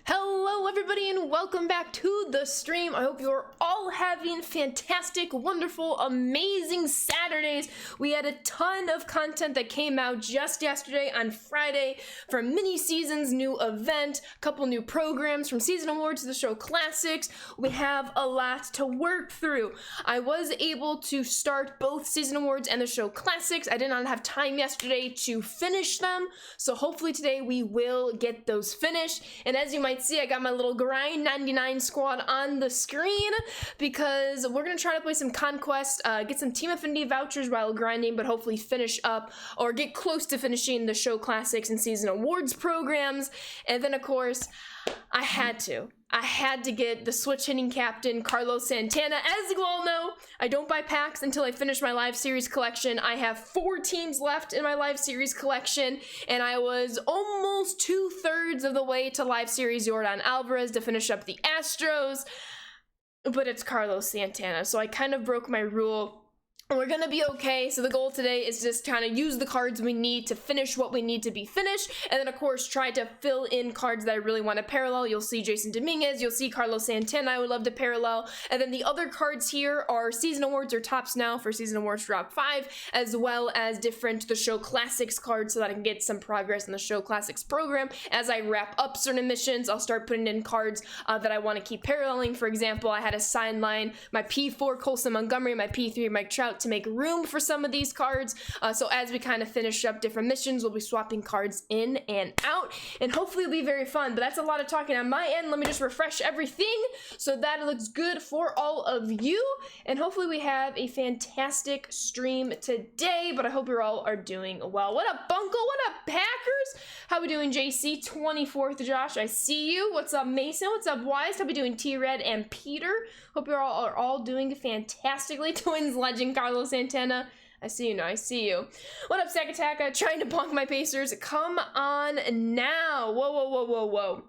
Hello everybody and welcome back to the stream. I hope you're all having fantastic, wonderful, amazing Saturdays. We had a ton of content that came out just yesterday on Friday for mini seasons, new event, a couple new programs from season awards to the show classics. We have a lot to work through. I was able to start both season awards and the show classics. I did not have time yesterday to finish them, so hopefully today we will get those finished. And as you might see, I got my little grind 99 squad on the screen because we're gonna try to play some Conquest, get some Team Affinity vouchers while grinding, but hopefully finish up or get close to finishing the show classics and season awards programs. And then of course I had to get the switch hitting captain Carlos Santana. As you all know, I don't buy packs until I finish my live series collection. I have 4 teams left in my live series collection, and I was almost 2/3 of the way to live series Yordan Alvarez to finish up the Astros, but it's Carlos Santana, so I kind of broke my rule. We're gonna be okay, so the goal today is just kind of use the cards we need to finish what we need to be finished, and then of course try to fill in cards that I really want to parallel. You'll see Jason Dominguez, you'll see Carlos Santana I would love to parallel, and then the other cards here are season awards or tops now for season awards drop 5, as well as different the show classics cards so that I can get some progress in the show classics program. As I wrap up certain missions, I'll start putting in cards that I want to keep paralleling. For example, I had a sideline my P4 Colson Montgomery, my P3 Mike Trout to make room for some of these cards. So as we kind of finish up different missions, we'll be swapping cards in and out, and hopefully it'll be very fun. But that's a lot of talking on my end. Let me just refresh everything so that it looks good for all of you, and hopefully we have a fantastic stream today. But I hope you all are doing well. What up, Bunko? What up, Packers? How we doing, JC? 24th Josh, I see you. What's up, Mason? What's up, Wise? How we doing, T-Red and Peter? Hope you all are all doing fantastically. Twins legend Carlos Santana, I see you now, I see you. What up, Sakataka? Trying to bonk my Pacers. Come on now. Whoa, whoa, whoa, whoa, whoa.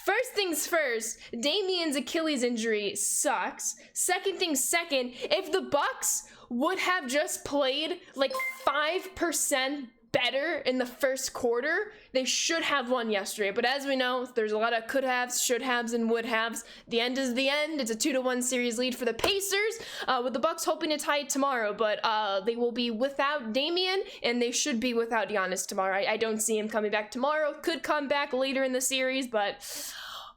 First things first, Damian's Achilles injury sucks. Second things second, if the Bucks would have just played like 5% better in the first quarter, they should have won yesterday. But as we know, there's a lot of could haves, should haves, and would haves. The end is the end. It's a 2-1 series lead for the Pacers, with the Bucks hoping to tie it tomorrow. But they will be without Damian, and they should be without Giannis tomorrow. I don't see him coming back tomorrow. Could come back later in the series, but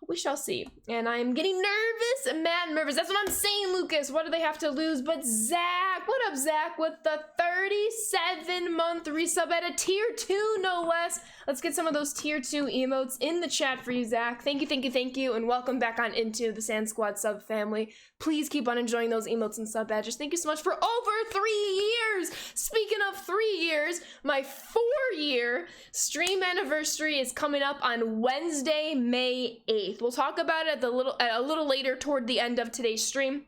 we shall see. And I'm getting nervous and mad nervous. That's what I'm saying, Lucas. What do they have to lose? But Zach, what up, Zach, with the 37-month resub at a tier 2, no less. Let's get some of those tier 2 emotes in the chat for you, Zach. Thank you, thank you, thank you, and welcome back on into the Sand Squad sub family. Please keep on enjoying those emotes and sub badges. Thank you so much for over 3 years. Speaking of 3 years, my 4-year stream anniversary is coming up on Wednesday, May 8th. We'll talk about it a little later toward the end of today's stream.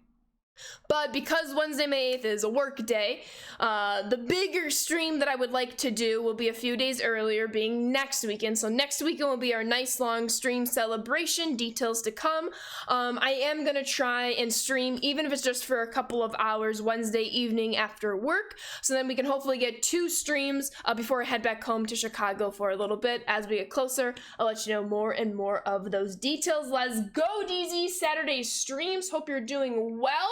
But because Wednesday, May 8th is a work day, the bigger stream that I would like to do will be a few days earlier, being next weekend. So next weekend will be our nice long stream celebration. Details to come. I am going to try and stream, even if it's just for a couple of hours, Wednesday evening after work. So then we can hopefully get 2 streams before I head back home to Chicago for a little bit. As we get closer, I'll let you know more and more of those details. Let's go, DZ. Saturday streams. Hope you're doing well.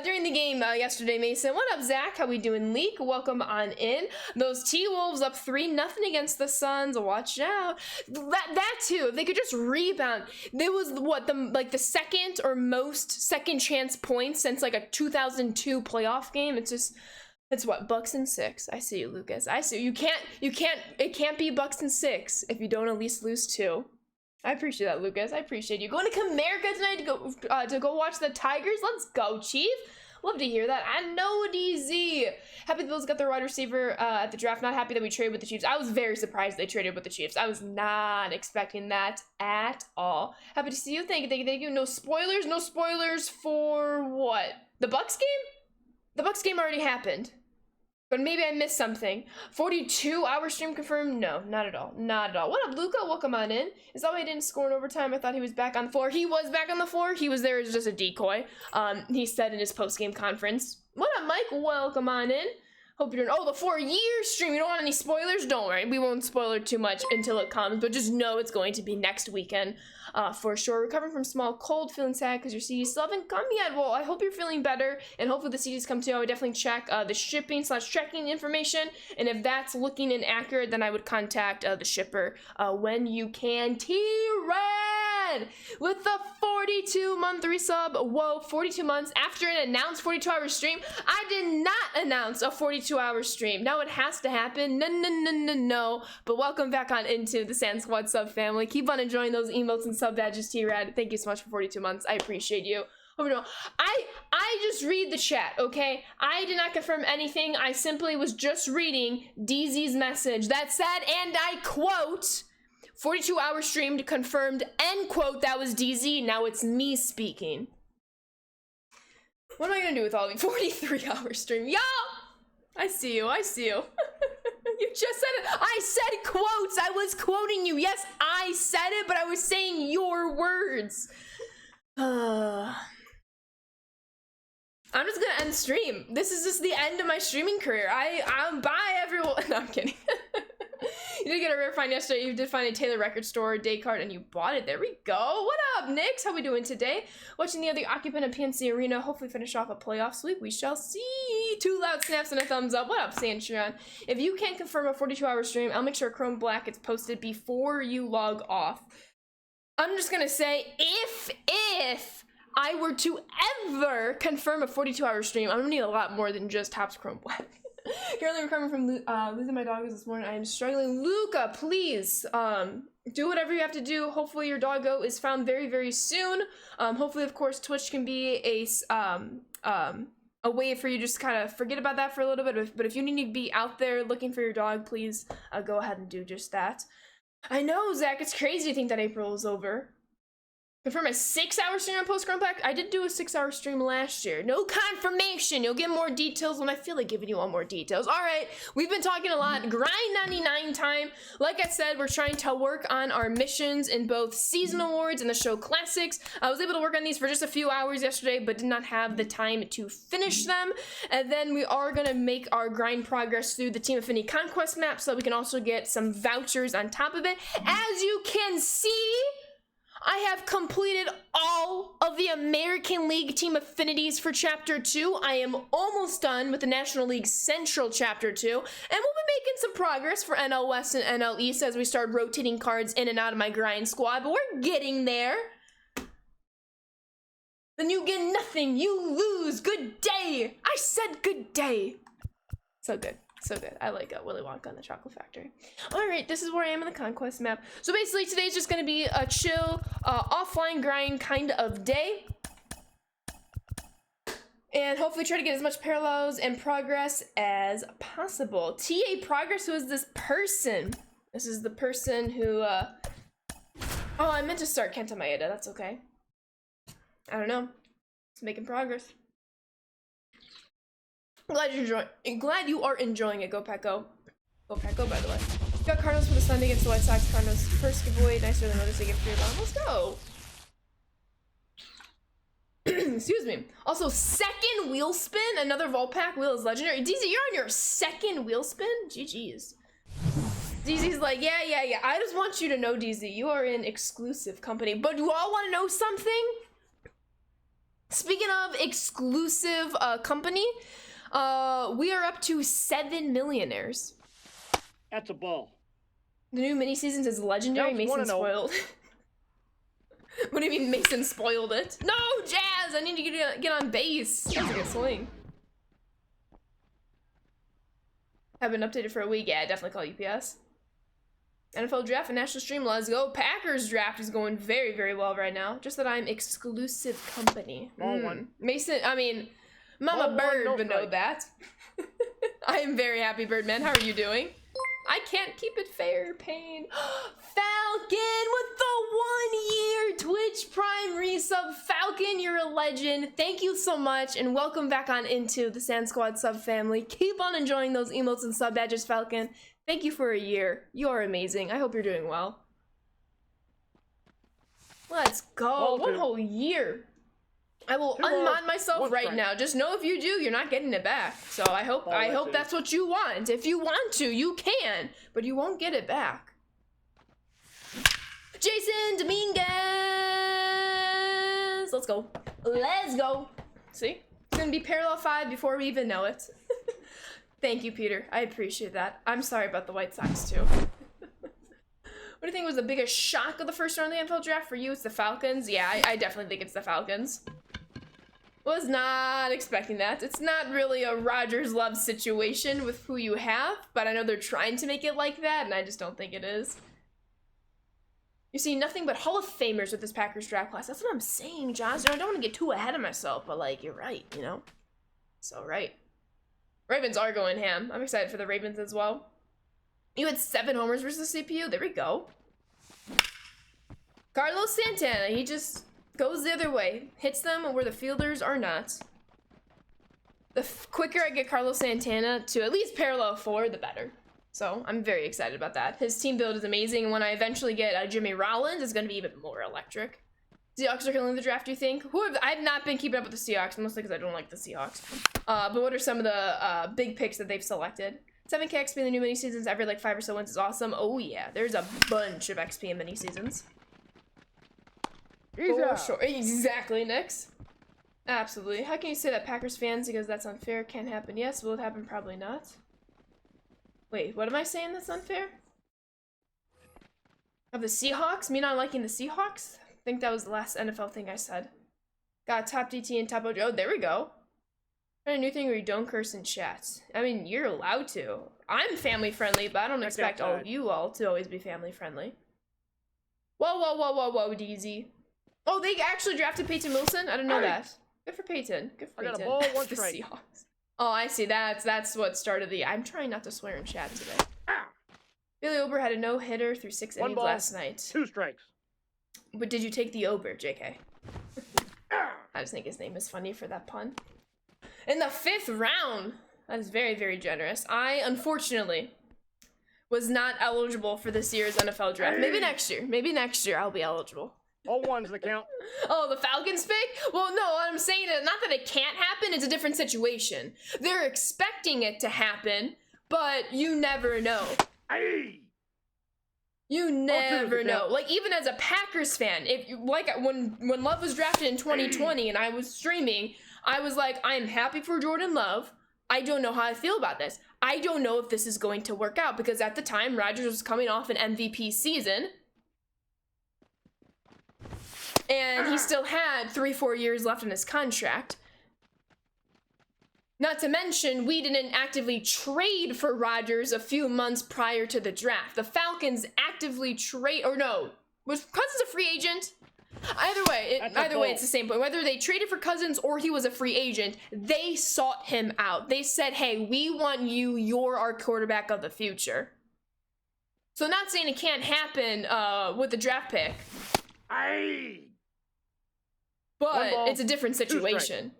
During the game yesterday, Mason. What up, Zach? How we doing, Leak? Welcome on in. Those T-Wolves up 3-0 against the Suns. Watch out. That too. If they could just rebound. There was what the second or most second chance points since like a 2002 playoff game. It's what, Bucks and 6. I see you, Lucas. I see you. It can't be Bucks and 6 if you don't at least lose 2. I appreciate that, Lucas. I appreciate you. Going to Comerica tonight to go watch the Tigers? Let's go, Chief. Love to hear that. I know, DZ. Happy the Bills got their wide receiver at the draft. Not happy that we traded with the Chiefs. I was very surprised they traded with the Chiefs. I was not expecting that at all. Happy to see you. Thank you, thank you, thank you. No spoilers? No spoilers for what? The Bucks game? The Bucks game already happened. But maybe I missed something. 42-hour stream confirmed? No, not at all. Not at all. What up, Luca? Welcome on in. Is that why he didn't score in overtime? I thought he was back on the floor. He was back on the floor. He was there as just a decoy. He said in his post-game conference. What up, Mike? Welcome on in. Hope you're doing. Oh, the 4-year stream. You don't want any spoilers? Don't worry. We won't spoil it too much until it comes, but just know it's going to be next weekend for sure. Recovering from small cold, feeling sad because your CDs still haven't come yet. Well, I hope you're feeling better, and hopefully the CDs come too. I would definitely check the shipping/tracking information, and if that's looking inaccurate, then I would contact the shipper when you can. T-Red with the 42-month resub. Whoa, 42 months after an announced 42-hour stream. I did not announce a 42-hour stream. Now it has to happen. No. But welcome back on into the Sand Squad sub family. Keep on enjoying those emotes and sub badges, T-Rad. Thank you so much for 42 months. I appreciate you. I just read the chat, okay? I did not confirm anything. I simply was just reading DZ's message that said, and I quote, 42-hour streamed, confirmed, end quote. That was DZ. Now it's me speaking. What am I gonna do with all the 43-hour stream? Y'all! I see you. You just said it. I said quotes. I was quoting you. Yes, I said it, but I was saying your words. I'm just gonna end stream. This is just the end of my streaming career. I'm bye everyone. No, I'm kidding. You did get a rare find yesterday. You did find a Taylor record store day card and you bought it. There we go. What up, Nix? How we doing today? Watching the other occupant of PNC Arena. Hopefully finish off a playoff sweep. We shall see. 2 loud snaps and a thumbs up. What up, Sanchiron? If you can't confirm a 42-hour stream, I'll make sure Chrome Black gets posted before you log off. I'm just gonna say, if I were to ever confirm a 42-hour stream, I'm gonna need a lot more than just Topps Chrome Black. Currently recovering from losing my dog this morning. I am struggling. Luca, please do whatever you have to do. Hopefully your doggo is found very, very soon. Hopefully, of course, Twitch can be a way for you to just kind of forget about that for a little bit. But if you need to be out there looking for your dog, please go ahead and do just that. I know, Zach, it's crazy to think that April is over. Confirm a 6-hour stream on Post Chrome Black. I did do a 6-hour stream last year. No confirmation. You'll get more details when I feel like giving you all more details. All right, we've been talking a lot. Grind 99 time. Like I said, we're trying to work on our missions in both season awards and the show classics. I was able to work on these for just a few hours yesterday, but did not have the time to finish them. And then we are gonna make our grind progress through the Team Affinity Conquest map so that we can also get some vouchers on top of it. As you can see, I have completed all of the American League Team Affinities for Chapter 2. I am almost done with the National League Central Chapter 2. And we'll be making some progress for NL West and NL East as we start rotating cards in and out of my grind squad. But we're getting there. Then you get nothing. You lose. Good day. I said good day. So good. So good. I like Willy Wonka and the Chocolate Factory. All right, this is where I am in the Conquest map. So basically, today's just going to be a chill, offline grind kind of day. And hopefully try to get as much parallels and progress as possible. TA Progress, who is this person? This is the person who, Oh, I meant to start Kenta Maeda. That's okay. I don't know. It's making progress. Glad you are enjoying it. Go Pack Go. Go Pack Go, by the way. Got Cardinals for the Sunday against the White Sox. Cardinals first giveaway. Nicer than others. They get free bomb. Let's go. Excuse me. Also, second wheel spin. Another Volpack wheel is legendary. DZ, you're on your second wheel spin? GG's. DZ's like, yeah. I just want you to know, DZ, you are in exclusive company. But you all want to know something? Speaking of exclusive company, we are up to 7 millionaires. That's a ball. The new mini seasons is legendary. Mason spoiled. What do you mean Mason spoiled it? No, Jazz! I need to get on base. That's a good swing. Haven't updated for a week. Yeah, definitely call UPS. NFL draft and national stream. Let's go. Packers draft is going very, very well right now. Just that I'm exclusive company. One. Mason, I mean, Mama Bird would know that. I am very happy, Birdman. How are you doing? I can't keep it fair, Pain. Falcon with the 1-year Twitch Prime resub. Falcon, you're a legend. Thank you so much, and welcome back on into the Sand Squad sub family. Keep on enjoying those emotes and sub badges, Falcon. Thank you for a year. You are amazing. I hope you're doing well. Let's go. 1 whole year. I will Two balls, unmod myself one right strike. now. Just know if you do, you're not getting it back. So I hope that's what you want. If you want to, you can, but you won't get it back. Jason Dominguez! Let's go. Let's go. See? It's gonna be parallel 5 before we even know it. Thank you, Peter. I appreciate that. I'm sorry about the White Sox, too. What do you think was the biggest shock of the first round of the NFL draft for you? It's the Falcons? Yeah, I definitely think it's the Falcons. Was not expecting that. It's not really a Rodgers love situation with who you have, but I know they're trying to make it like that, and I just don't think it is. You see nothing but Hall of Famers with this Packers draft class. That's what I'm saying, Josh. You know, I don't want to get too ahead of myself, but like, you're right, you know? So right. Ravens are going ham. I'm excited for the Ravens as well. You had 7 homers versus the CPU. There we go. Carlos Santana, he just goes the other way. Hits them where the fielders are not. The quicker I get Carlos Santana to at least parallel 4, the better. So I'm very excited about that. His team build is amazing. And when I eventually get Jimmy Rollins, it's going to be even more electric. Seahawks are killing the draft, do you think? I've not been keeping up with the Seahawks, mostly because I don't like the Seahawks. But what are some of the big picks that they've selected? 7K XP in the new mini seasons, every like 5 or so wins is awesome. Oh yeah, there's a bunch of XP in mini seasons. For sure. Exactly, Nix. Absolutely. How can you say that Packers fans, because that's unfair, can't happen? Yes, will it happen? Probably not. Wait, what am I saying that's unfair? Of the Seahawks? Me not liking the Seahawks? I think that was the last NFL thing I said. Got top DT and top OG. Oh, there we go. A new thing where you don't curse in chats. I mean, you're allowed to. I'm family friendly, but I don't expect all of you all to always be family friendly. Whoa, whoa, whoa, whoa, whoa, DZ. Oh, they actually drafted Peyton Wilson? I didn't know that. Good for Peyton. Good for Peyton. I got a ball, one the strike. Seahawks. Oh, I see. That's what started the... I'm trying not to swear in chat today. Billy Ober had a no-hitter through 6 innings last night. 2 strikes. But did you take the Ober, JK? I just think his name is funny for that pun. In the 5th round. That is very, very generous. I, unfortunately, was not eligible for this year's NFL draft. Maybe next year. Maybe next year I'll be eligible. All ones the count. Oh, the Falcons pick? Well, no, what I'm saying is not that it can't happen. It's a different situation. They're expecting it to happen, but you never know. Aye. You never know. Like, even as a Packers fan, if you, like when Love was drafted in 2020 and I was streaming, I was like, I'm happy for Jordan Love. I don't know how I feel about this. I don't know if this is going to work out because at the time, Rodgers was coming off an MVP season. And he still had 3-4 years left in his contract. Not to mention, we didn't actively trade for Rodgers a few months prior to the draft. The Falcons actively was Cousins a free agent? Either way, it's the same point. Whether they traded for Cousins or he was a free agent, they sought him out. They said, hey, we want you. You're our quarterback of the future. So not saying it can't happen with the draft pick. Aye. But it's a different situation.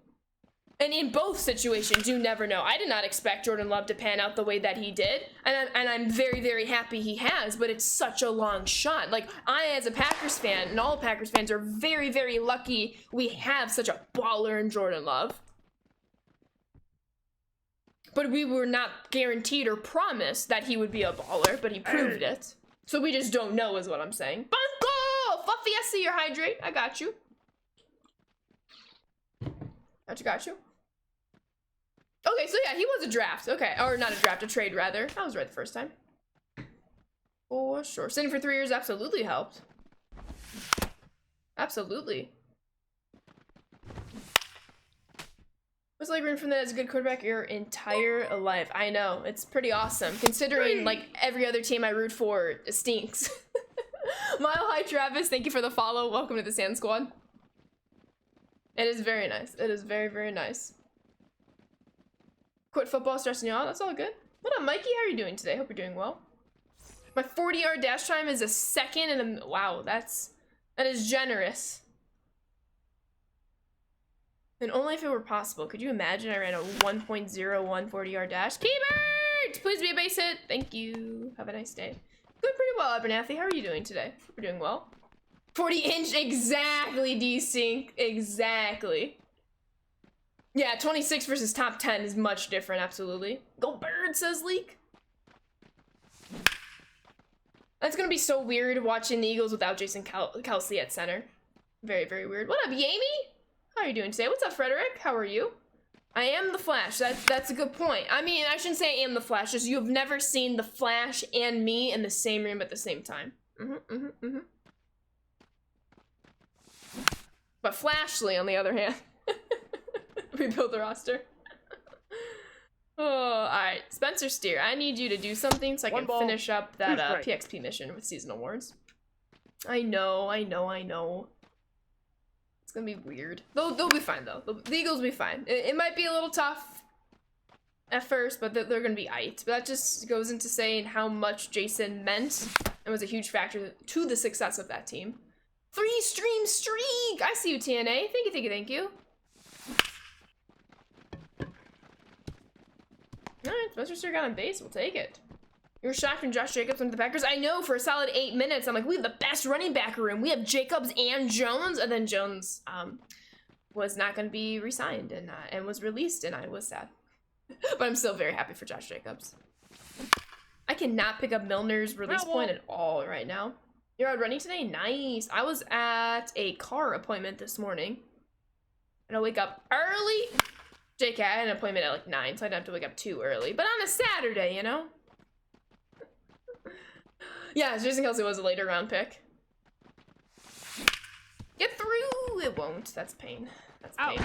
And in both situations, you never know. I did not expect Jordan Love to pan out the way that he did. And I'm very, very happy he has, but it's such a long shot. Like, I, as a Packers fan, and all Packers fans, are very, very lucky we have such a baller in Jordan Love. But we were not guaranteed or promised that he would be a baller, but he proved it. So we just don't know is what I'm saying. Bunko! Fluffy, I see your hydrate. I got you. Got you. Okay, so yeah, he was a draft. Okay, or not a draft, a trade rather. I was right the first time. For sure. Sitting for 3 years absolutely helped. Absolutely. What's like rooting from that as a good quarterback your entire life? I know, it's pretty awesome. Considering like every other team I root for stinks. Mile High Travis, thank you for the follow. Welcome to the Sand Squad. It is very nice. It is very, very nice. Quit football, stressing you out. That's all good. What up, Mikey? How are you doing today? Hope you're doing well. My 40-yard dash time is a second and a... Wow, that is generous. And only if it were possible. Could you imagine I ran a 1.01 40-yard dash? Keybert! Please be a base hit. Thank you. Have a nice day. Doing pretty well, Abernathy. How are you doing today? Hope you're doing well. 40-inch, exactly, desync, exactly. Yeah, 26 versus top 10 is much different, absolutely. Go Bird, says Leak. That's gonna be so weird watching the Eagles without Jason Kelsey at center. Very, very weird. What up, Yami? How are you doing today? What's up, Frederick? How are you? I am the Flash. That's a good point. I mean, I shouldn't say I am the Flash, just you have never seen the Flash and me in the same room at the same time. But Flashly, on the other hand, rebuild the roster. Oh, alright. Spencer Steer, I need you to do something so I can finish up that PXP mission with Season Awards. I know. It's gonna be weird. They'll be fine, though. The Eagles will be fine. It might be a little tough at first, but they're gonna be aight. But that just goes into saying how much Jason meant and was a huge factor to the success of that team. 3-stream streak! I see you, TNA. Thank you. Alright, Spencer Steer got on base. We'll take it. You were shocked when Josh Jacobs went to the Packers? I know, for a solid 8 minutes. I'm like, we have the best running back room. We have Jacobs and Jones. And then Jones was not going to be re-signed and was released, and I was sad. But I'm still very happy for Josh Jacobs. I cannot pick up Milner's release point at all right now. You're out running today? Nice. I was at a car appointment this morning. And I wake up early. JK, I had an appointment at like 9, so I didn't have to wake up too early. But on a Saturday, you know? Yeah, Jason Kelsey was a later round pick. Get through! It won't. That's pain. That's pain.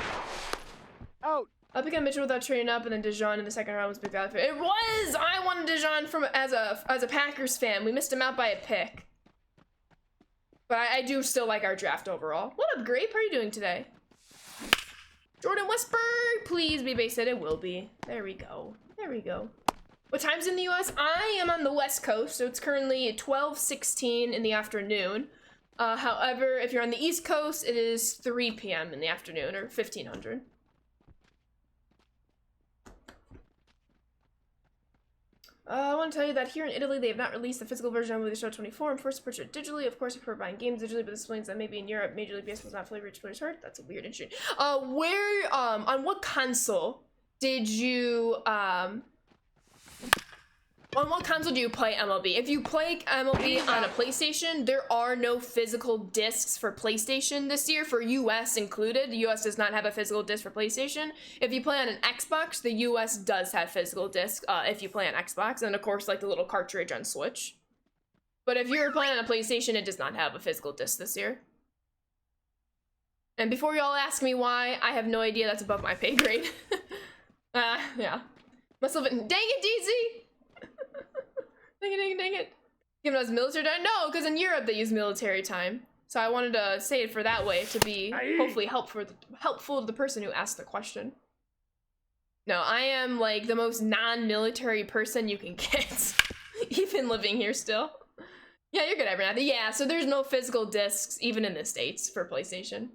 Out. I'll pick up Mitchell without trading up, and then Dijon in the second round was big value for it. It was! I wanted Dijon from as a Packers fan. We missed him out by a pick. But I do still like our draft overall. What up, Grape? How are you doing today? Jordan Westberg, please be base hit. It will be. There we go. What time's in the US? I am on the West Coast, so it's currently 12:16 in the afternoon. However, if you're on the East Coast, it is 3 p.m. in the afternoon, or 1500. I want to tell you that here in Italy, they have not released the physical version of the Show 24. I'm forced to purchase it digitally. Of course, if we're buying games digitally, but this explains that maybe in Europe, Major League Baseball is not fully reached players' heart. That's a weird issue. On what console did you, on what console do you play MLB? If you play MLB on a PlayStation, there are no physical discs for PlayStation this year, for US included. The US does not have a physical disc for PlayStation. If you play on an Xbox, the US does have physical discs if you play on Xbox, and of course, like the little cartridge on Switch. But if you're playing on a PlayStation, it does not have a physical disc this year. And before y'all ask me why, I have no idea. That's above my pay grade. Yeah. Must have been, dang it, DZ! Dang it. Giving us military time? No, because in Europe they use military time. So I wanted to say it for that way to be hopefully helpful to the person who asked the question. No, I am like the most non-military person you can get. Even living here still. Yeah, you're good, Evernoth. Yeah, so there's no physical discs even in the States for PlayStation.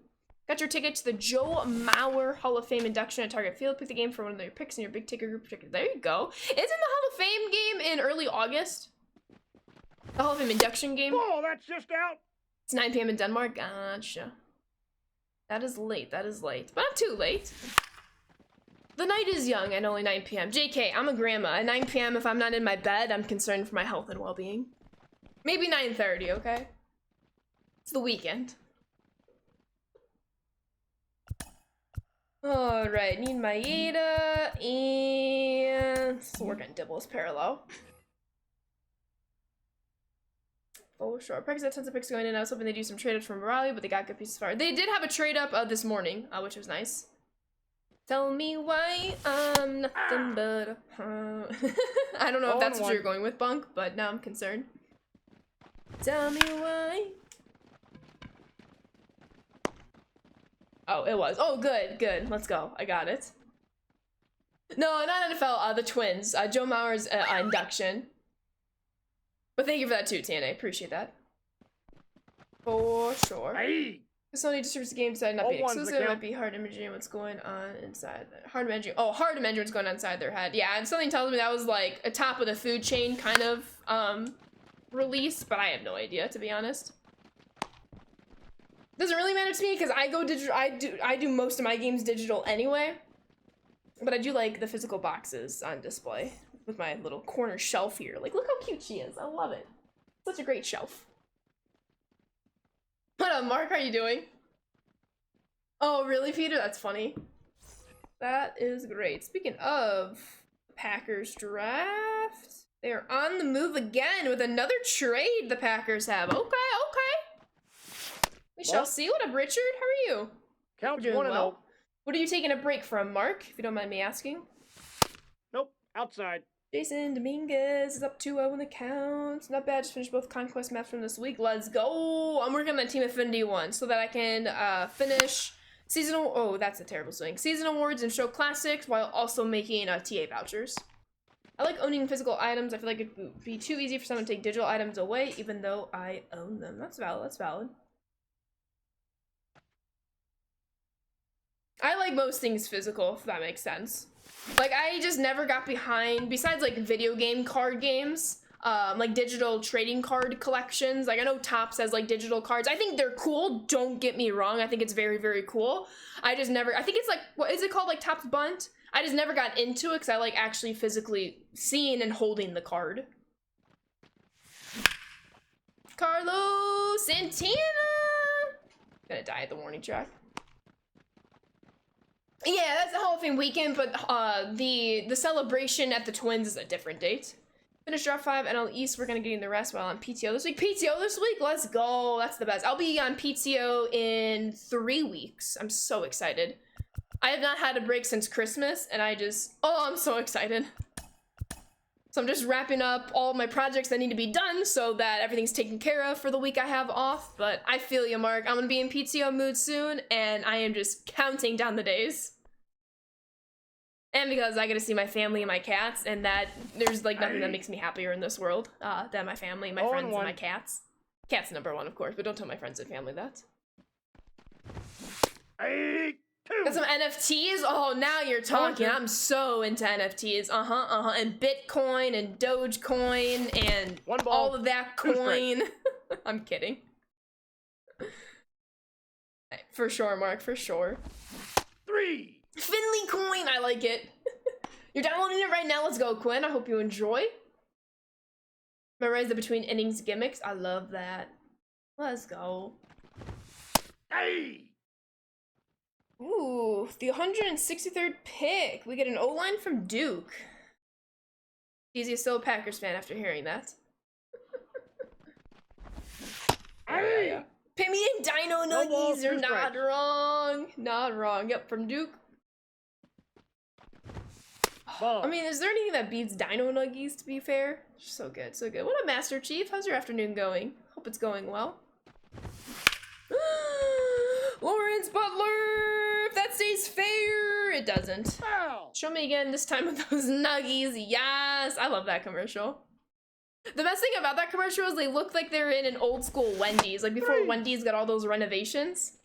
Got your ticket to the Joe Mauer Hall of Fame induction at Target Field. Pick the game for one of your picks in your big ticket group. There you go. Isn't the Hall of Fame game in early August? The Hall of Fame induction game? Oh, that's just out. It's 9 p.m. in Denmark. Gotcha. That is late. But not too late. The night is young and only 9 p.m. JK, I'm a grandma. At 9 p.m., if I'm not in my bed, I'm concerned for my health and well-being. Maybe 9:30, okay? It's the weekend. Alright, need my Ada, and let's work on Dibble's parallel. Oh, sure. Practice had tons of picks going in. I was hoping they do some trade-ups from Raleigh, but they got good pieces far. They did have a trade-up this morning, which was nice. Tell me why I'm nothing but a I don't know if that's what you're going with, Bunk, but now I'm concerned. Tell me why. Oh, it was. Oh, good. Let's go. I got it. No, not NFL. The Twins. Joe Mauer's induction. But thank you for that too, TNA. Appreciate that. For sure. Hey. Sony distributes the game inside, not being exclusive. It might be hard imagining what's going on inside. Hard imagining what's going on inside their head. Yeah, and something tells me that was like a top of the food chain kind of release, but I have no idea, to be honest. Doesn't really matter to me because I go digital. I do most of my games digital anyway. But I do like the physical boxes on display with my little corner shelf here. Like, look how cute she is. I love it. Such a great shelf. What up, Mark? How are you doing? Oh, really, Peter? That's funny. That is great. Speaking of Packers draft, they are on the move again with another trade the Packers have. Okay, okay. We shall see. What up, Richard? How are you? Count Doing 1-0. well. What are you taking a break from, Mark, if you don't mind me asking? Nope, outside. Jason Dominguez is up 2-0 in the count. Not bad, just finished both Conquest maps from this week. Let's go! I'm working on that Team Affinity one so that I can finish seasonal. Oh, that's a terrible swing. Season awards and show classics while also making TA vouchers. I like owning physical items. I feel like it would be too easy for someone to take digital items away, even though I own them. That's valid, that's valid. I like most things physical, if that makes sense. Like, I just never got behind, besides like video game card games, like digital trading card collections. Like, I know Topps has like digital cards. I think they're cool, don't get me wrong. I think it's very, very cool. I just never, I think it's like, what is it called? Like Topps Bunt? I just never got into it because I like actually physically seeing and holding the card. Carlos Santana! Gonna die at the warning track. Yeah, that's the Hall of Fame weekend, but the celebration at the Twins is a different date. Finish draft 5, NL East, we're gonna get in the rest while on PTO this week. PTO this week, let's go, that's the best. I'll be on PTO in 3 weeks. I'm so excited. I have not had a break since Christmas, and I'm so excited. So I'm just wrapping up all my projects that need to be done so that everything's taken care of for the week I have off, but I feel you, Mark. I'm gonna be in PTO mood soon, and I am just counting down the days. And because I get to see my family and my cats, and that there's like nothing that makes me happier in this world than my family, my friends, and my cats. Cats #1, of course, but don't tell my friends and family that. Got some NFTs? Oh, now you're talking. I'm so into NFTs. And Bitcoin and Dogecoin and all of that coin. I'm kidding. For sure, Mark, for sure. 3. Finley coin, I like it. You're downloading it right now. Let's go, Quinn. I hope you enjoy. Memorize the between innings gimmicks. I love that. Let's go. Hey. Ooh, the 163rd pick. We get an O-line from Duke. Easy, still a Packers fan after hearing that. Hey. Pimmy and Dino Nuggies are not wrong. Not wrong. Yep, from Duke. I mean, is there anything that beats Dino Nuggies, to be fair? So good, so good. What up, Master Chief? How's your afternoon going? Hope it's going well. Lawrence Butler! If that stays fair, it doesn't. Wow. Show me again, this time with those Nuggies. Yes! I love that commercial. The best thing about that commercial is they look like they're in an old school Wendy's, like before Wendy's got all those renovations.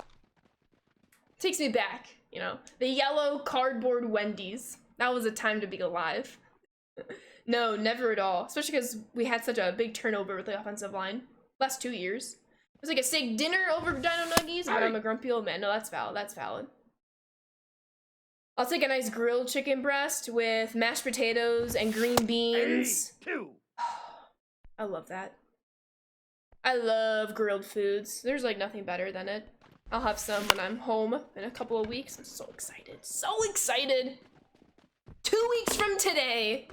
Takes me back, you know. The yellow cardboard Wendy's. That was a time to be alive. No, never at all. Especially because we had such a big turnover with the offensive line. Last 2 years. It was like a steak dinner over Dino Nuggies, but I'm a grumpy old man. No, that's valid, that's valid. I'll take a nice grilled chicken breast with mashed potatoes and green beans. 2. I love that. I love grilled foods. There's like nothing better than it. I'll have some when I'm home in a couple of weeks. I'm so excited. So excited. 2 weeks from today.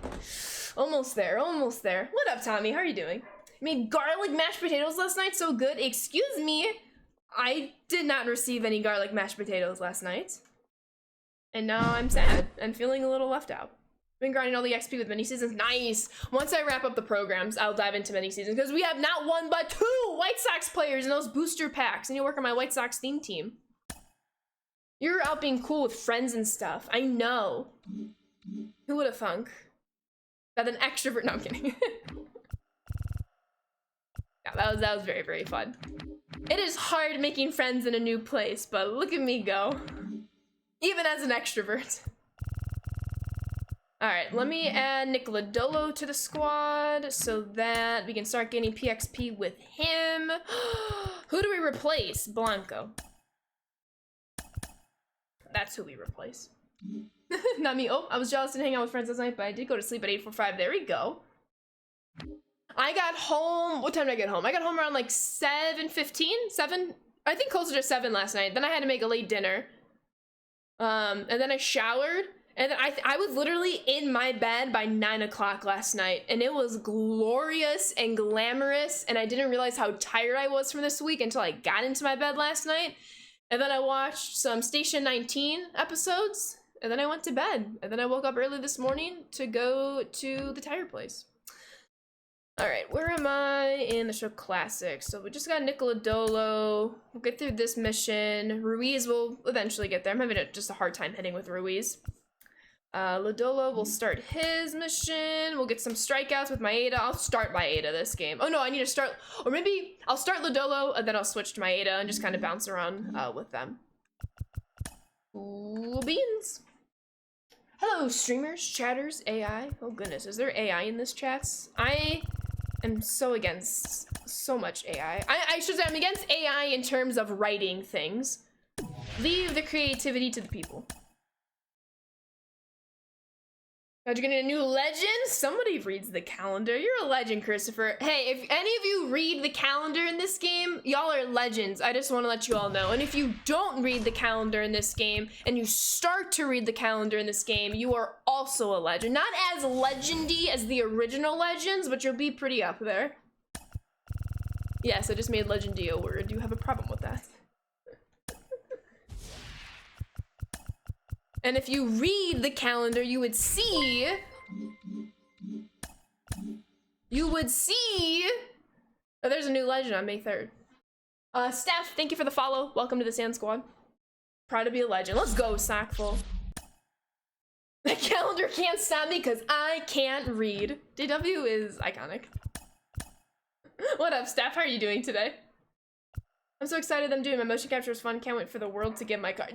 Almost there, almost there. What up, Tommy? How are you doing? I made garlic mashed potatoes last night. So good. Excuse me. I did not receive any garlic mashed potatoes last night. And now I'm sad and feeling a little left out. Been grinding all the XP with mini seasons. Nice. Once I wrap up the programs, I'll dive into mini seasons because we have not one but 2 White Sox players in those booster packs. And you work on my White Sox theme team. You're out being cool with friends and stuff. I know. Who would have thunk that an extrovert? No, I'm kidding. Yeah, that was very, very fun. It is hard making friends in a new place, but look at me go. Even as an extrovert. All right, let me add Nicoladolo to the squad so that we can start getting PXP with him. Who do we replace? Blanco. That's who we replace. Not me. Oh, I was jealous and hang out with friends last night, but I did go to sleep at 8:45. There we go. I got home. What time did I get home? I got home around like 7:15, 7. I think closer to 7 last night. Then I had to make a late dinner. And then I showered. And then I was literally in my bed by 9 o'clock last night. And it was glorious and glamorous. And I didn't realize how tired I was from this week until I got into my bed last night. And then I watched some Station 19 episodes. And then I went to bed. And then I woke up early this morning to go to the tire place. All right, where am I in the show Classic? So we just got Nicoladolo. We'll get through this mission. Ruiz will eventually get there. I'm having just a hard time hitting with Ruiz. Lodolo will start his mission. We'll get some strikeouts with Maeda. I'll start Maeda this game. Oh no, I need to start, or maybe I'll start Lodolo and then I'll switch to Maeda and just kind of bounce around with them. Ooh, beans. Hello, streamers, chatters, AI. Oh goodness, is there AI in this chats? I am so against so much AI. I should say I'm against AI in terms of writing things. Leave the creativity to the people. God, you're getting a new legend? Somebody reads the calendar. You're a legend, Christopher. Hey, if any of you read the calendar in this game, y'all are legends. I just want to let you all know. And if you don't read the calendar in this game, and you start to read the calendar in this game, you are also a legend. Not as legendy as the original Legends, but you'll be pretty up there. Yes, I just made legendy a word. You have a problem with that. And if you read the calendar, you would see... Oh, there's a new legend on May 3rd. Steph, thank you for the follow. Welcome to the Sand Squad. Proud to be a legend. Let's go, Sockful. The calendar can't stop me because I can't read. DW is iconic. What up, Steph? How are you doing today? I'm so excited I'm doing my motion capture is fun. Can't wait for the world to get my car.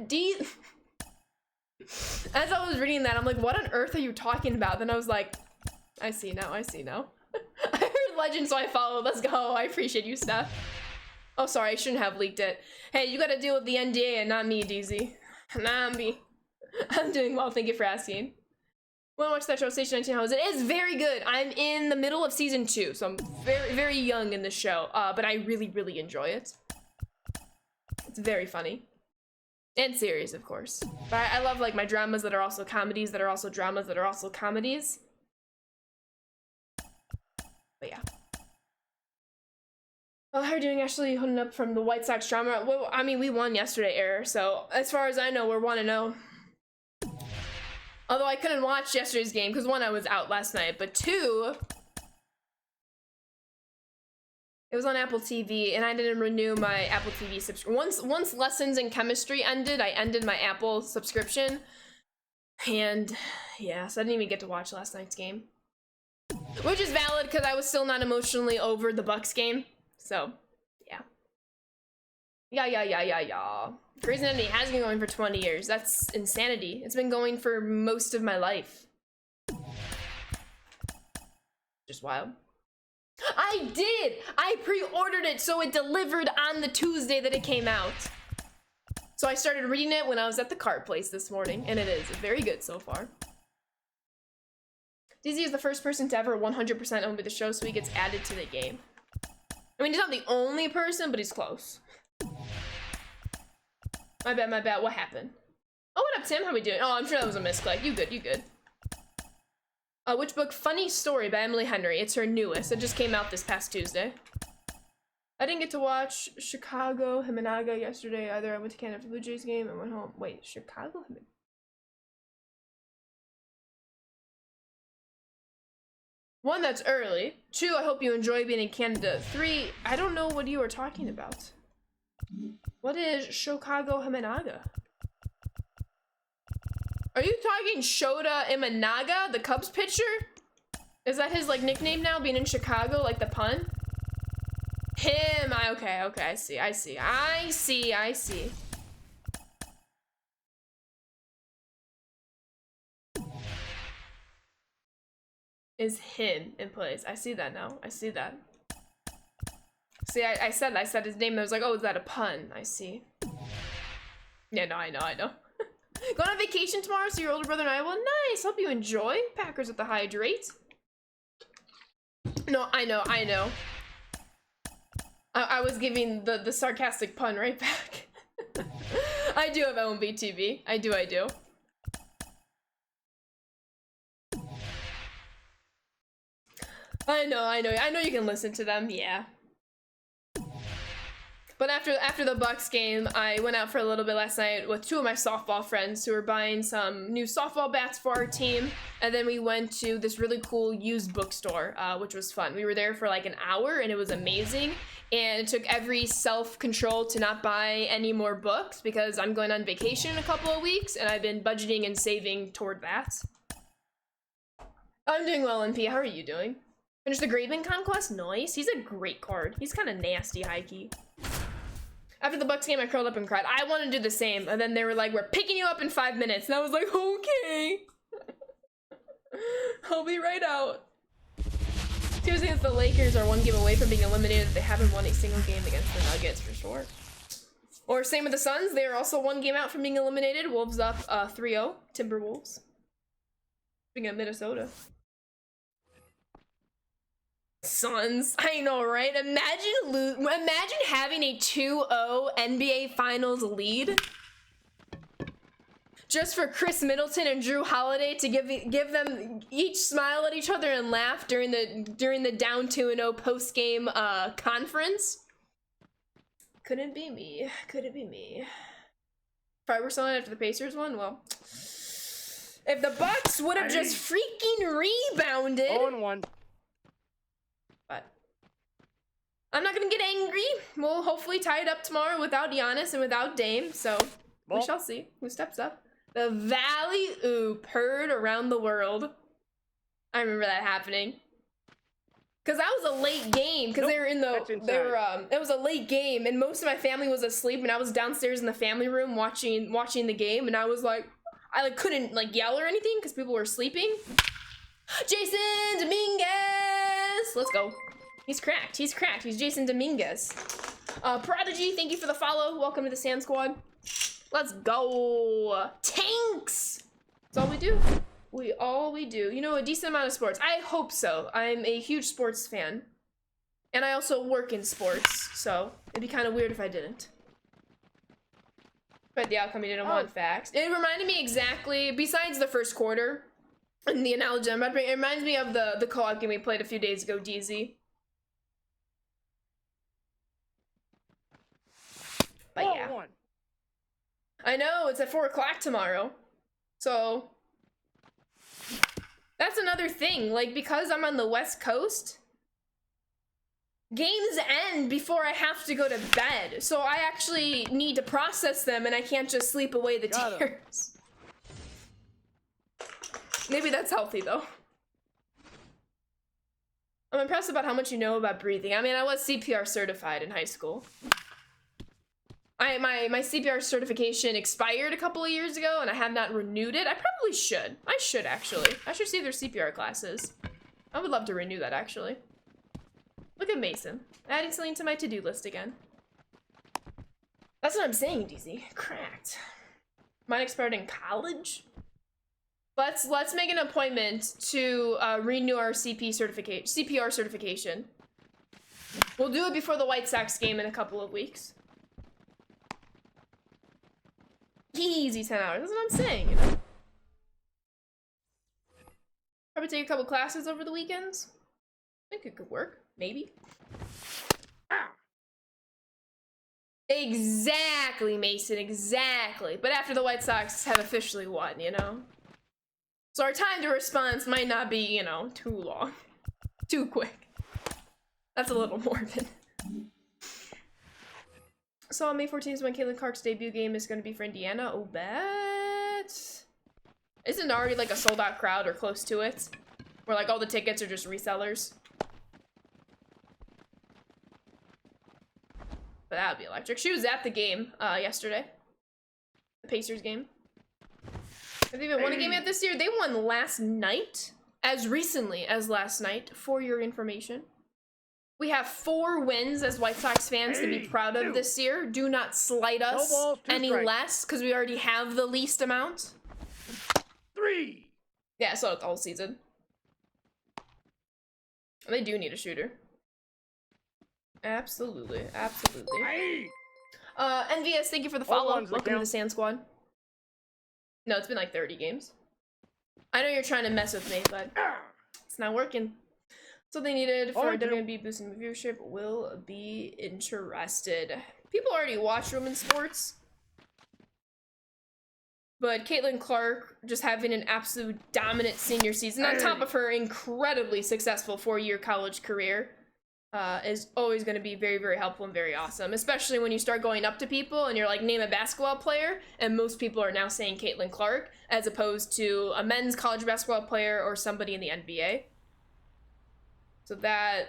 As I was reading that, I'm like, what on earth are you talking about? Then I was like, I see now. I heard legend, so I followed. Let's go. I appreciate you, Steph. Oh, sorry, I shouldn't have leaked it. Hey, you gotta deal with the NDA and not me, DZ. Not me. I'm doing well, thank you for asking. Wanna watch that show, Station 19, how is it? It is very good. I'm in the middle of season 2, so I'm very, very young in the show, but I really, really enjoy it. It's very funny. And serious, of course. But I love like my dramas that are also comedies that are also dramas that are also comedies. But yeah. Oh, how are you doing, Ashley? Holding up from the White Sox drama. Well, I mean, we won yesterday, Error. So as far as I know, we're 1-0. Although I couldn't watch yesterday's game because 1, I was out last night, but 2, it was on Apple TV, and I didn't renew my Apple TV subscription. Once Lessons in Chemistry ended, I ended my Apple subscription. And yeah, so I didn't even get to watch last night's game. Which is valid, because I was still not emotionally over the Bucks game. So, yeah. Yeah. Grey's Anatomy has been going for 20 years. That's insanity. It's been going for most of my life. Just wild. I did! I pre-ordered it, so it delivered on the Tuesday that it came out. So I started reading it when I was at the card place this morning, and it is very good so far. DZ is the first person to ever 100% own the show, so he gets added to the game. I mean, he's not the only person, but he's close. My bad, what happened? Oh, what up, Tim? How we doing? Oh, I'm sure that was a misclick. You good. Which book? Funny Story by Emily Henry. It's her newest. It just came out this past Tuesday. I didn't get to watch Chicago Himanaga yesterday either. I went to Canada after the Blue Jays game and went home. Wait, Chicago Himanaga? One, that's early. 2, I hope you enjoy being in Canada. 3, I don't know what you are talking about. What is Chicago Himanaga? Are you talking Shota Imanaga, the Cubs pitcher? Is that his like nickname now, being in Chicago, like the pun? Him, okay, I see. is him in place. I see that now. I see that. See, I said his name. I was like, oh, is that a pun? I see. Yeah, no, I know. Going on vacation tomorrow, so your older brother and I will. Nice. Hope you enjoy. Packers with the hydrate. No, I know. I was giving the sarcastic pun right back. I do have LMB TV. I do. I know you can listen to them, yeah. But after the Bucks game, I went out for a little bit last night with two of my softball friends who were buying some new softball bats for our team, and then we went to this really cool used bookstore, which was fun. We were there for like an hour, and it was amazing. And it took every self-control to not buy any more books because I'm going on vacation in a couple of weeks, and I've been budgeting and saving toward that. I'm doing well, NP. How are you doing? Finished the Graven Conquest? Nice. He's a great card. He's kind of nasty, high-key. After the Bucks game, I curled up and cried. I want to do the same. And then they were like, we're picking you up in 5 minutes. And I was like, okay. I'll be right out. Tuesday against the Lakers are one game away from being eliminated. They haven't won a single game against the Nuggets, for sure. Or same with the Suns. They are also one game out from being eliminated. Wolves up 3-0. Timberwolves. Speaking of Minnesota. Suns. I know, right? Imagine having a 2-0 NBA Finals lead. Just for Chris Middleton and Drew Holiday to give them each smile at each other and laugh during the down 2-0 post-game conference. Couldn't be me. Couldn't be me. If I were selling after the Pacers won, well, if the Bucks would have just freaking rebounded. 0-1. But I'm not gonna get angry. We'll hopefully tie it up tomorrow without Giannis and without Dame, so we shall see who steps up. The Valley Oop heard around the world. I remember that happening. Cause that was a late game. Cause they were it was a late game, and most of my family was asleep, and I was downstairs in the family room watching the game, and I was like, I couldn't yell or anything because people were sleeping. Jason Dominguez! Let's go. He's cracked. He's Jason Dominguez. Prodigy, thank you for the follow. Welcome to the Sand Squad. Let's go. Tanks! That's all we do. We do. You know, a decent amount of sports. I hope so. I'm a huge sports fan. And I also work in sports, so it'd be kind of weird if I didn't. But the outcome, you didn't want facts. It reminded me exactly, besides the first quarter, and the analogy, it reminds me of the co-op game we played a few days ago, DZ. But yeah. I know, it's at 4 o'clock tomorrow. So that's another thing. Because I'm on the West Coast, games end before I have to go to bed. So I actually need to process them, and I can't just sleep away the tears. Maybe that's healthy, though. I'm impressed about how much you know about breathing. I mean, I was CPR certified in high school. My CPR certification expired a couple of years ago, and I have not renewed it. I probably should. I should, actually. I should see their CPR classes. I would love to renew that, actually. Look at Mason. Adding something to my to-do list again. That's what I'm saying, DZ. Cracked. Mine expired in college? Let's make an appointment to renew our CPR certification. We'll do it before the White Sox game in a couple of weeks. Easy 10 hours. That's what I'm saying, you know? Probably take a couple classes over the weekends. I think it could work. Maybe. Exactly, Mason. Exactly. But after the White Sox have officially won, you know? So our time to response might not be, you know, too long. Too quick. That's a little morbid. So on May 14th is when Caitlin Clark's debut game is going to be for Indiana. Oh, bet. Isn't it already a sold-out crowd or close to it? Where all the tickets are just resellers? But that would be electric. She was at the game yesterday. The Pacers game. Have they even won a game yet this year? They won last night. as recently as last night, for your information. We have 4 wins as White Sox fans to be proud of this year. Do not slight us balls, 2 any strikes. less, because we already have the least amount. 3. Yeah, so the whole season. They do need a shooter. Absolutely, absolutely. Aye. NVS, thank you for the Hold follow. on, Welcome to the Sand Squad. No, it's been like 30 games. I know you're trying to mess with me, but it's not working. So they needed for WNB boosting viewership. Will be interested. People already watch women's sports, but Caitlin Clark just having an absolute dominant senior season on top of her incredibly successful 4-year college career is always going to be very, very helpful and very awesome, especially when you start going up to people and you're like, name a basketball player, and most people are now saying Caitlin Clark as opposed to a men's college basketball player or somebody in the NBA. So that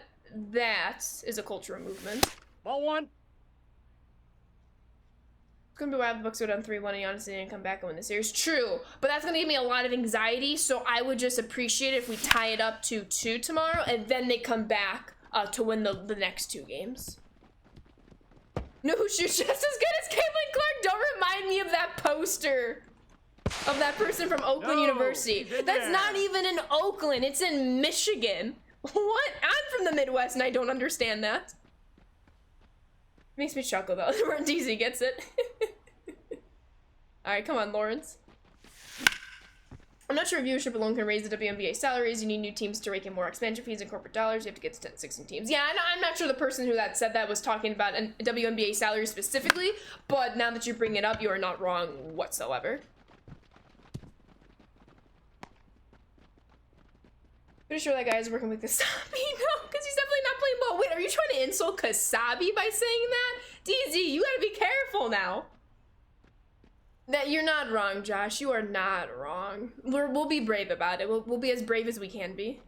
is a cultural movement. Ball 1. It's gonna be wild if the Bucks go down 3-1 and Giannis didn't come back and win the series. True, but that's gonna give me a lot of anxiety, so I would just appreciate it if we tie it up to 2 tomorrow and then they come back to win the next 2 games. No, who shoots just as good as Caitlin Clark? Don't remind me of that poster of that person from Oakland University. That's not even in Oakland, it's in Michigan. What? I'm from the Midwest and I don't understand that. Makes me chuckle though, where DZ gets it. Alright, come on, Lawrence. I'm not sure if viewership alone can raise the WNBA salaries. You need new teams to rake in more expansion fees and corporate dollars. You have to get to 10, 16 teams. Yeah, I'm not sure the person who said that was talking about a WNBA salary specifically, but now that you bring it up, you are not wrong whatsoever. Pretty sure that guy is working with Kasabi. No, because he's definitely not playing ball. Wait, are you trying to insult Kasabi by saying that? DZ, you gotta be careful now. That you're not wrong, Josh. You are not wrong. We'll be brave about it. We'll be as brave as we can be.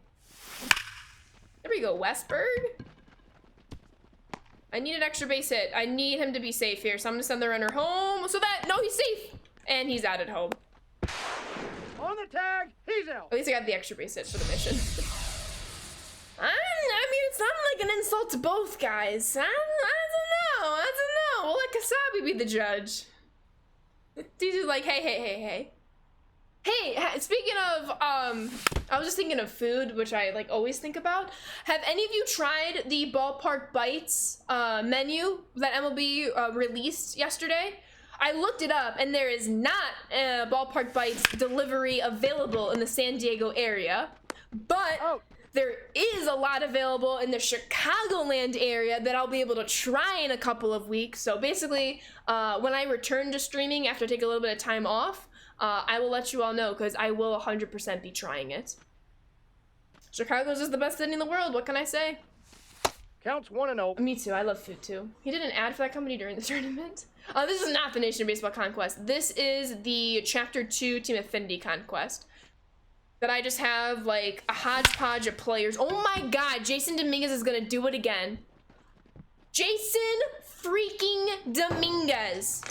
There we go, Westberg. I need an extra base hit. I need him to be safe here, so I'm gonna send the runner home so that, no, he's safe. And he's out at home. On the tag, he's out. At least I got the extra base hit for the mission. I mean, it's not like an insult to both guys. I don't know. We'll let Kasabi be the judge. DJ's like, hey. Hey, speaking of, I was just thinking of food, which I like always think about. Have any of you tried the Ballpark Bites menu that MLB released yesterday? I looked it up, and there is not a Ballpark Bites delivery available in the San Diego area, but there is a lot available in the Chicagoland area that I'll be able to try in a couple of weeks. So basically, when I return to streaming after I take a little bit of time off, I will let you all know, because I will 100% be trying it. Chicago's just the best city in the world, what can I say? Counts 1-0. Me too, I love food too. He did an ad for that company during the tournament. This is not the Nation of Baseball Conquest. This is the Chapter 2 Team Affinity Conquest. That I just have like a hodgepodge of players. Oh my god, Jason Dominguez is gonna do it again. Jason freaking Dominguez.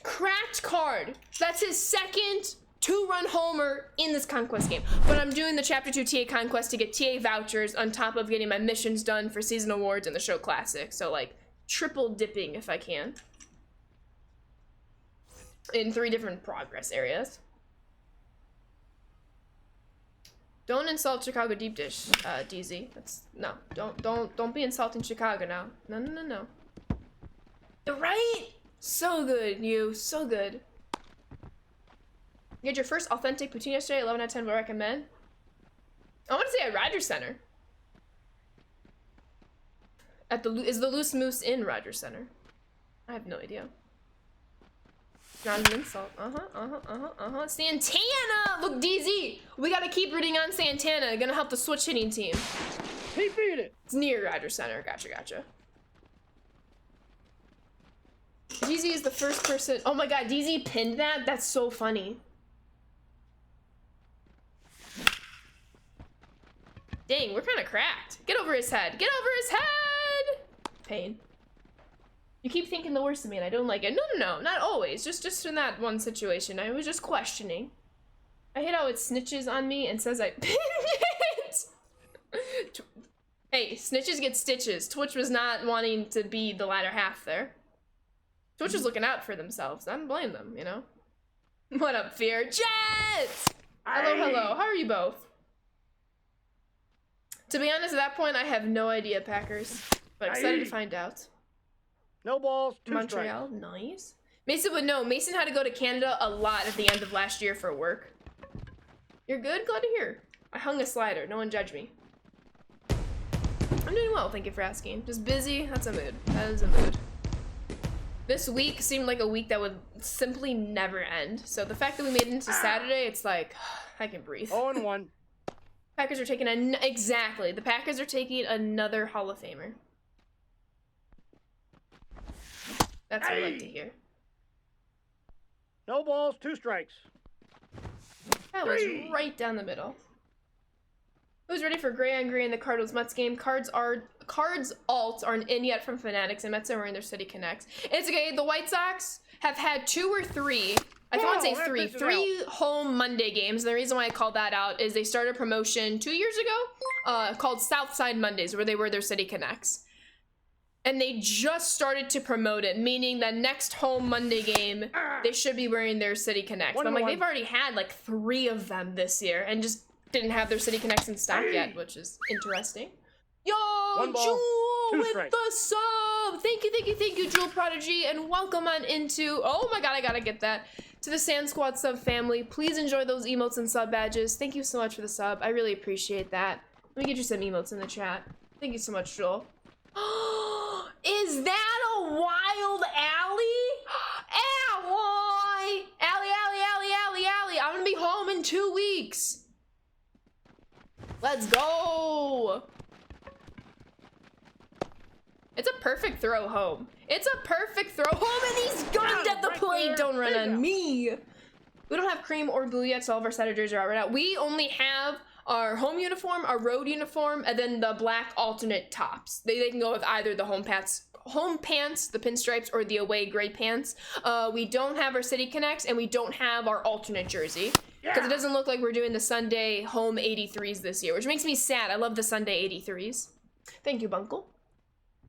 Cracked card. That's his second 2-run homer in this Conquest game. But I'm doing the Chapter 2 TA Conquest to get TA vouchers on top of getting my missions done for season awards and the show classic. So like triple dipping if I can. In 3 different progress areas. Don't insult Chicago deep dish, DZ. That's no. Don't be insulting Chicago now. No. You're right. So good, you. So good. You had your first authentic poutine yesterday. 11 out of 10 would recommend. I want to say at Rogers Center. Is the Loose Moose in Rogers Center? I have no idea. Not an insult. Santana! Look, DZ! We gotta keep rooting on Santana. Gonna help the switch hitting team. He beat it. It's near Rogers Center. Gotcha. DZ is the first person. Oh my god, DZ pinned that? That's so funny. Dang, we're kind of cracked. Get over his head. Get over his head! Pain. You keep thinking the worst of me and I don't like it. No, not always. Just in that one situation. I was just questioning. I hate how it snitches on me and says I pinned it. Hey, snitches get stitches. Twitch was not wanting to be the latter half there. Twitch was looking out for themselves. I don't blame them, you know? What up, Fear? Jets! Hello, hello. How are you both? To be honest, at that point, I have no idea, Packers. But excited to find out. No balls, 2 Montreal, strikes. nice. Mason would know. Mason had to go to Canada a lot at the end of last year for work. You're good? Glad to hear. I hung a slider. No one judge me. I'm doing well, thank you for asking. Just busy. That's a mood. That is a mood. This week seemed like a week that would simply never end. So the fact that we made it into Saturday, it's like, I can breathe. 0-1. Packers are taking exactly. The Packers are taking another Hall of Famer. That's what I like to hear. No balls, 2 strikes. That was right down the middle. Who's ready for gray on gray in the Cardinals Mets game? Cards alt aren't in yet from Fanatics, and Mets are in their City Connects. It's okay. The White Sox have had 2 or 3. I want to say 3 home Monday games. And the reason why I called that out is they started a promotion 2 years ago called Southside Mondays, where they were their City Connects. And they just started to promote it, meaning that next home Monday game, they should be wearing their City Connects. But I'm like, they've already had like 3 of them this year and just didn't have their City Connects in stock yet, which is interesting. Yo, Jewel with the sub! Thank you, Jewel Prodigy, and welcome on into, oh my god, I gotta get that, to the Sand Squad sub family. Please enjoy those emotes and sub badges. Thank you so much for the sub. I really appreciate that. Let me get you some emotes in the chat. Thank you so much, Joel. Is that a wild Allie? Allie! Allie. I'm gonna be home in 2 weeks. Let's go. It's a perfect throw home. It's a perfect throw home, and he's gunned at the plate. Don't run on me. We don't have cream or blue yet, so all of our Saturday jerseys are out right now. We only have our home uniform, our road uniform, and then the black alternate tops. They can go with either the home pants, the pinstripes, or the away gray pants. We don't have our City Connects, and we don't have our alternate jersey. Because it doesn't look like we're doing the Sunday home 83s this year, which makes me sad. I love the Sunday 83s. Thank you, Bunkle.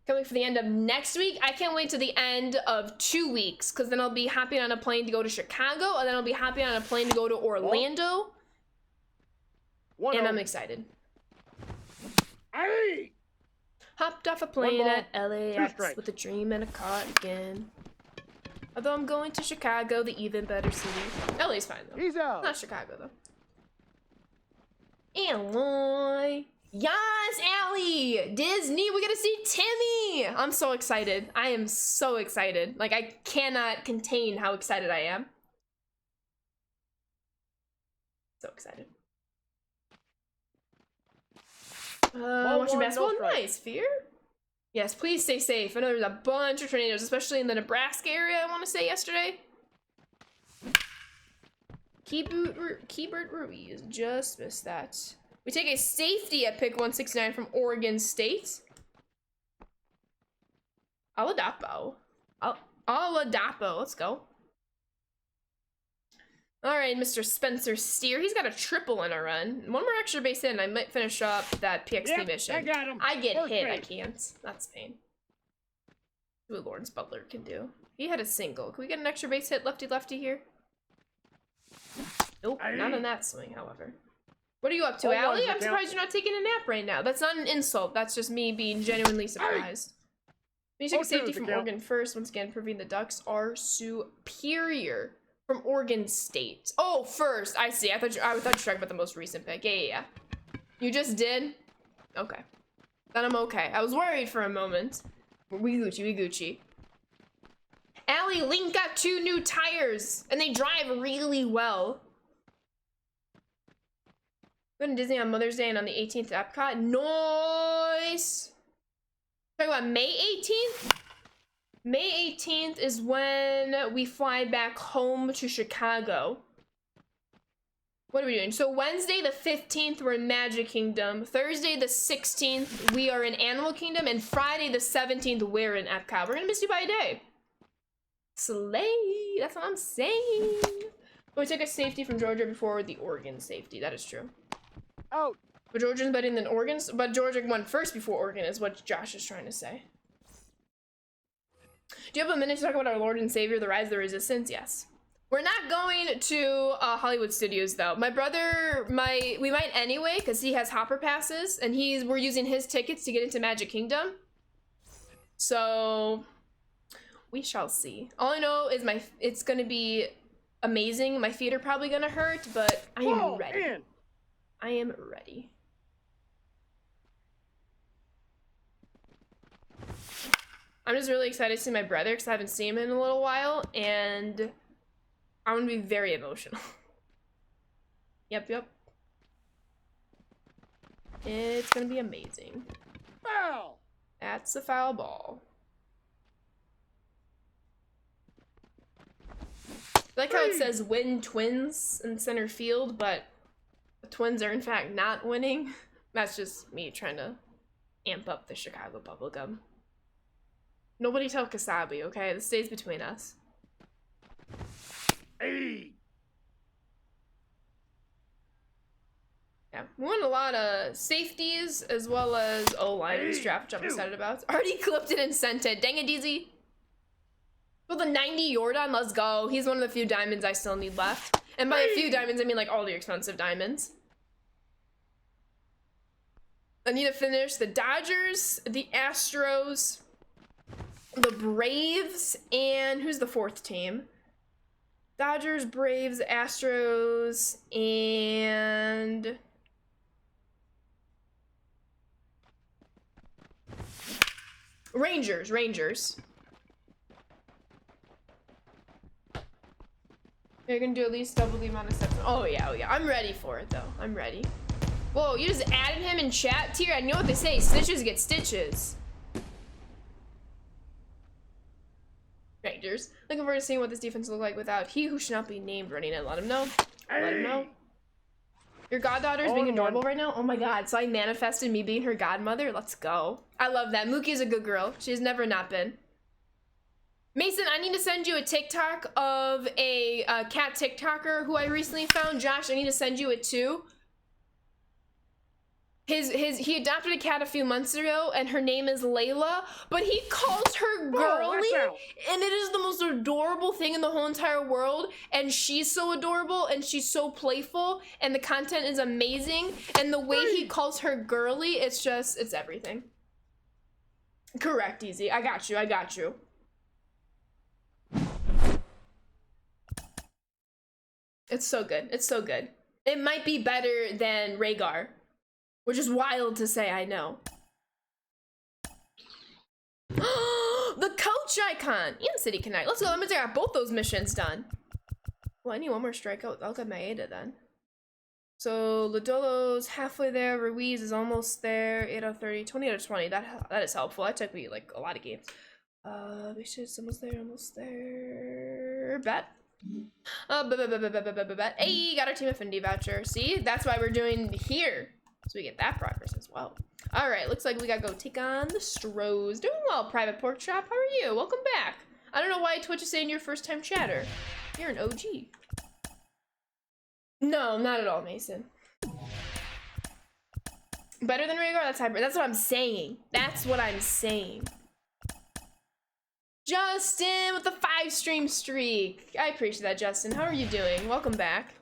Can't wait for the end of next week. I can't wait to the end of 2 weeks, because then I'll be hopping on a plane to go to Chicago, and then I'll be hopping on a plane to go to Orlando. And I'm excited. Hey! Hopped off a plane at LAX with a dream and a cardigan. Although I'm going to Chicago, the even better city. LA's fine though. He's out. Not Chicago though. Alloy. Yes, Allie! Disney, we gotta see Timmy! I'm so excited. I am so excited. Like, I cannot contain how excited I am. So excited. Watching basketball? Nice, Fear. Yes, please stay safe. I know there's a bunch of tornadoes, especially in the Nebraska area, I want to say, yesterday. Keybert Ruiz just missed that. We take a safety at pick 169 from Oregon State. Oladapo. Oladapo, let's go. All right, Mr. Spencer Steer. He's got a triple in a run. One more extra base hit, and I might finish up that PXP mission. I got him. I get hit, I can't. That's pain. What Lawrence Butler can do. He had a single. Can we get an extra base hit, lefty here? Nope, not on that swing, however. What are you up to, Allie? I'm surprised you're not taking a nap right now. That's not an insult. That's just me being genuinely surprised. We take a safety from Oregon first. Once again, proving the Ducks are superior. From Oregon State. Oh, first. I see. I thought you were talking about the most recent pick. Yeah. You just did? Okay. Then I'm okay. I was worried for a moment. We Gucci. Allie, Link got 2 new tires, and they drive really well. Going to Disney on Mother's Day and on the 18th at Epcot. Nice. Talking about May 18th? May 18th is when we fly back home to Chicago. What are we doing? So Wednesday the 15th, we're in Magic Kingdom. Thursday the 16th, we are in Animal Kingdom. And Friday the 17th, we're in Epcot. We're gonna miss you by a day. Slay! That's what I'm saying. We took a safety from Georgia before the Oregon safety. That is true. Out. But Georgia's better than Oregon's. But Georgia won first before Oregon is what Josh is trying to say. Do you have a minute to talk about our Lord and Savior, the Rise of the Resistance? Yes. We're not going to Hollywood Studios though. My brother, we might anyway, because he has Hopper passes, and we're using his tickets to get into Magic Kingdom. So we shall see. All I know is it's gonna be amazing. My feet are probably gonna hurt, but I am ready. In. I am ready. I'm just really excited to see my brother because I haven't seen him in a little while, and I'm gonna be very emotional. Yep. It's gonna be amazing. Foul. That's a foul ball. I like how it says win Twins in center field, but the Twins are in fact not winning. That's just me trying to amp up the Chicago bubblegum. Nobody tell Kasabi, okay? This stays between us. Hey. Yeah, we won a lot of safeties as well as O-line in this draft, which I'm excited about. Already clipped it and sent it. Dang it, DZ. Well, the 90 Jordan, let's go. He's one of the few diamonds I still need left. And by a few diamonds, I mean like all the expensive diamonds. I need to finish the Dodgers, the Astros, the Braves, and who's the fourth team? Dodgers, Braves, Astros, and Rangers. You're gonna do at least double the amount of steps. Oh yeah. I'm ready for it though. I'm ready. Whoa, you just added him in chat? Tier, I know what they say. Snitches get stitches. Rangers. Looking forward to seeing what this defense will look like without he who should not be named running it. Let him know. Let him know. Your goddaughter is being adorable right now? Oh my god, so I manifested me being her godmother? Let's go. I love that. Mookie is a good girl. She has never not been. Mason, I need to send you a TikTok of a cat TikToker who I recently found. Josh, I need to send you it too. He adopted a cat a few months ago, and her name is Layla, but he calls her girly, and it is the most adorable thing in the whole entire world, and she's so adorable, and she's so playful, and the content is amazing, and the way he calls her girly, it's everything. Correct, Easy. I got you. It's so good. It might be better than Rhaegar. Which is wild to say, I know. The coach icon! And City Connect. Let's go. That means I got both those missions done. Well, I need one more strikeout. I'll get my Ada then. So, Lodolo's halfway there. Ruiz is almost there. 8 out of 30. 20 out of 20. That is helpful. That took me, like, a lot of games. Bishop's almost there. Bet. Bet. Hey, got our Team Affinity voucher. See? That's why we're doing here. So we get that progress as well. All right, looks like we gotta go take on the Stros. Doing well, Private Pork Chop. How are you? Welcome back. I don't know why Twitch is saying you're first time chatter. You're an OG. No, not at all, Mason. Better than Rhaegar? That's hybrid. That's what I'm saying. Justin with the 5-stream streak. I appreciate that, Justin. How are you doing? Welcome back.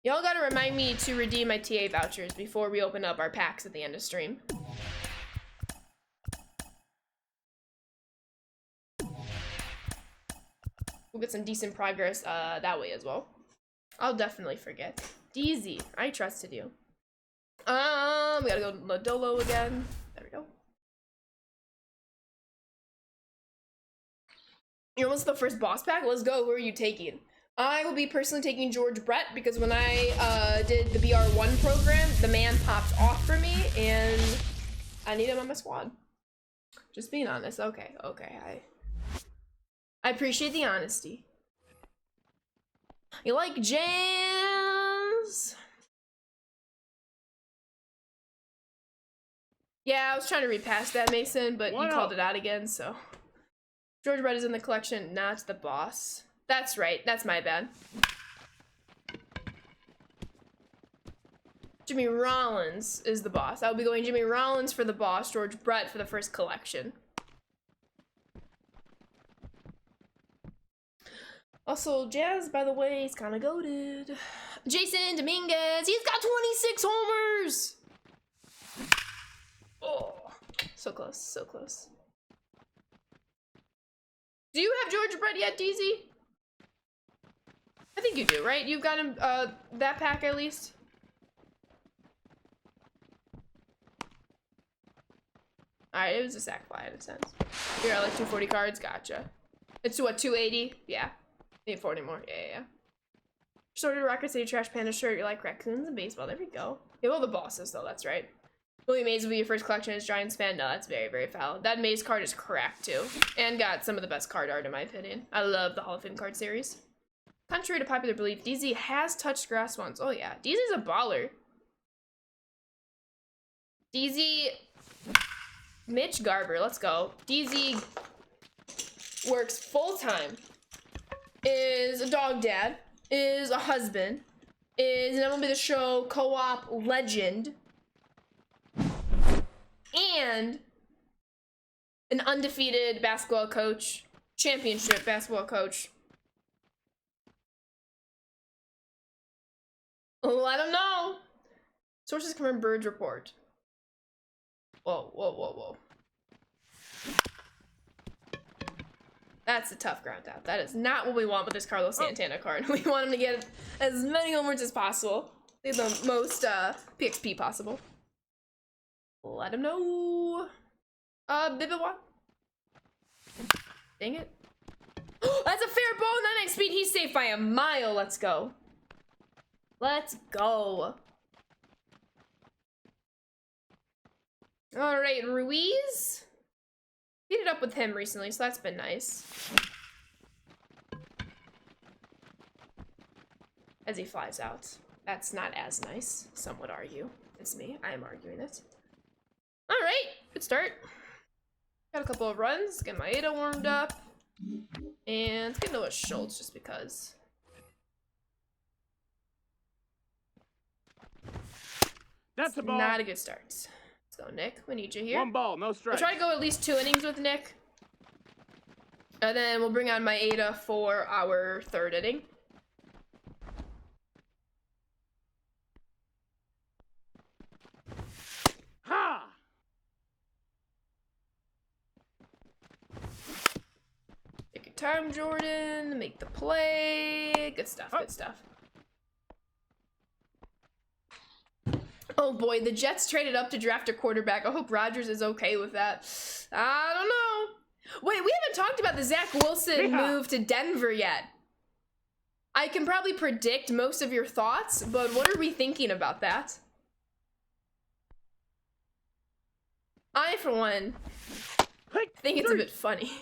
Y'all gotta remind me to redeem my TA vouchers before we open up our packs at the end of stream. We'll get some decent progress that way as well. I'll definitely forget. DZ, I trusted you. We gotta go to Lodolo again. There we go. You're almost the first boss pack? Let's go. Who are you taking? I will be personally taking George Brett because when I did the BR1 program, the man popped off for me and I need him on my squad. Just being honest. Okay. I appreciate the honesty. You like jams? Yeah, I was trying to read past that, Mason, but you called it out again, so. George Brett is in the collection, not the boss. That's right. That's my bad. Jimmy Rollins is the boss. I'll be going Jimmy Rollins for the boss, George Brett for the first collection. Also, Jazz, by the way, he's kind of goated. Jason Dominguez, he's got 26 homers! Oh, so close, so close. Do you have George Brett yet, DZ? I think you do, right? You've got him, that pack at least? Alright, it was a sack fly in a sense. You're at like 240 cards, gotcha. It's what, 280? Yeah. Need 40 more. Yeah. Sorted Rocket City Trash Panda shirt. You like raccoons and baseball. There we go. You have all the bosses though, that's right. Willie Mays will be your first collection as Giants fan. No, that's very, very foul. That Mays card is cracked too. And got some of the best card art in my opinion. I love the Hall of Fame card series. Contrary to popular belief, DZ has touched grass once. Oh yeah, DZ's a baller. DZ... Mitch Garber, let's go. DZ works full-time, is a dog dad, is a husband, is an MLB The Show co-op legend, and an undefeated basketball coach, championship basketball coach. Let him know. Sources confirm Bird's report. Whoa. That's a tough ground out. That is not what we want with this Carlos Santana card. We want him to get as many homers as possible. Get the most PXP possible. Let him know. Bibiwa. Dang it. That's a fair ball, 99 speed. He's safe by a mile. Let's go. Let's go. All right, Ruiz. Beat it up with him recently, so that's been nice. As he flies out. That's not as nice, some would argue. It's me, I am arguing it. All right, good start. Got a couple of runs, get my Ada warmed up. And let's get into a Schultz just because. That's a ball. Not a good start. So Nick, we need you here. One ball, no strike. We'll try to go at least 2 innings with Nick. And then we'll bring on my Ada for our 3rd inning. Ha! Take your time, Jordan. Make the play. Good stuff, good stuff. Oh boy, the Jets traded up to draft a quarterback. I hope Rodgers is okay with that. I don't know. Wait, we haven't talked about the Zach Wilson move to Denver yet. I can probably predict most of your thoughts, but what are we thinking about that? I, for one, think it's a bit funny.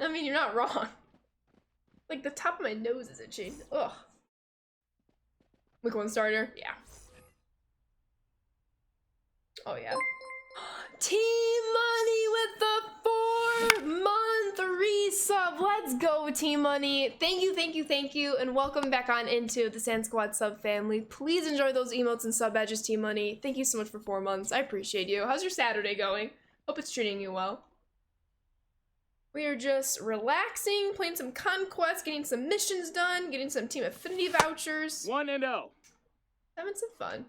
I mean, you're not wrong. Like, the top of my nose is itching. Ugh. Week 1 starter? Yeah. Oh, yeah. Team Money with the 4-month resub. Let's go, Team Money. Thank you, and welcome back on into the Sand Squad sub family. Please enjoy those emotes and sub badges, Team Money. Thank you so much for 4 months. I appreciate you. How's your Saturday going? Hope it's treating you well. We are just relaxing, playing some Conquest, getting some missions done, getting some Team Affinity vouchers. 1-0. Having some fun.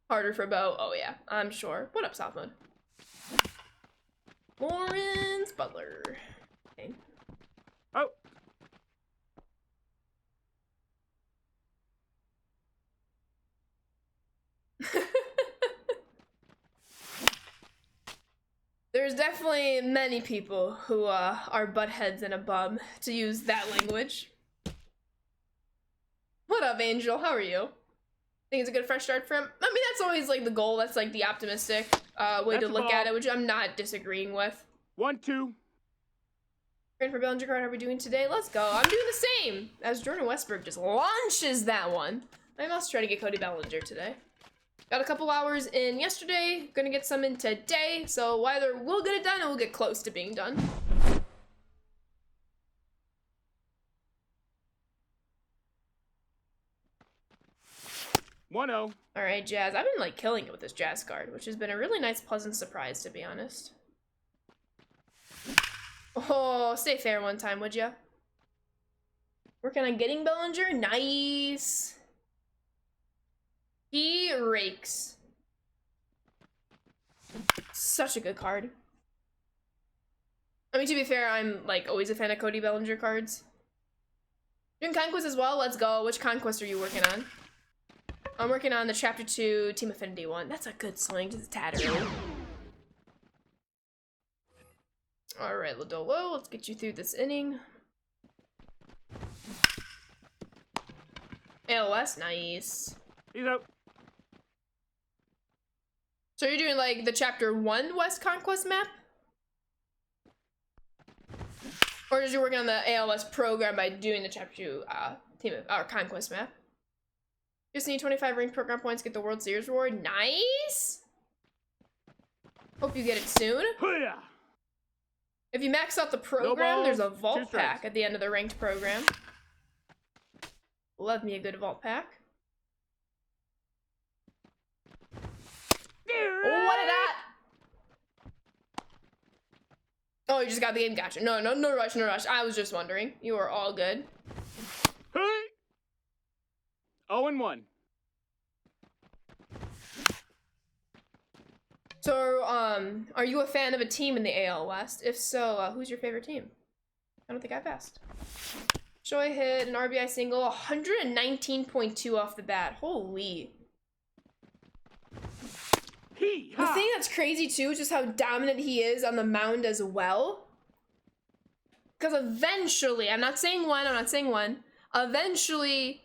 Harder for Bo. Oh yeah, I'm sure. What up, Softmode? Lawrence Butler. Okay. Oh. There's definitely many people who are buttheads and a bum, to use that language. What up, Angel? How are you? Think it's a good fresh start for him? I mean, that's always like the goal. That's like the optimistic way to look at it, which I'm not disagreeing with. 1-2. Grand for Bellinger card, how are we doing today? Let's go. I'm doing the same as Jordan Westbrook just launches that one. I must try to get Cody Bellinger today. Got a couple hours in yesterday, gonna get some in today, so either we'll get it done or we'll get close to being done. 1-0. All right, Jazz. I've been like killing it with this Jazz card, which has been a really nice, pleasant surprise, to be honest. Oh, stay fair one time, would ya? Working on getting Bellinger. Nice. He rakes. Such a good card. I mean, to be fair, I'm like always a fan of Cody Bellinger cards. Doing Conquest as well. Let's go. Which Conquest are you working on? I'm working on the Chapter 2 Team Affinity one. That's a good swing to the tatter. Alright, Lodolo, let's get you through this inning. ALS, nice. He's out. So you're doing like the Chapter 1 West Conquest map? Or is you working on the ALS program by doing the Chapter 2 Conquest map? Just need 25 ring program points, get the World Series reward. Nice! Hope you get it soon. Hoo-yah! If you max out the program, there's a balls, 2 vault strikes. pack at the end of the ranked program. Love me a good vault pack. Oh, what is that? Oh, you just got the game. Gotcha. No rush, no rush. I was just wondering. You are all good. Hey! 0-1. So, are you a fan of a team in the AL West? If so, who's your favorite team? I don't think I've asked. Shoei hit an RBI single, 119.2 off the bat. Holy. The thing that's crazy too is just how dominant he is on the mound as well. Because eventually, I'm not saying when, eventually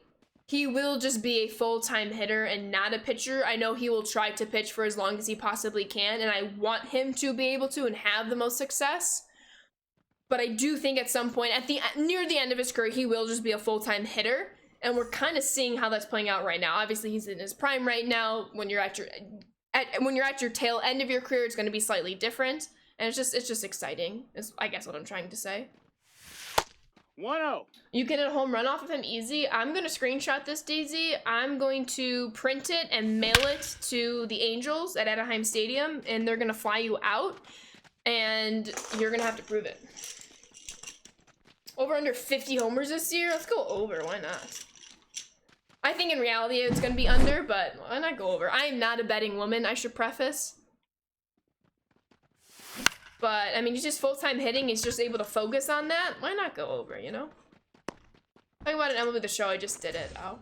he will just be a full-time hitter and not a pitcher. I know he will try to pitch for as long as he possibly can, and I want him to be able to and have the most success. But I do think at some point, near the end of his career, he will just be a full-time hitter, and we're kind of seeing how that's playing out right now. Obviously, he's in his prime right now. When you're at your tail end of your career, it's going to be slightly different, and it's just exciting. Is I guess what I'm trying to say. 1-0. You get a home run off of him easy. I'm going to screenshot this, Daisy. I'm going to print it and mail it to the Angels at Anaheim Stadium, and they're going to fly you out, and you're going to have to prove it. Over under 50 homers this year? Let's go over. Why not? I think in reality it's going to be under, but why not go over? I am not a betting woman, I should preface. But, I mean, he's just full-time hitting. He's just able to focus on that. Why not go over, you know? Talking about an MLB The Show, I just did it. Oh.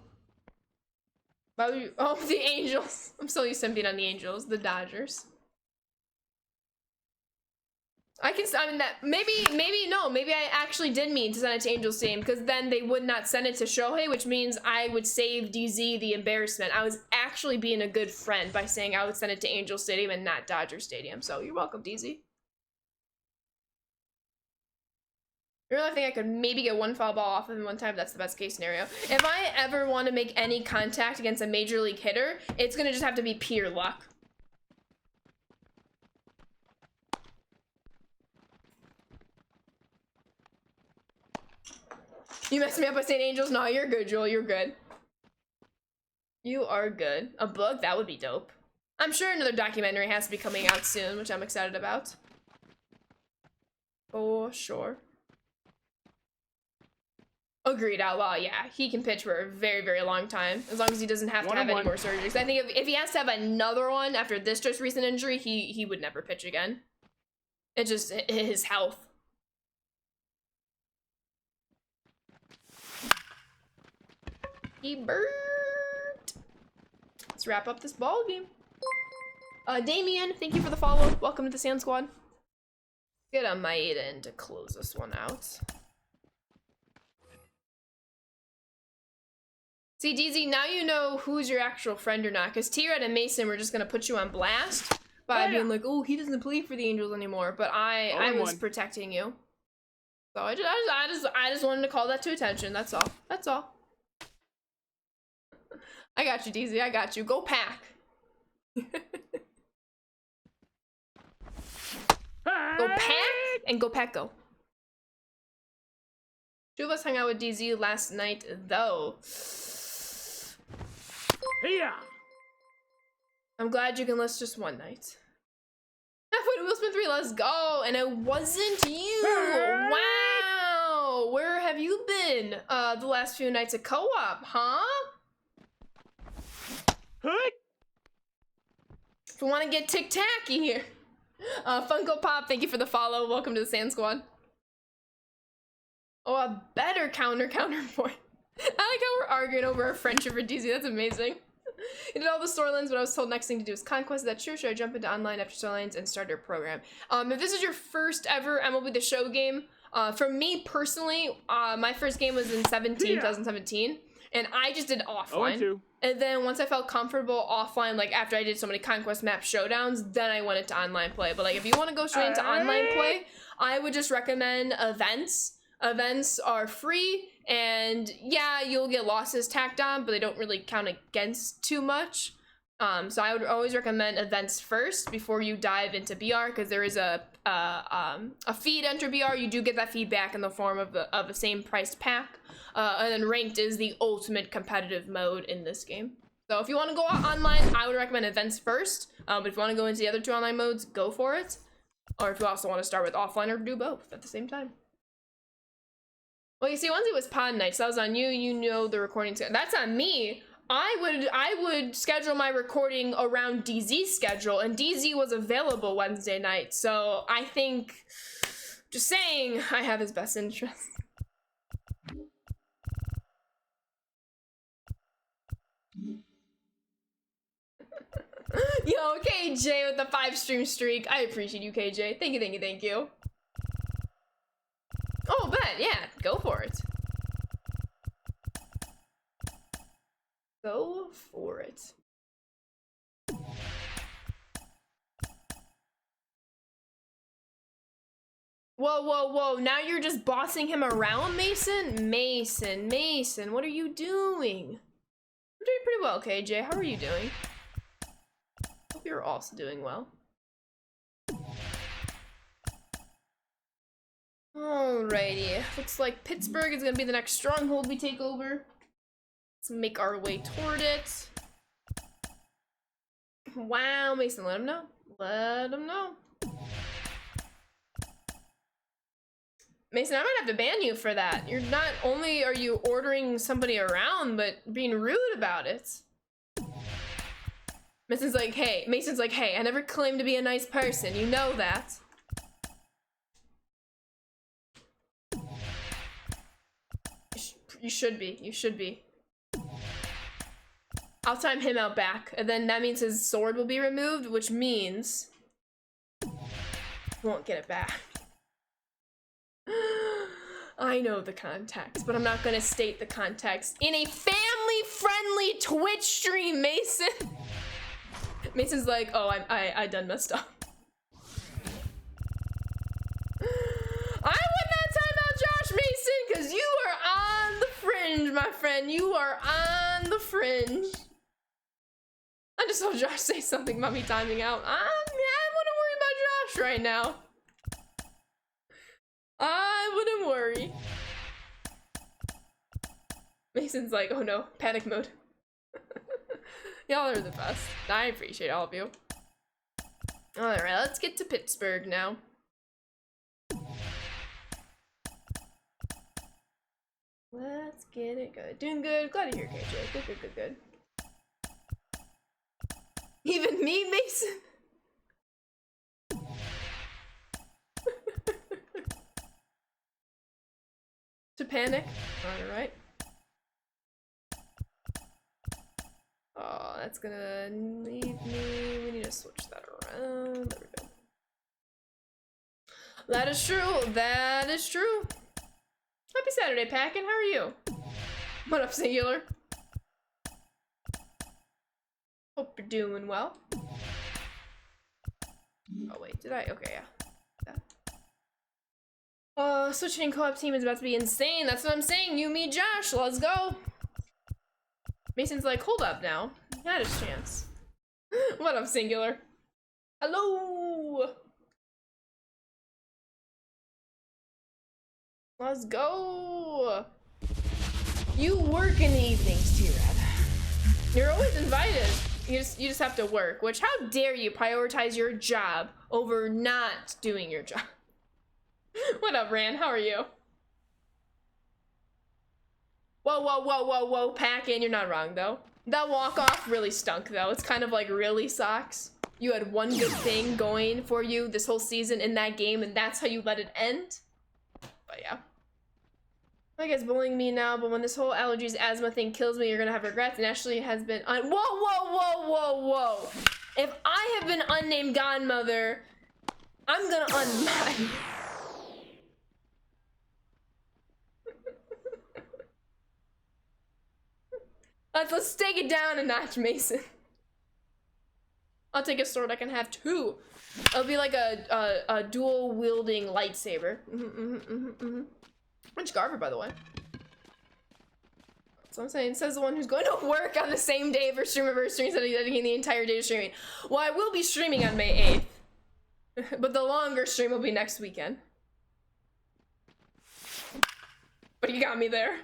Oh, the Angels. I'm so used to him being on the Angels. The Dodgers. I mean, that, maybe I actually did mean to send it to Angels Stadium, because then they would not send it to Shohei, which means I would save DZ the embarrassment. I was actually being a good friend by saying I would send it to Angels Stadium and not Dodger Stadium. So, you're welcome, DZ. I really think I could maybe get one foul ball off of him one time. That's the best case scenario. If I ever want to make any contact against a major league hitter, it's going to just have to be pure luck. You messed me up by saying Angels? No, you're good, Joel. You're good. You are good. A book? That would be dope. I'm sure another documentary has to be coming out soon, which I'm excited about. For sure. Agreed, Outlaw. Yeah, he can pitch for a very, very long time, as long as he doesn't have to have any more surgeries. I think if he has to have another one after this just recent injury, he would never pitch again. It's just his health. He burnt. Let's wrap up this ball game. Damien, thank you for the follow. Welcome to the Sand Squad. Get a Maiden to close this one out. See, DZ, now you know who's your actual friend or not, because T-Red and Mason were just gonna put you on blast by being like, oh, he doesn't play for the Angels anymore, but I was protecting you. So I just wanted to call that to attention. That's all. That's all. I got you, DZ. I got you. Go Pack. Go Pack and go Pack go. Two of us hung out with DZ last night, though. Here. I'm glad you can list just one night. Halfway to Wheelspin 3, let's go! And it wasn't you! Wow! Where have you been the last few nights of co-op, huh? Hey. If we want to get tic-tacky here. Funko Pop, thank you for the follow. Welcome to the Sand Squad. Oh, a better counterpoint. I like how we're arguing over our friendship for DZ. That's amazing. You did all the storylines, but I was told next thing to do is Conquest. Is that true? Should I jump into online after storylines and start your program? If this is your first ever MLB The Show game, for me personally, my first game was in 2017, and I just did offline. 0-2. And then once I felt comfortable offline, like after I did so many Conquest map showdowns, then I went into online play. But like if you want to go straight into online play, I would just recommend events. Events are free, and yeah, you'll get losses tacked on, but they don't really count against too much. So I would always recommend events first before you dive into BR, because there is a fee to enter BR. You do get that feedback in the form of a same priced pack. And then ranked is the ultimate competitive mode in this game. So if you want to go online, I would recommend events first. But if you want to go into the other two online modes, go for it. Or if you also want to start with offline or do both at the same time. Well, you see, once it was pod night, so that was on you. You know the recording schedule. That's on me. I would schedule my recording around DZ's schedule, and DZ was available Wednesday night. So I think, just saying, I have his best interest. Yo, KJ with the 5-stream streak. I appreciate you, KJ. Thank you, thank you, thank you. Oh, bet, yeah, go for it. Go for it. Whoa, whoa, whoa, now you're just bossing him around, Mason? Mason, what are you doing? I'm doing pretty well, KJ. How are you doing? Hope you're also doing well. Alrighty, looks like Pittsburgh is gonna be the next stronghold we take over. Let's make our way toward it. Wow, Mason, let him know. Let him know. Mason, I might have to ban you for that. You're not only are you ordering somebody around, but being rude about it. Mason's like, hey, I never claimed to be a nice person. You know that. You should be. I'll time him out back, and then that means his sword will be removed, which means he won't get it back. I know the context, but I'm not gonna state the context in a family-friendly Twitch stream, Mason. Mason's like, oh, I done messed up. I would not time out Josh Mason, because you are on the fringe, my friend. You are on the fringe. I just saw Josh say something about me timing out. I wouldn't worry about Josh right now. I wouldn't worry. Mason's like, oh no, panic mode. Y'all are the best. I appreciate all of you. Alright, let's get to Pittsburgh now. Let's get it good. Doing good. Glad to hear, KJ. Good. Even me, Mason? To panic? Alright. Oh, that's gonna leave me. We need to switch that around. There we go. That is true. That is true. Happy Saturday, Packin'. How are you? What up, Singular? Hope you're doing well. Oh, wait. Did I? Okay, yeah. Switching co-op team is about to be insane. That's what I'm saying. You, me, Josh. Let's go. Mason's like, hold up now. He had his chance. What up, Singular? Hello. Let's go. You work in the evenings, T-Rad. You're always invited. You just have to work, which how dare you prioritize your job over not doing your job. What up, Ran? How are you? Whoa, whoa, whoa, whoa, whoa, pack in. You're not wrong, though. That walk-off really stunk, though. It's kind of like, really sucks. You had one good thing going for you this whole season in that game, and that's how you let it end? But yeah. I guess bullying me now, but when this whole allergies asthma thing kills me, you're gonna have regrets. And Ashley has been whoa, whoa, whoa, whoa, whoa. If I have been unnamed godmother, I'm gonna unmine. Let's take it down a notch, Mason. I'll take a sword. I can have two. It'll be like a dual wielding lightsaber. Which Garver, by the way. That's what I'm saying. Says the one who's going to work on the same day for Streamiversary instead of dedicating the entire day to streaming. Well, I will be streaming on May 8th. But the longer stream will be next weekend. But you got me there.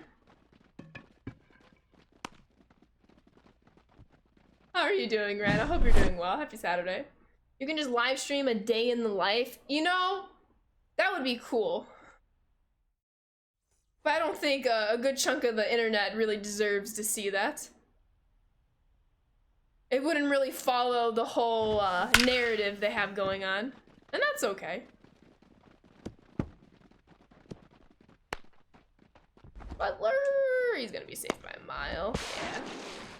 How are you doing, Ren? I hope you're doing well. Happy Saturday. You can just live stream a day in the life. You know, that would be cool. But I don't think a good chunk of the internet really deserves to see that. It wouldn't really follow the whole narrative they have going on. And that's okay. Butler! He's gonna be safe by a mile.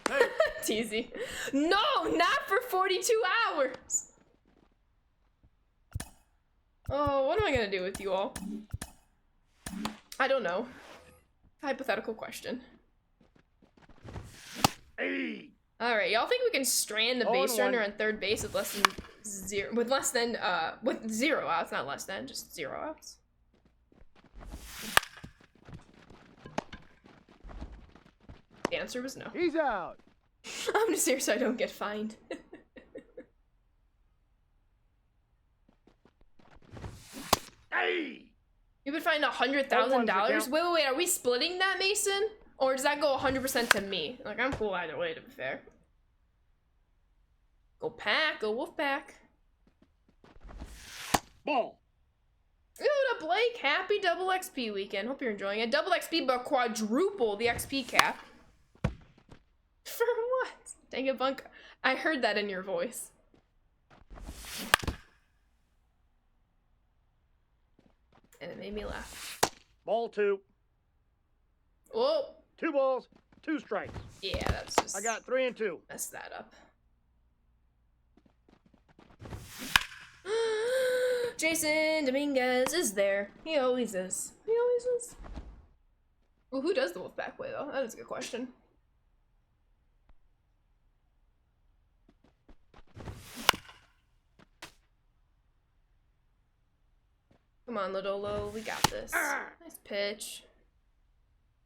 Yeah. Hey. Teasy. No, not for 42 hours! Oh, what am I gonna do with you all? I don't know. Hypothetical question. Hey. All right, y'all think we can strand the base runner on third base with less than with 0 outs, not less than, just 0 outs? The answer was no. He's out. I'm just here so I don't get fined. Hey. You would find $100,000? Wait, are we splitting that, Mason? Or does that go 100% to me? Like, I'm cool either way, to be fair. Go pack, go wolf pack. Ball. Yo, to Blake, happy double XP weekend. Hope you're enjoying it. Double XP, but quadruple the XP cap. For what? Dang it, Bunk. I heard that in your voice. And it made me laugh. Ball 2. Whoa. 2 balls, 2 strikes. Yeah, that's just... I got 3 and 2. Messed that up. Jason Dominguez is there. He always is. He always is. Well, who does the Wolfpack way, though? That is a good question. Come on, Lodolo. We got this. Nice pitch.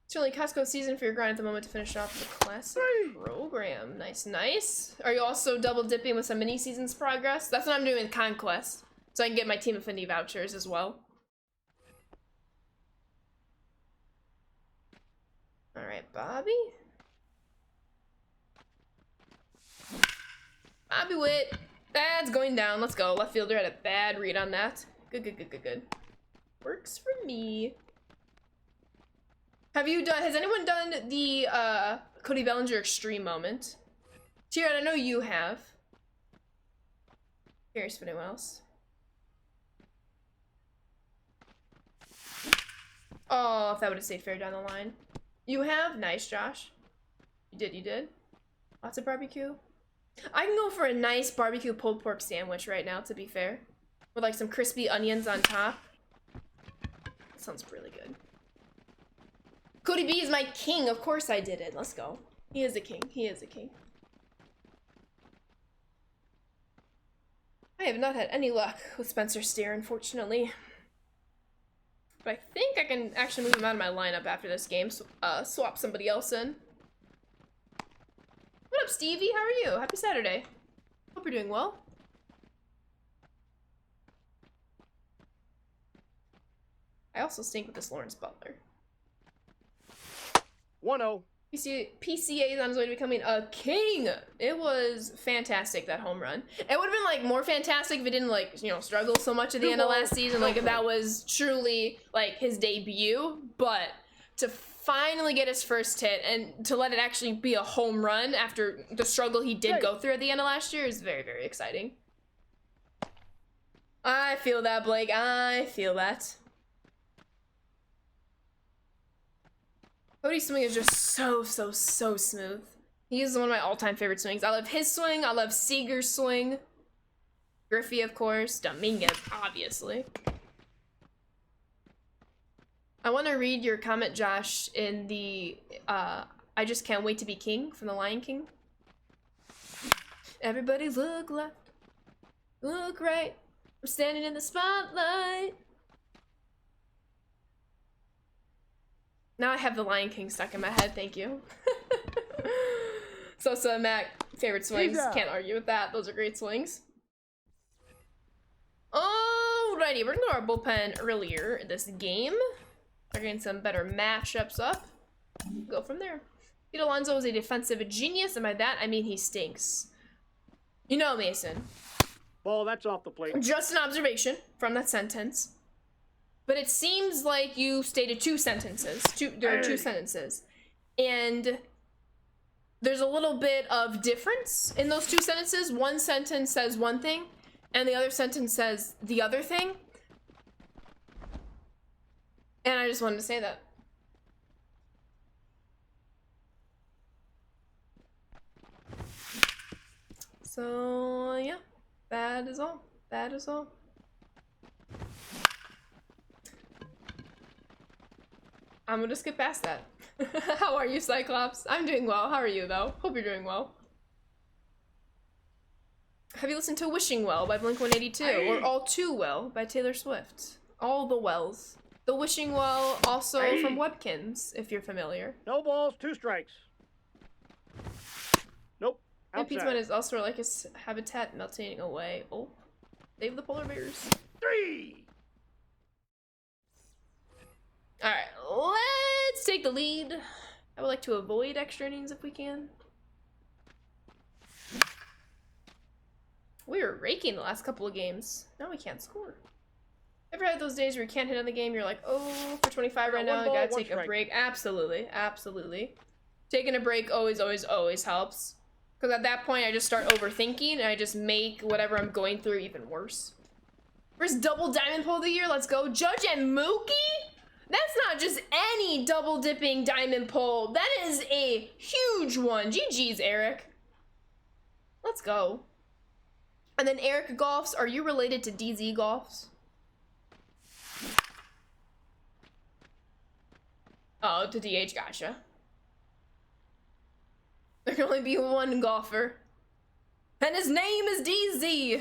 It's really Costco season for your grind at the moment to finish off the classic program. Nice, nice. Are you also double dipping with some mini seasons progress? That's what I'm doing with Conquest. So I can get my Team Affinity vouchers as well. Alright, Bobby. Bobby Witt. That's going down. Let's go. Left fielder had a bad read on that. Good, good, good, good, good. Works for me. Have you done, has anyone done the Cody Bellinger extreme moment? Tyrion, I know you have. Curious if anyone else. Oh, if that would have stayed fair down the line. You have? Nice, Josh. You did, you did. Lots of barbecue. I can go for a nice barbecue pulled pork sandwich right now, to be fair. With like some crispy onions on top. That sounds really good. Cody B is my king. Of course I did it. Let's go. He is a king. He is a king. I have not had any luck with Spencer Steer, unfortunately. But I think I can actually move him out of my lineup after this game. So, swap somebody else in. What up, Stevie? How are you? Happy Saturday. Hope you're doing well. I also stink with this Lawrence Butler. 1-0. PCA is on his way to becoming a king. It was fantastic, that home run. It would have been like more fantastic if it didn't like, you know, struggle so much at the end of last season. Like if that was truly like his debut, but to finally get his first hit and to let it actually be a home run after the struggle he did go through at the end of last year is very, very exciting. I feel that, Blake. I feel that. Cody's swing is just so smooth. He's one of my all-time favorite swings. I love his swing. I love Seager's swing. Griffey, of course. Dominguez, obviously. I want to read your comment, Josh, in the I Just Can't Wait to Be King from The Lion King. Everybody look left, look right. I'm standing in the spotlight. Now I have The Lion King stuck in my head, thank you. Sosa, Mac, favorite swings. Can't argue with that. Those are great swings. Alrighty, we're gonna go to our bullpen earlier in this game. We're getting some better matchups up. Go from there. Pete Alonso is a defensive genius, and by that I mean he stinks. You know, Mason. Ball, that's off the plate. Just an observation from that sentence. But it seems like you stated two sentences. There are two sentences. And there's a little bit of difference in those two sentences. One sentence says one thing, and the other sentence says the other thing. And I just wanted to say that. So, yeah. That is all. That is all. I'm gonna skip past that. How are you, Cyclops? I'm doing well. How are you, though? Hope you're doing well. Have you listened to Wishing Well by Blink-182? Or All Too Well by Taylor Swift? All the wells. The Wishing Well, also from Webkins, if you're familiar. No balls, 2 strikes. Nope. And Pizza is also like his habitat melting away. Oh, save the polar bears. 3. Alright, let's take the lead. I would like to avoid extra innings if we can. We were raking the last couple of games. Now we can't score. Ever had those days where you can't hit on the game, you're like, oh, for 25 right now, I gotta take a break. Absolutely, absolutely. Taking a break always helps. Because at that point, I just start overthinking, and I just make whatever I'm going through even worse. First double diamond pull of the year, let's go. Judge and Mookie? That's not just any double dipping diamond pull. That is a huge one. GG's, Eric. Let's go. And then Eric Golfs, are you related to DZ Golfs? Oh, to DH, gotcha. There can only be one golfer. And his name is DZ.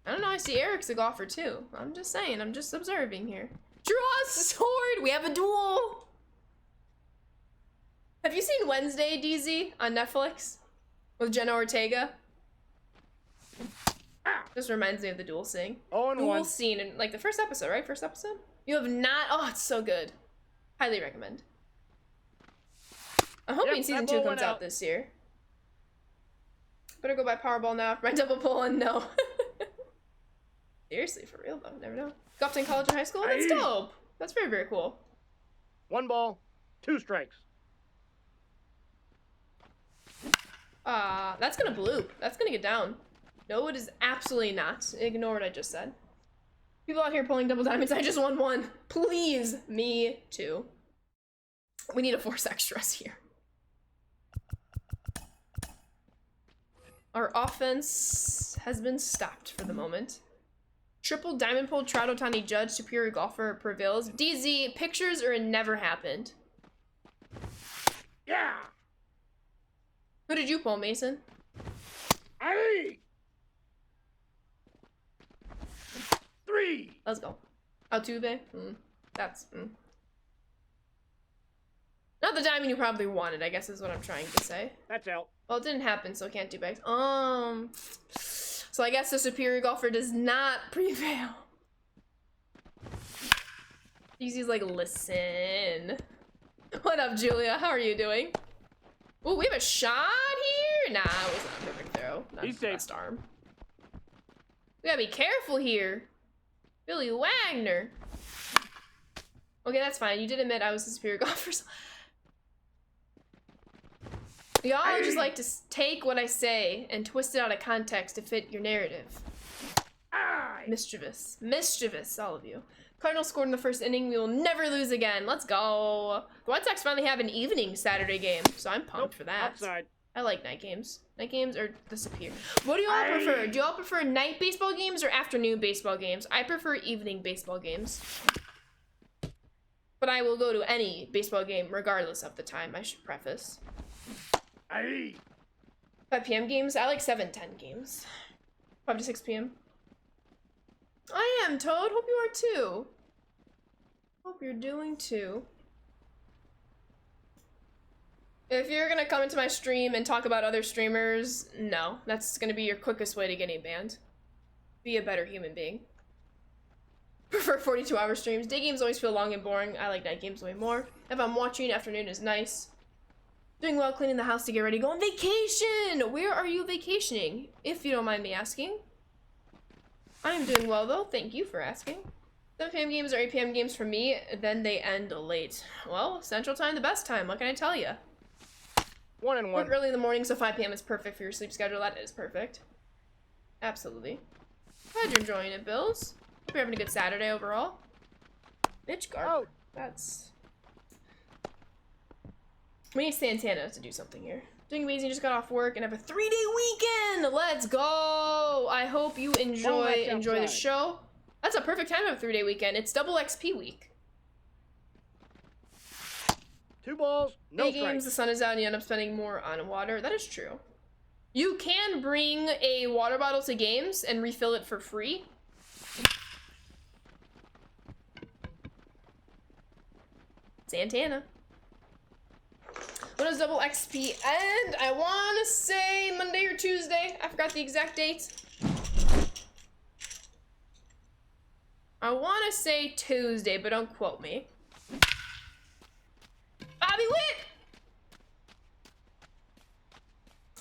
I don't know, I see Eric's a golfer too. I'm just saying, I'm just observing here. Draw a sword! We have a duel! Have you seen Wednesday, DZ, on Netflix? With Jenna Ortega? This reminds me of the duel scene. Duel scene in, like, the first episode, right? First episode? You have not... Oh, it's so good. Highly recommend. I'm hoping season 2 comes out this year. Better go buy Powerball now for my double pull and no. Seriously, for real though, never know. Golfed in college and high school? That's dope. That's very, very cool. 1 ball, 2 strikes. That's gonna bloop. That's gonna get down. No, it is absolutely not. Ignore what I just said. People out here pulling double diamonds, I just won 1. Please, me too. We need to force extras here. Our offense has been stopped for the moment. Triple diamond pull, Trout, Ohtani, Judge, superior golfer prevails. DZ, pictures or it never happened? Yeah. Who did you pull, Mason? Aye. 3. Let's go. Altuve? That's... Not the diamond you probably wanted, I guess is what I'm trying to say. That's out. Well, it didn't happen, so I can't do bags. So I guess the superior golfer does not prevail. Easy's like, listen. What up, Julia? How are you doing? Oh, we have a shot here? Nah, it was not a perfect throw. Not He's the safe. best arm. We gotta be careful here. Billy Wagner. Okay, that's fine. You did admit I was the superior golfer. Y'all just like to take what I say and twist it out of context to fit your narrative. Aye. Mischievous. Mischievous, all of you. Cardinals scored in the first inning. We will never lose again. Let's go. The White Sox finally have an evening Saturday game, so I'm pumped for that. Outside. I like night games. Night games are the superior. What do you all prefer? Do you all prefer night baseball games or afternoon baseball games? I prefer evening baseball games. But I will go to any baseball game regardless of the time, I should preface. Aye. 5 p.m. games? I like 7-10 games. 5 to 6 p.m. I am, Toad. Hope you are too. Hope you're doing too. If you're gonna come into my stream and talk about other streamers, no. That's gonna be your quickest way to getting banned. Be a better human being. Prefer 42-hour streams. Day games always feel long and boring. I like night games way more. If I'm watching, afternoon is nice. Doing well cleaning the house to get ready to go on vacation! Where are you vacationing? If you don't mind me asking. I am doing well though, thank you for asking. 7 p.m. games or 8 p.m. games for me, then they end late. Well, Central Time the best time, what can I tell you? 1 and 1. Work early in the morning, so 5 p.m. is perfect for your sleep schedule. That is perfect. Absolutely. Glad you're enjoying it, Bills. Hope you're having a good Saturday overall. Bitch guard. Out. That's... We need Santana to do something here. Doing amazing, just got off work and have a 3-day weekend! Let's go! I hope you enjoy the outside. show. That's a perfect time to have a 3-day weekend. It's double XP week. 2 balls, no Day games, strikes. the sun is out and you end up spending more on water. That is true. You can bring a water bottle to games and refill it for free. Santana. When does double XP end? I want to say Monday or Tuesday. I forgot the exact date. I want to say Tuesday, but don't quote me. Bobby Witt!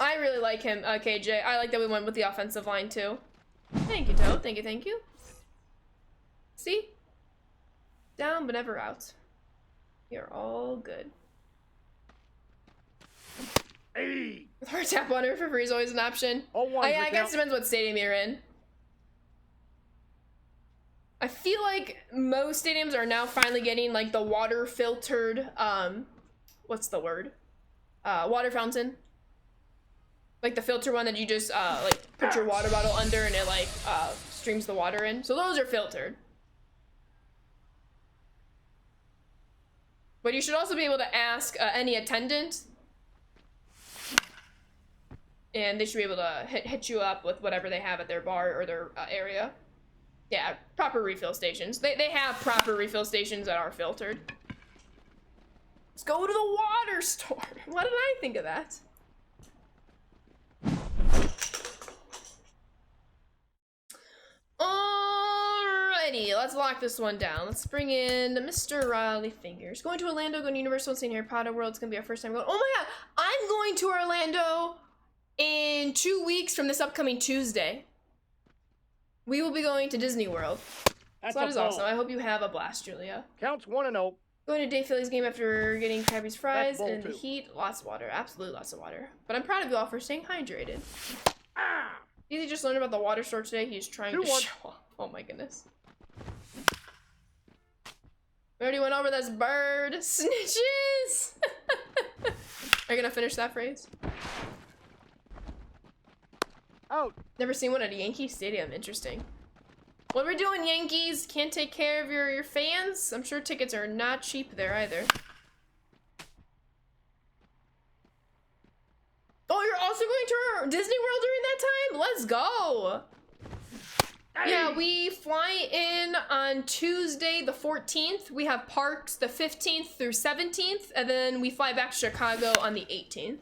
I really like him, KJ. I like that we went with the offensive line, too. Thank you, Toad. Thank you, thank you. See? Down, but never out. You're all good. Hey. With hard tap water for free is always an option. All ones I with guess count. depends what stadium you're in. I feel like most stadiums are now finally getting like the water filtered, what's the word? Water fountain. Like the filter one that you just like put your water bottle under and it like streams the water in. So those are filtered. But you should also be able to ask any attendant, and they should be able to hit you up with whatever they have at their bar or their area. Yeah, proper refill stations. They have proper refill stations that are filtered. Let's go to the water store. Why did I think of that? Alrighty, let's lock this one down. Let's bring in Mr. Riley Fingers. Going to Orlando, going to Universal and seeing Harry Potter World. It's gonna be our first time going. Oh my god, I'm going to Orlando in 2 weeks from this upcoming Tuesday. We will be going to Disney World. That's So that a is ball. awesome. I hope you have a blast, Julia. Counts 1 and 0. Going to Dave Philly's game after getting Krabby's fries That's bold, and the too. heat. Lots of water. Absolutely lots of water. But I'm proud of you all for staying hydrated. Ah. Easy just learned about the water store today. He's trying to 2-1. show off. Oh my goodness. We already went over this bird. Snitches! Are you gonna finish that phrase? Out. Never seen one at a Yankee Stadium. Interesting. What we're doing, Yankees? Can't take care of your fans? I'm sure tickets are not cheap there either. Oh, you're also going to Disney World during that time? Let's go! Yeah, we fly in on Tuesday the 14th. We have parks the 15th through 17th, and then we fly back to Chicago on the 18th.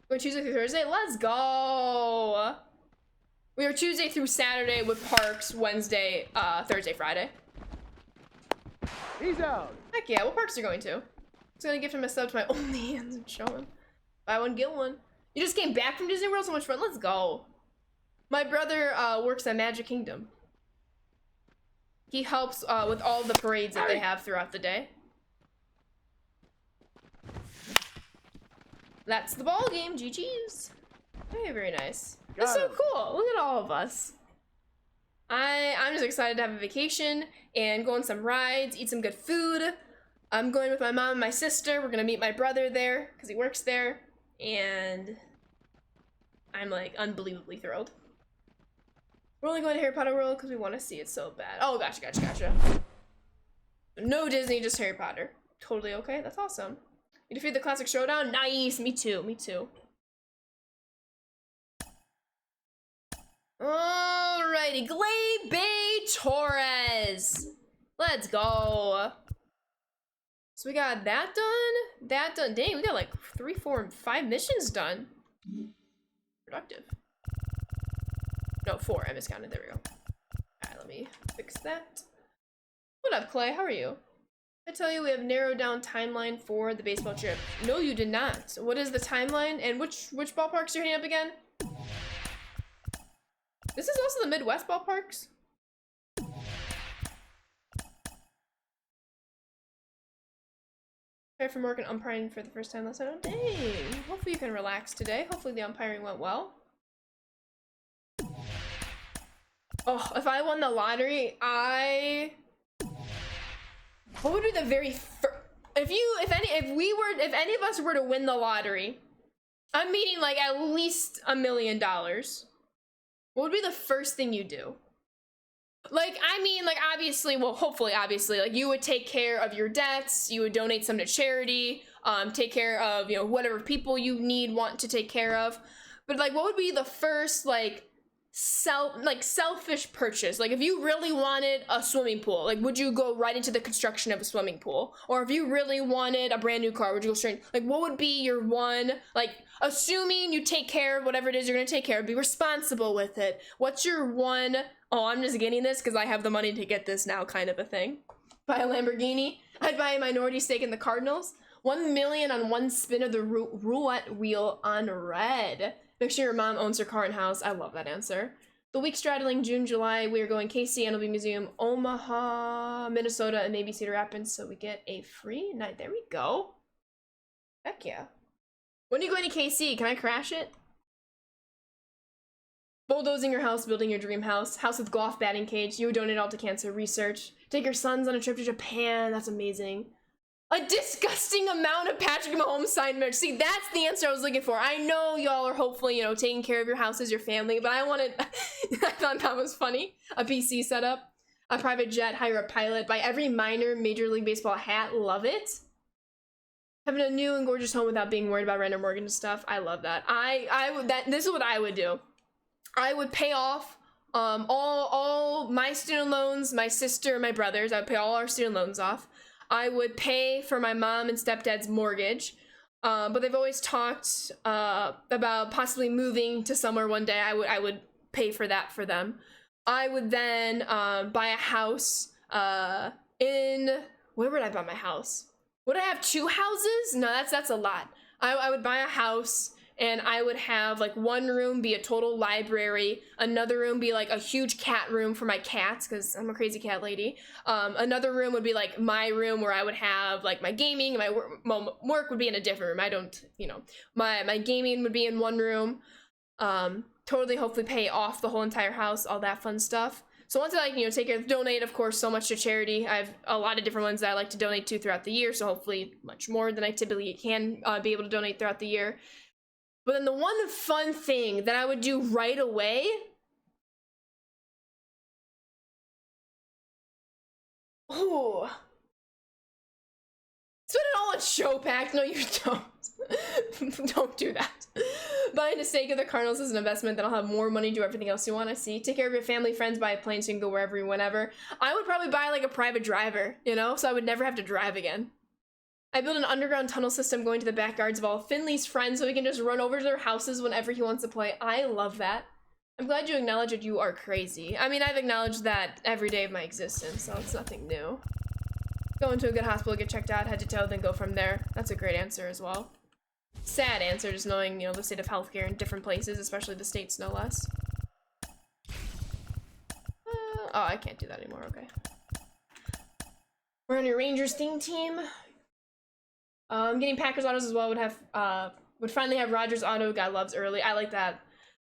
We're Tuesday through Thursday? Let's go! We are Tuesday through Saturday with parks, Wednesday, Thursday, Friday. He's out. Heck yeah, what parks are you going to? I'm just gonna gift him a sub to my OnlyFans and show him. Buy one, get one. You just came back from Disney World, so much fun. Let's go. My brother works at Magic Kingdom. He helps with all the parades that they have throughout the day. That's the ball game. GG's. Very, very nice. That's so cool. Look at all of us. I'm just excited to have a vacation and go on some rides, eat some good food. I'm going with my mom and my sister. We're gonna meet my brother there because he works there, and I'm like unbelievably thrilled. We're only going to Harry Potter World because we want to see it so bad. Oh, gotcha. No Disney, just Harry Potter. Totally okay. That's awesome. You defeat the classic showdown. Nice. Me too. Alrighty, Glade Bay Torres. Let's go. So we got that done. Dang, we got like 3, 4, and 5 missions done. Productive. No, 4. I miscounted. There we go. Alright, let me fix that. What up, Clay? How are you? I tell you, we have narrowed down timeline for the baseball trip. No, you did not. What is the timeline? And which ballparks are you hitting up again? This is also the Midwest ballparks. Prepared for work and umpiring for the first time last night. Oh, dang. Hopefully you can relax today. Hopefully the umpiring went well. Oh, if I won the lottery, what would be the very first? If any of us were to win the lottery, I'm meaning like at least $1 million. What would be the first thing you do? Like, I mean, like, obviously, well, hopefully, obviously, like, you would take care of your debts, you would donate some to charity, take care of, you know, whatever people you want to take care of. But, like, what would be the first, like, selfish purchase? Like, if you really wanted a swimming pool, like, would you go right into the construction of a swimming pool? Or if you really wanted a brand new car, would you go straight? Like, what would be your one, like, assuming you take care of whatever it is you're gonna take care of, be responsible with it. What's your one, oh, I'm just getting this because I have the money to get this now kind of a thing? Buy a Lamborghini? I'd buy a minority stake in the Cardinals. 1 million on one spin of the roulette wheel on red. Make sure your mom owns her car and house. I love that answer. The week straddling June, July, we are going KC, Annalby Museum, Omaha, Minnesota, and maybe Cedar Rapids, so we get a free night. There we go. Heck yeah. When are you going to KC? Can I crash it? Bulldozing your house, building your dream house. House with golf batting cage. You would donate all to cancer research. Take your sons on a trip to Japan. That's amazing. A disgusting amount of Patrick Mahomes signed merch. See, that's the answer I was looking for. I know y'all are hopefully, you know, taking care of your houses, your family, but I wanted, I thought that was funny. A PC setup, a private jet, hire a pilot, buy every minor Major League Baseball hat. Love it. Having a new and gorgeous home without being worried about rent or mortgage and stuff. I love that. This is what I would do. I would pay off all my student loans, my sister and my brothers. I would pay all our student loans off. I would pay for my mom and stepdad's mortgage, but they've always talked about possibly moving to somewhere one day. I would pay for that for them. I would then buy a house where would I buy my house? Would I have 2 houses? No, that's a lot. I would buy a house and I would have like one room be a total library, another room be like a huge cat room for my cats because I'm a crazy cat lady. Another room would be like my room where I would have like my gaming, and my work would be in a different room. I don't, you know, my gaming would be in one room. Totally hopefully pay off the whole entire house, all that fun stuff. So once I like, you know, donate, of course, so much to charity. I have a lot of different ones that I like to donate to throughout the year, so hopefully much more than I typically can be able to donate throughout the year. But then the one fun thing that I would do right away, spend it all on show pack. No, you don't. Don't do that. Buying a stake of the Cardinals is an investment that'll have more money, do everything else you want to see. Take care of your family, friends, buy a plane so you can go wherever and whenever. I would probably buy like a private driver, you know, so I would never have to drive again. I built an underground tunnel system going to the backyards of all Finley's friends so we can just run over to their houses whenever he wants to play. I love that. I'm glad you acknowledge that you are crazy. I mean, I've acknowledged that every day of my existence, so it's nothing new. Go into a good hospital, get checked out, head to toe, then go from there. That's a great answer as well. Sad answer, just knowing, you know, the state of healthcare in different places, especially the States, no less. Oh, I can't do that anymore, okay. We're on your Rangers theme team. Getting Packers autos as well would finally have Rogers auto. God loves early. I like that.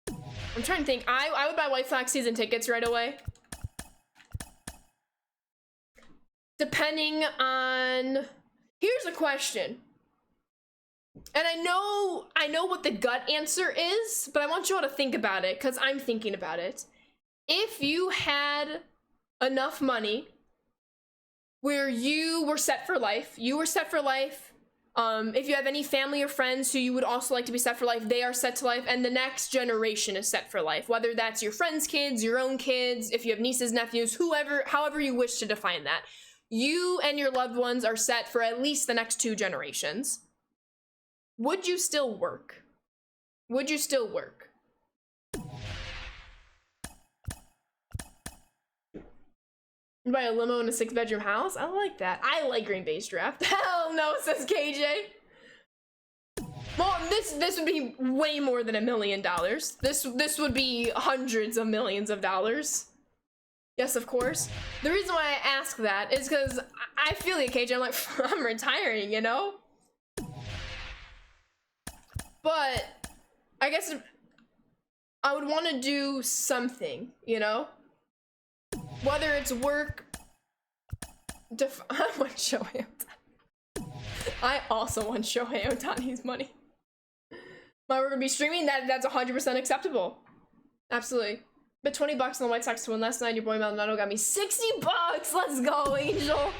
I'm trying to think. I would buy White Sox season tickets right away. Depending on, here's a question. And I know what the gut answer is, but I want you all to think about it because I'm thinking about it. If you had enough money where you were set for life, if you have any family or friends who you would also like to be set for life, they are set to life, and the next generation is set for life. Whether that's your friends' kids, your own kids, if you have nieces, nephews, whoever, however you wish to define that. You and your loved ones are set for at least the next 2 generations. Would you still work? Would you still work? Buy a limo in a 6-bedroom house? I like that. I like Green Bay's draft. Hell no, says KJ. Well, this would be way more than $1 million. This would be hundreds of millions of dollars. Yes, of course. The reason why I ask that is because I feel you, KJ. I'm like, I'm retiring, you know? But I guess I would want to do something, you know? Whether it's work, I want Shohei Ohtani. I also want Shohei Ohtani's money. My work would be streaming. That's 100% acceptable. Absolutely. But $20 on the White Sox to win last night. Your boy Maldonado got me $60. Let's go, Angel.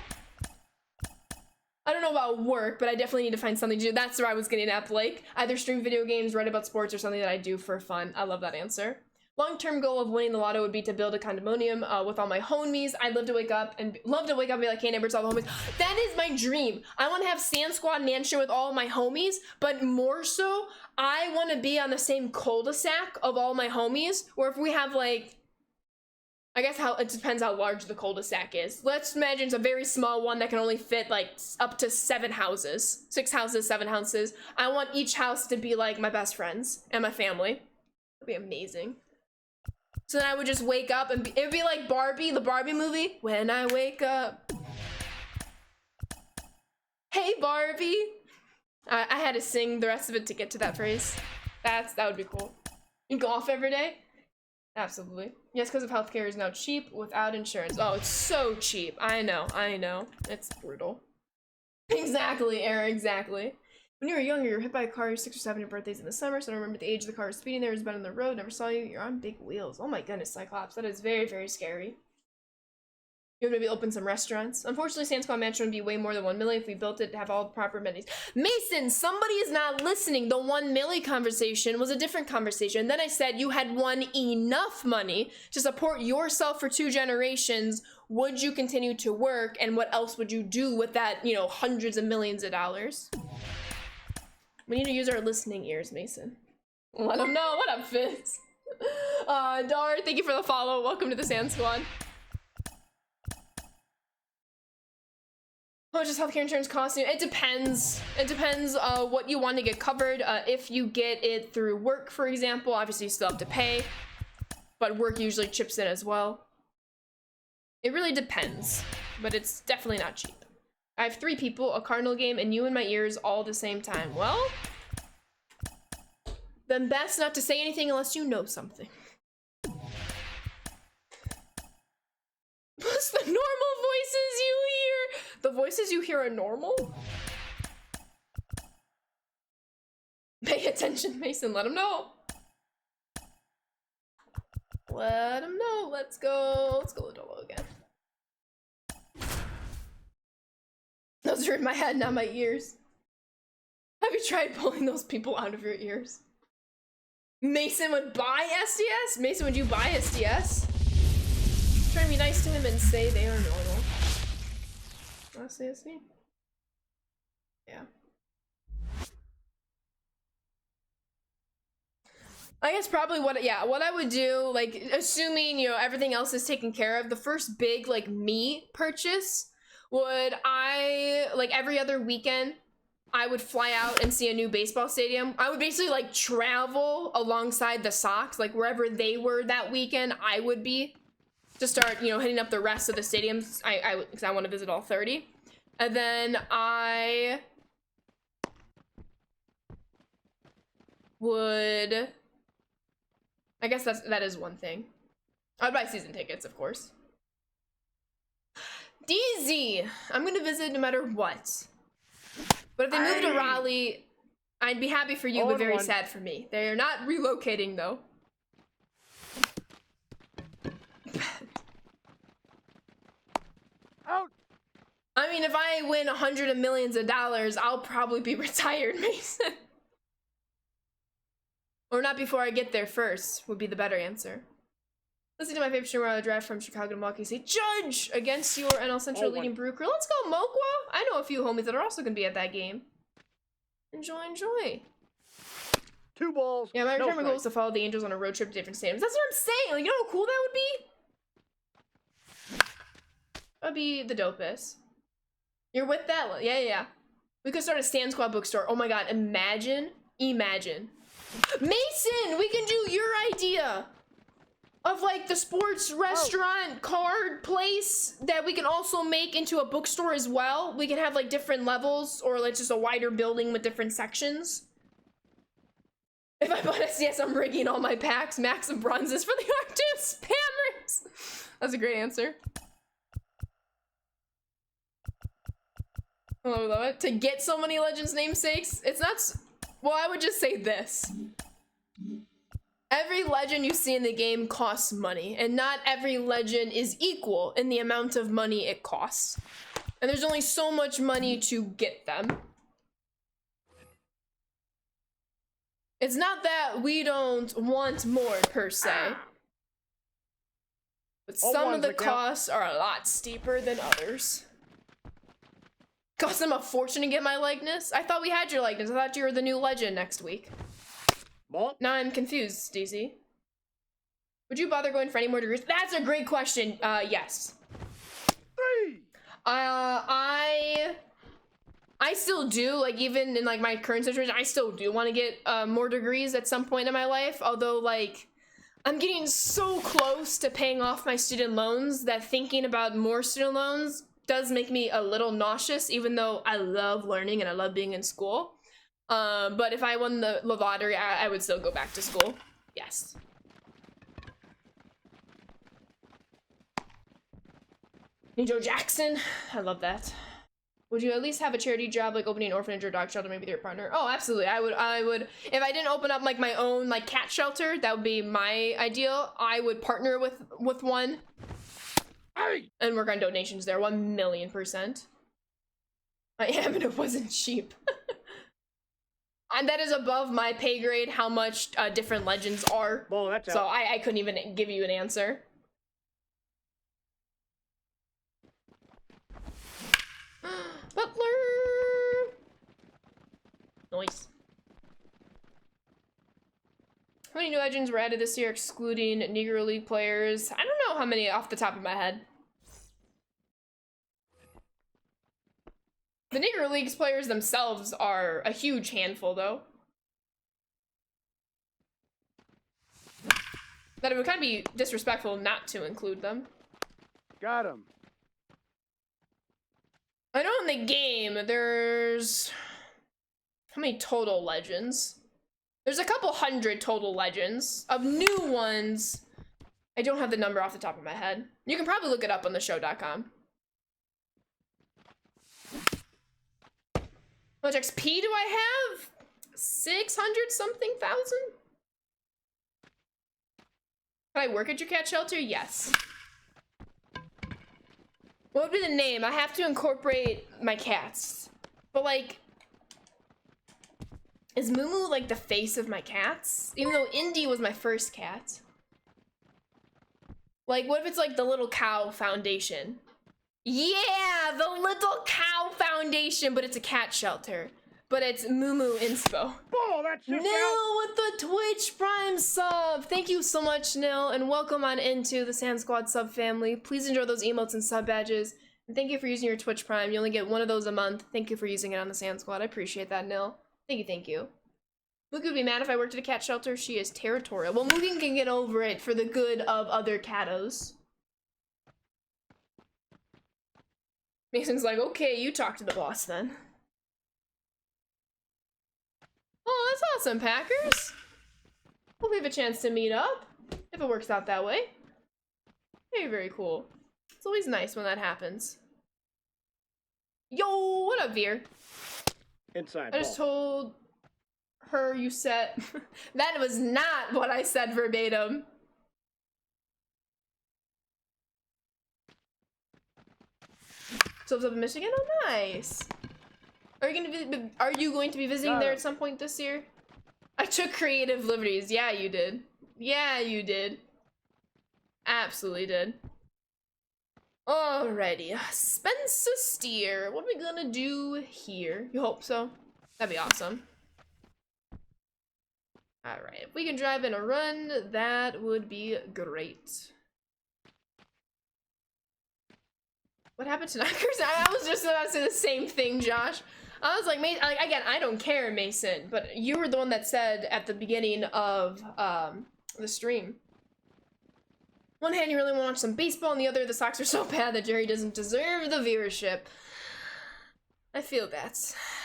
I don't know about work, but I definitely need to find something to do. That's where I was getting at, Blake. Either stream video games, write about sports, or something that I do for fun. I love that answer. Long-term goal of winning the lotto would be to build a condominium with all my homies. I'd love to wake up and be like, hey neighbors, all the homies. That is my dream. I want to have Sand Squad Mansion with all my homies, but more so, I want to be on the same cul-de-sac of all my homies, or if we have like, I guess it depends how large the cul-de-sac is. Let's imagine it's a very small one that can only fit like up to 7 houses. 6 houses, 7 houses. I want each house to be like my best friends and my family. It'd be amazing. So then I would just wake up and it would be like Barbie, the Barbie movie. When I wake up. Hey, Barbie. I had to sing the rest of it to get to that phrase. That would be cool. You golf every day? Absolutely. Yes, because of healthcare is now cheap without insurance. Oh, it's so cheap. I know. It's brutal. Exactly, Eric, exactly. When you were younger, you were hit by a car, you're 6 or 7, your birthday's in the summer, so I don't remember the age the car was speeding there, it's been on the road, never saw you, you're on big wheels. Oh my goodness, Cyclops, that is very, very scary. You would maybe open some restaurants. Unfortunately, Sand Squad Mansion would be way more than 1 million if we built it to have all the proper amenities. Mason, somebody is not listening. The 1 million conversation was a different conversation. Then I said you had won enough money to support yourself for 2 generations. Would you continue to work, and what else would you do with that, you know, hundreds of millions of dollars? We need to use our listening ears, Mason. Let them know. What up, Fizz? Dar, thank you for the follow. Welcome to the Sand Squad. How much does healthcare insurance cost you? It depends. It depends what you want to get covered. If you get it through work, for example, obviously you still have to pay, but work usually chips in as well. It really depends, but it's definitely not cheap. I have 3 people, a Cardinal game, and you in my ears all at the same time. Well, then best not to say anything unless you know something. What's the normal voices you hear? The voices you hear are normal? Pay attention, Mason. Let him know. Let him know. Let's go Lodolo again. Those are in my head, not my ears. Have you tried pulling those people out of your ears? Mason would buy SDS? Mason, would you buy SDS? Try to be nice to him and say they are normal. Honestly, it's me. Yeah. I guess probably what I would do, like, assuming, you know, everything else is taken care of, the first big, like, me purchase Would I, like every other weekend, I would fly out and see a new baseball stadium. I would basically like travel alongside the Sox, like wherever they were that weekend, I would be, to start, you know, hitting up the rest of the stadiums. Because I want to visit all 30. And then I would, I guess that is one thing. I'd buy season tickets, of course. DZ, I'm gonna visit no matter what. But if they move to Raleigh, I'd be happy for you, but very sad for me. They're not relocating, though. Out. I mean, if I win hundreds of millions of dollars, I'll probably be retired, Mason. Or not before I get there first, would be the better answer. Listen to my favorite streamer on the drive from Chicago to Milwaukee. Say, Judge against your NL Central leading Brew Crew. Let's go, Mokwa. I know a few homies that are also going to be at that game. Enjoy, enjoy. 2 balls. Yeah, my retirement goal is to follow the Angels on a road trip to different stadiums. That's what I'm saying. Like, you know how cool that would be? That'd be the dopest. You're with that? Yeah. We could start a Stan Squad bookstore. Oh my god, imagine. Mason, we can do your idea of like the sports restaurant card place that we can also make into a bookstore as well. We can have like different levels or like just a wider building with different sections. If I bought SCS, I'm rigging all my packs. Max and bronzes for the R2 spammers. That's a great answer. I love it. To get so many Legends namesakes, it's not... Well, I would just say this. Every legend you see in the game costs money, and not every legend is equal in the amount of money it costs. And there's only so much money to get them. It's not that we don't want more, per se. But some of the costs are a lot steeper than others. Cost them a fortune to get my likeness? I thought we had your likeness. I thought you were the new legend next week. What? Now I'm confused, DZ. Would you bother going for any more degrees? That's a great question. Yes. 3. I still do, like, even in like my current situation, I still do want to get more degrees at some point in my life. Although, like, I'm getting so close to paying off my student loans that thinking about more student loans does make me a little nauseous, even though I love learning and I love being in school. But if I won the lottery, I would still go back to school. Yes. Joe Jackson, I love that. Would you at least have a charity job, like opening an orphanage or dog shelter, maybe with your partner? Oh, absolutely. I would. If I didn't open up like my own like cat shelter, that would be my ideal. I would partner with one. And work on donations there, 1,000,000%. I am, and it wasn't cheap. And that is above my pay grade, how much different legends are. Well, that's so I couldn't even give you an answer. Butler! Nice. How many new legends were added this year, excluding Negro League players? I don't know how many off the top of my head. The Negro Leagues players themselves are a huge handful, though. That it would kind of be disrespectful not to include them. Got him. I know in the game, there's... How many total legends? There's a couple hundred total legends. Of new ones, I don't have the number off the top of my head. You can probably look it up on theshow.com. How much XP do I have? 600 something thousand? Can I work at your cat shelter? Yes. What would be the name? I have to incorporate my cats. But like, is Moo like the face of my cats? Even though Indy was my first cat. Like, what if it's like the Little Cow Foundation? Yeah, the Little Cow Foundation, but it's a cat shelter. But it's Moo Inspo. Oh, that's just Nil with the Twitch Prime sub. Thank you so much, Nil, and welcome on into the Sand Squad sub family. Please enjoy those emotes and sub badges. And thank you for using your Twitch Prime. You only get one of those a month. Thank you for using it on the Sand Squad. I appreciate that, Nil. Thank you, thank you. Mookie would be mad if I worked at a cat shelter. She is territorial. Well, Mookie can get over it for the good of other cattos. Mason's like, okay, you talk to the boss then. Oh, that's awesome, Packers. Hope we have a chance to meet up, if it works out that way. Very, very cool. It's always nice when that happens. Yo, what up, Veer? Inside. I just told her you said... That was not what I said verbatim. So it's up in Michigan? Oh, nice. Are you going to be visiting there at some point this year? I took creative liberties. Yeah, you did. Yeah, you did. Absolutely did. Alrighty. Spencer Steer. What are we gonna do here? You hope so? That'd be awesome. Alright. If we can drive in a run, that would be great. What happened to Knockers? I was just about to say the same thing, Josh. I was like, again, I don't care, Mason, but you were the one that said at the beginning of the stream. One hand, you really want to watch some baseball, and the other, the Sox are so bad that Jerry doesn't deserve the viewership. I feel that.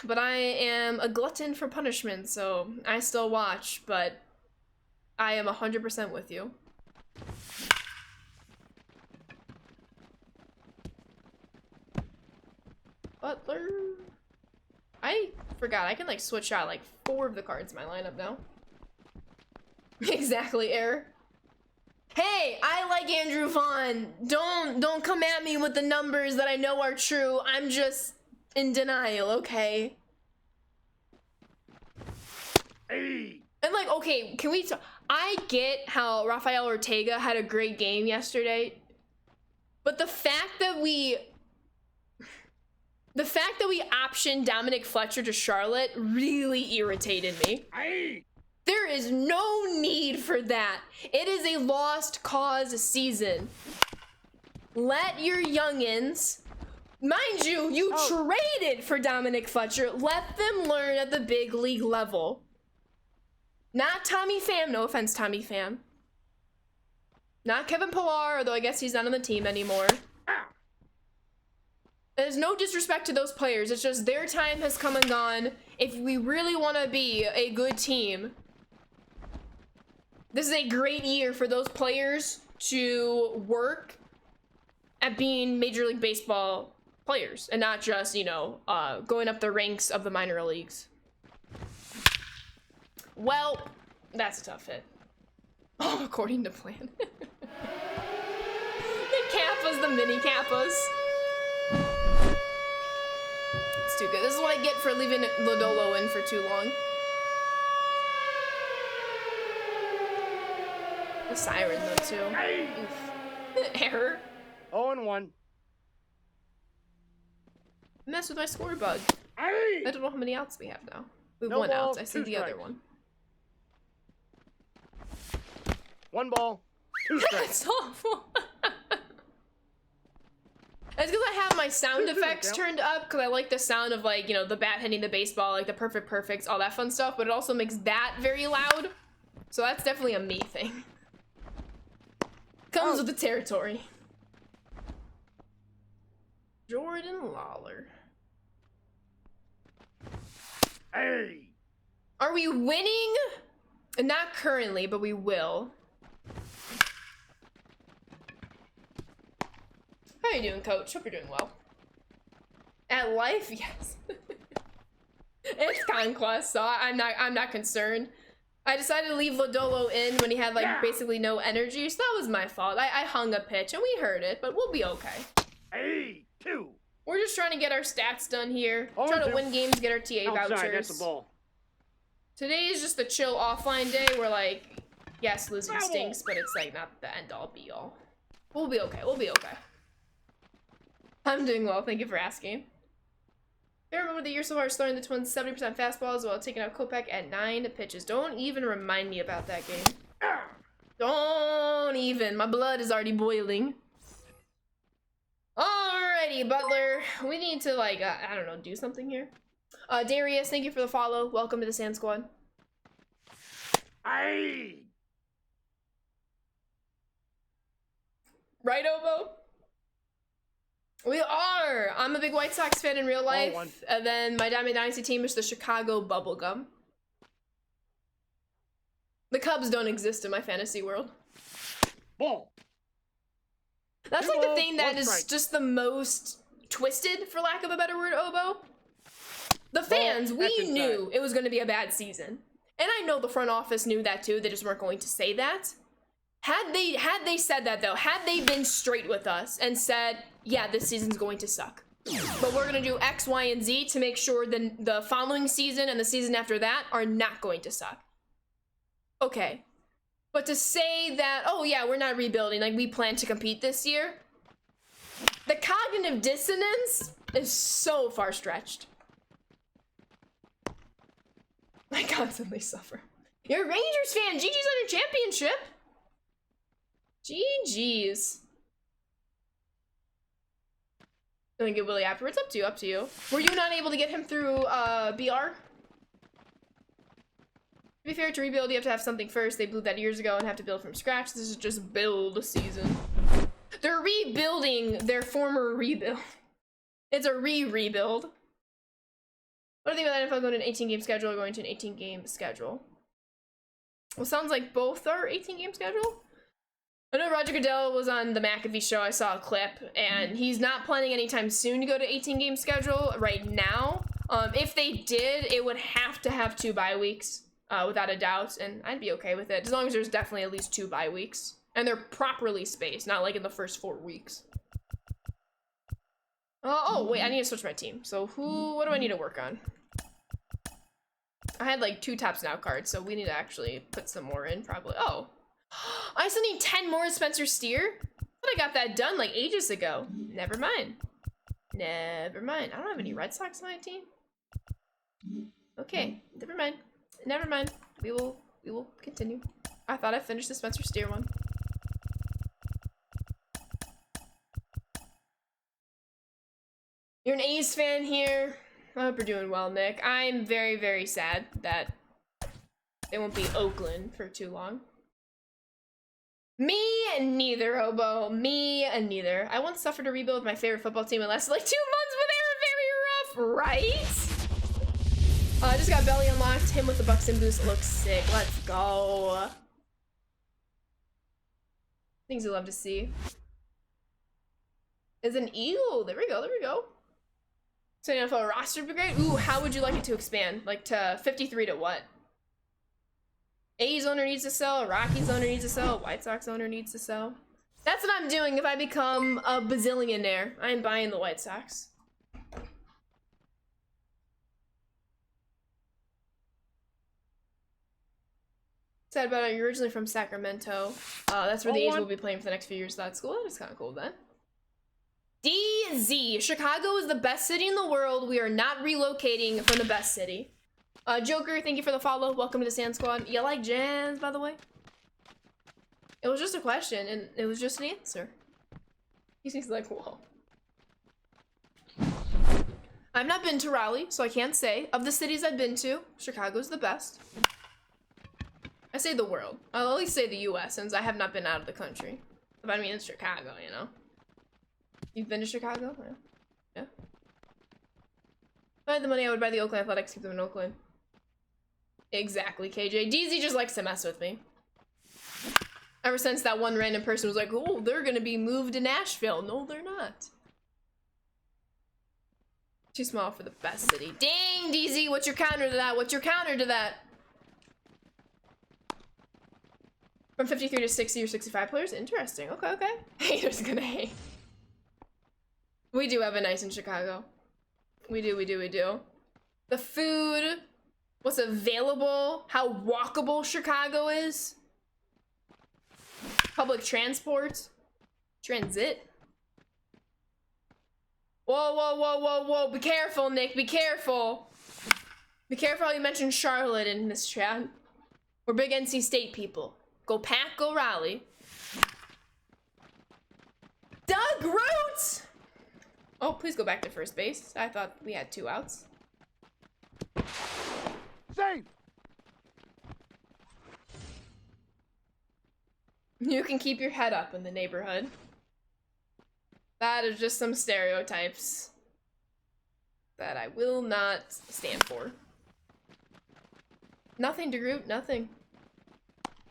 But I am a glutton for punishment, so I still watch, but I am 100% with you. Butler. I forgot, I can like switch out like 4 of the cards in my lineup now. Exactly, error. Hey, I like Andrew Vaughn. Don't come at me with the numbers that I know are true. I'm just in denial, okay? Hey. And like, okay, can we I get how Rafael Ortega had a great game yesterday, but the fact that we optioned Dominic Fletcher to Charlotte really irritated me. Hey. There is no need for that. It is a lost cause season. Let your youngins, mind you, you traded for Dominic Fletcher. Let them learn at the big league level. Not Tommy Pham, no offense, Tommy Pham. Not Kevin Pillar, although I guess he's not on the team anymore. There's no disrespect to those players. It's just their time has come and gone. If we really want to be a good team, this is a great year for those players to work at being Major League Baseball players and not just, you know, going up the ranks of the minor leagues. Well, that's a tough hit. Oh, according to plan. The Kappas, the mini Kappas. It's too good. This is what I get for leaving Lodolo in for too long. The siren though too. Hey. Error. 0-1. Mess with my score bug. Hey. I don't know how many outs we have now. We have No 1 ball, out. I see 2 the other strikes. one. 1 ball, 2 strikes. That's awful. It's because I have my sound effects turned up because I like the sound of, like, you know, the bat hitting the baseball, like the perfects, all that fun stuff, but it also makes that very loud. So that's definitely a me thing. Comes with the territory. Jordan Lawler. Hey. Are we winning? Not currently, but we will. How are you doing, Coach? Hope you're doing well. At life, yes. It's Conquest, so I'm not concerned. I decided to leave Lodolo in when he had like basically no energy, so that was my fault. I hung a pitch and we heard it, but we'll be okay. Hey. 2. We're just trying to get our stats done here. Oh, Trying to two. win games, get our TA Outside, vouchers. that's the ball. Today is just the chill offline day where, like, yes, losing Foul. stinks, but it's like not the end all be all. We'll be okay. We'll be okay. I'm doing well. Thank you for asking. I remember the year so far throwing the Twins 70% fastballs while taking out Kopech at 9 pitches. Don't even remind me about that game. Don't even. My blood is already boiling. Alrighty. Alrighty, Butler. We need to, like, I don't know, do something here. Darius, thank you for the follow. Welcome to the Sand Squad. Hey. Right, Obo? We are! I'm a big White Sox fan in real life, and then my Diamond Dynasty team is the Chicago Bubblegum. The Cubs don't exist in my fantasy world. Ball. That's like the thing that is just the most twisted, for lack of a better word, Obo. The fans, we knew it was going to be a bad season. And I know the front office knew that too, they just weren't going to say that. Had they said that though, had they been straight with us and said, yeah, this season's going to suck, but we're going to do X, Y, and Z to make sure the following season and the season after that are not going to suck. Okay. But to say that, oh yeah, we're not rebuilding, like we plan to compete this year, the cognitive dissonance is so far stretched. I constantly suffer. You're a Rangers fan. GG's on your championship. GG's. Gonna get Willie afterwards. Up to you, up to you. Were you not able to get him through BR? To be fair, to rebuild, you have to have something first. They blew that years ago and have to build from scratch. This is just build season. They're rebuilding their former rebuild. It's a rebuild. What do you think about NFL going to an 18-game schedule or going to an 18-game schedule? Well, sounds like both are 18-game schedule. I know Roger Goodell was on the McAfee show. I saw a clip, and he's not planning anytime soon to go to 18-game schedule right now. If they did, it would have to have 2 bye weeks, without a doubt, and I'd be okay with it, as long as there's definitely at least 2 bye weeks. And they're properly spaced, not like in the first 4 weeks. Oh, wait, I need to switch my team. So what do I need to work on? I had like 2 Tops Now cards, so we need to actually put some more in, probably. Oh. I still need 10 more Spencer Steer? I thought I got that done like ages ago. Never mind. Never mind. I don't have any Red Sox on my team. Okay, never mind. Never mind. We will continue. I thought I finished the Spencer Steer one. You're an A's fan here. I hope you're doing well, Nick. I'm very, very sad that they won't be Oakland for too long. Me neither, Hobo. Me neither. I once suffered a rebuild with my favorite football team. It lasted like 2 months, but they were very rough, right? I just got belly unlocked. Him with the Buxton boost looks sick. Let's go. Things you love to see. Is an eagle. There we go. There we go. So NFL roster would be great. Ooh, how would you like it to expand? Like to 53 to what? A's owner needs to sell, Rockies owner needs to sell, White Sox owner needs to sell. That's what I'm doing if I become a bazillionaire. I'm buying the White Sox. Sad about it, you're originally from Sacramento. That's where the A's will be playing for the next few years. That's cool. That's kind of cool then. DZ, Chicago is the best city in the world. We are not relocating from the best city. Joker, thank you for the follow. Welcome to the Sand Squad. You like jazz, by the way? It was just a question, and it was just an answer. He's like, whoa. I've not been to Raleigh, so I can't say. Of the cities I've been to, Chicago's the best. I say the world. I'll at least say the US, since I have not been out of the country. But I mean, it's Chicago, you know? You've been to Chicago? Yeah. Yeah. If I had the money, I would buy the Oakland Athletics, keep them in Oakland. Exactly, KJ. DZ just likes to mess with me. Ever since that one random person was like, oh, they're gonna be moved to Nashville. No, they're not. Too small for the best city. Dang, DZ, what's your counter to that? What's your counter to that? From 53 to 60 or 65 players? Interesting. Okay, okay. Haters gonna hate. We do have a nice in Chicago. We do, we do, we do. The food, what's available, how walkable Chicago is. Public transport. Transit. Whoa, whoa, whoa, whoa, whoa. Be careful, Nick. Be careful. Be careful how you mention Charlotte in this chat. We're big NC State people. Go Pack, go Raleigh. Doug Roots! Oh, please go back to first base. I thought we had 2 outs. Safe. You can keep your head up in the neighborhood. That is just some stereotypes that I will not stand for. Nothing, DeGroot, nothing.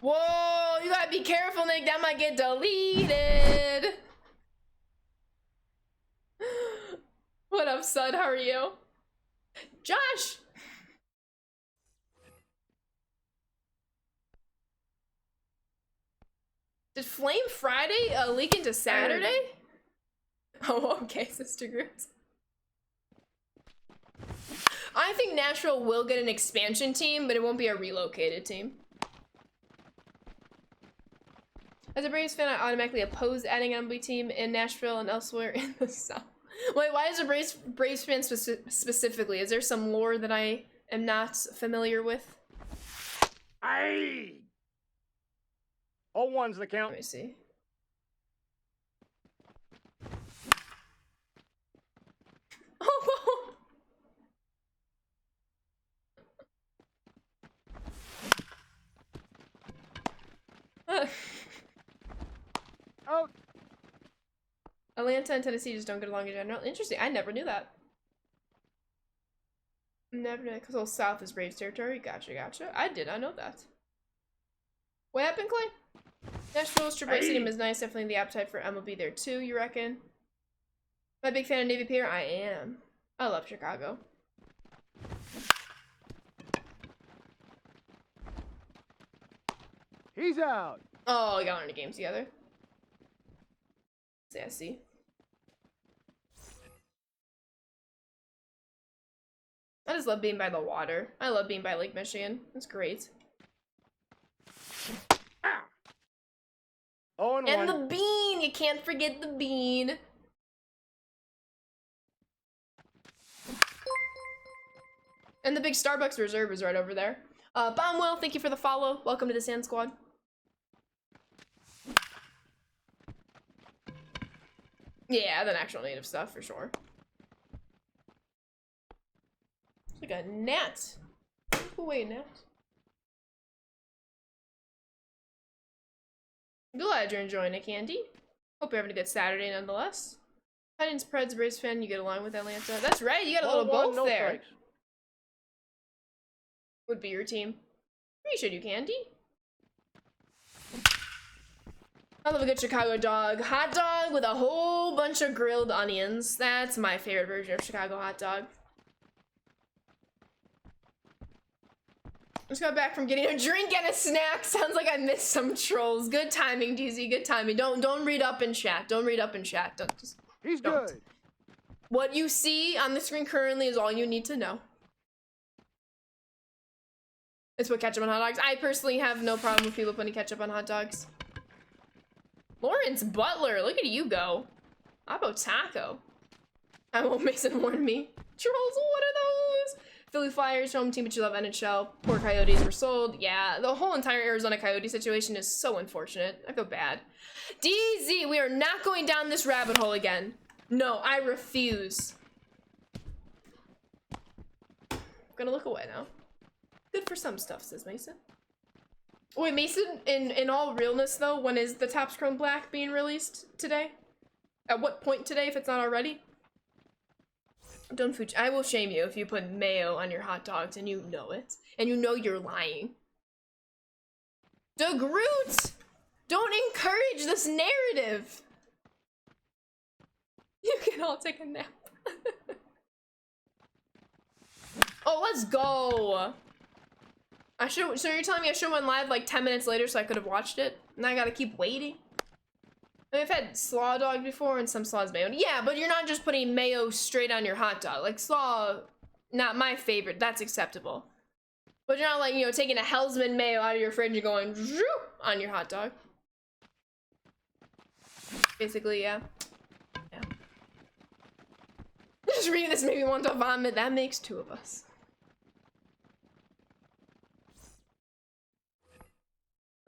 Whoa, you gotta be careful, Nick. That might get deleted. What up, Sud? How are you? Josh! Did Flame Friday leak into Saturday? Oh, okay, Sister Groups. I think Nashville will get an expansion team, but it won't be a relocated team. As a Braves fan, I automatically oppose adding an MLB team in Nashville and elsewhere in the South. Wait, why is a Braves fan specifically? Is there some lore that I am not familiar with? Aye. 0-1's the count. Let me see. Oh, Out. Atlanta and Tennessee just don't get along in general. Interesting. I never knew that. Never knew that because all South is Braves territory. Gotcha, gotcha. I did not know that. What happened, Clay? Nashville's AAA stadium is nice. Definitely the appetite for MLB there too, you reckon? Am I a big fan of Navy Pier? I am. I love Chicago. He's out. Oh, you got learn the games together. Sassy. I just love being by the water. I love being by Lake Michigan. It's great. Ah. 0-1. And the bean! You can't forget the bean. And the big Starbucks Reserve is right over there. Bombwell, thank you for the follow. Welcome to the Sand Squad. Yeah, the actual native stuff, for sure. It's like a gnat. Go away, gnat. Glad you're enjoying it, Candy. Hope you're having a good Saturday nonetheless. Titans, Preds, Braves fan, you get along with Atlanta. That's right, you got a little 0-1, both no there. strikes. Would be your team. Pretty sure you, Candy. I love a good Chicago dog. Hot dog with a whole bunch of grilled onions. That's my favorite version of Chicago hot dog. Just got back from getting a drink and a snack. Sounds like I missed some trolls. Good timing, DZ. Good timing. Don't read up in chat. Don't read up in chat. He's don't. good. What you see on the screen currently is all you need to know. It's what ketchup on hot dogs. I personally have no problem with people putting ketchup on hot dogs. Lawrence Butler, look at you go. Abo Taco. I won't Mason warn me. Trolls, what are those? Philly Flyers, home team, but you love NHL. Poor Coyotes were sold. Yeah, the whole entire Arizona Coyote situation is so unfortunate. I feel bad. DZ, we are not going down this rabbit hole again. No, I refuse. I'm gonna look away now. Good for some stuff, says Mason. Wait, Mason, in all realness though, when is the Topps Chrome Black being released today? At what point today, if it's not already? Don't food. I will shame you if you put mayo on your hot dogs and you know it. And you know you're lying. DeGroot! Don't encourage this narrative! You can all take a nap. Oh, let's go! So you're telling me I should have went live like 10 minutes later so I could have watched it? And I gotta keep waiting? I mean, I've had slaw dog before and some slaw's mayo. Yeah, but you're not just putting mayo straight on your hot dog. Like slaw, not my favorite, that's acceptable. But you're not like, you know, taking a Hellsman mayo out of your fridge and going zoop on your hot dog. Basically, yeah. Yeah. Just reading this made me want to vomit. That makes 2 of us.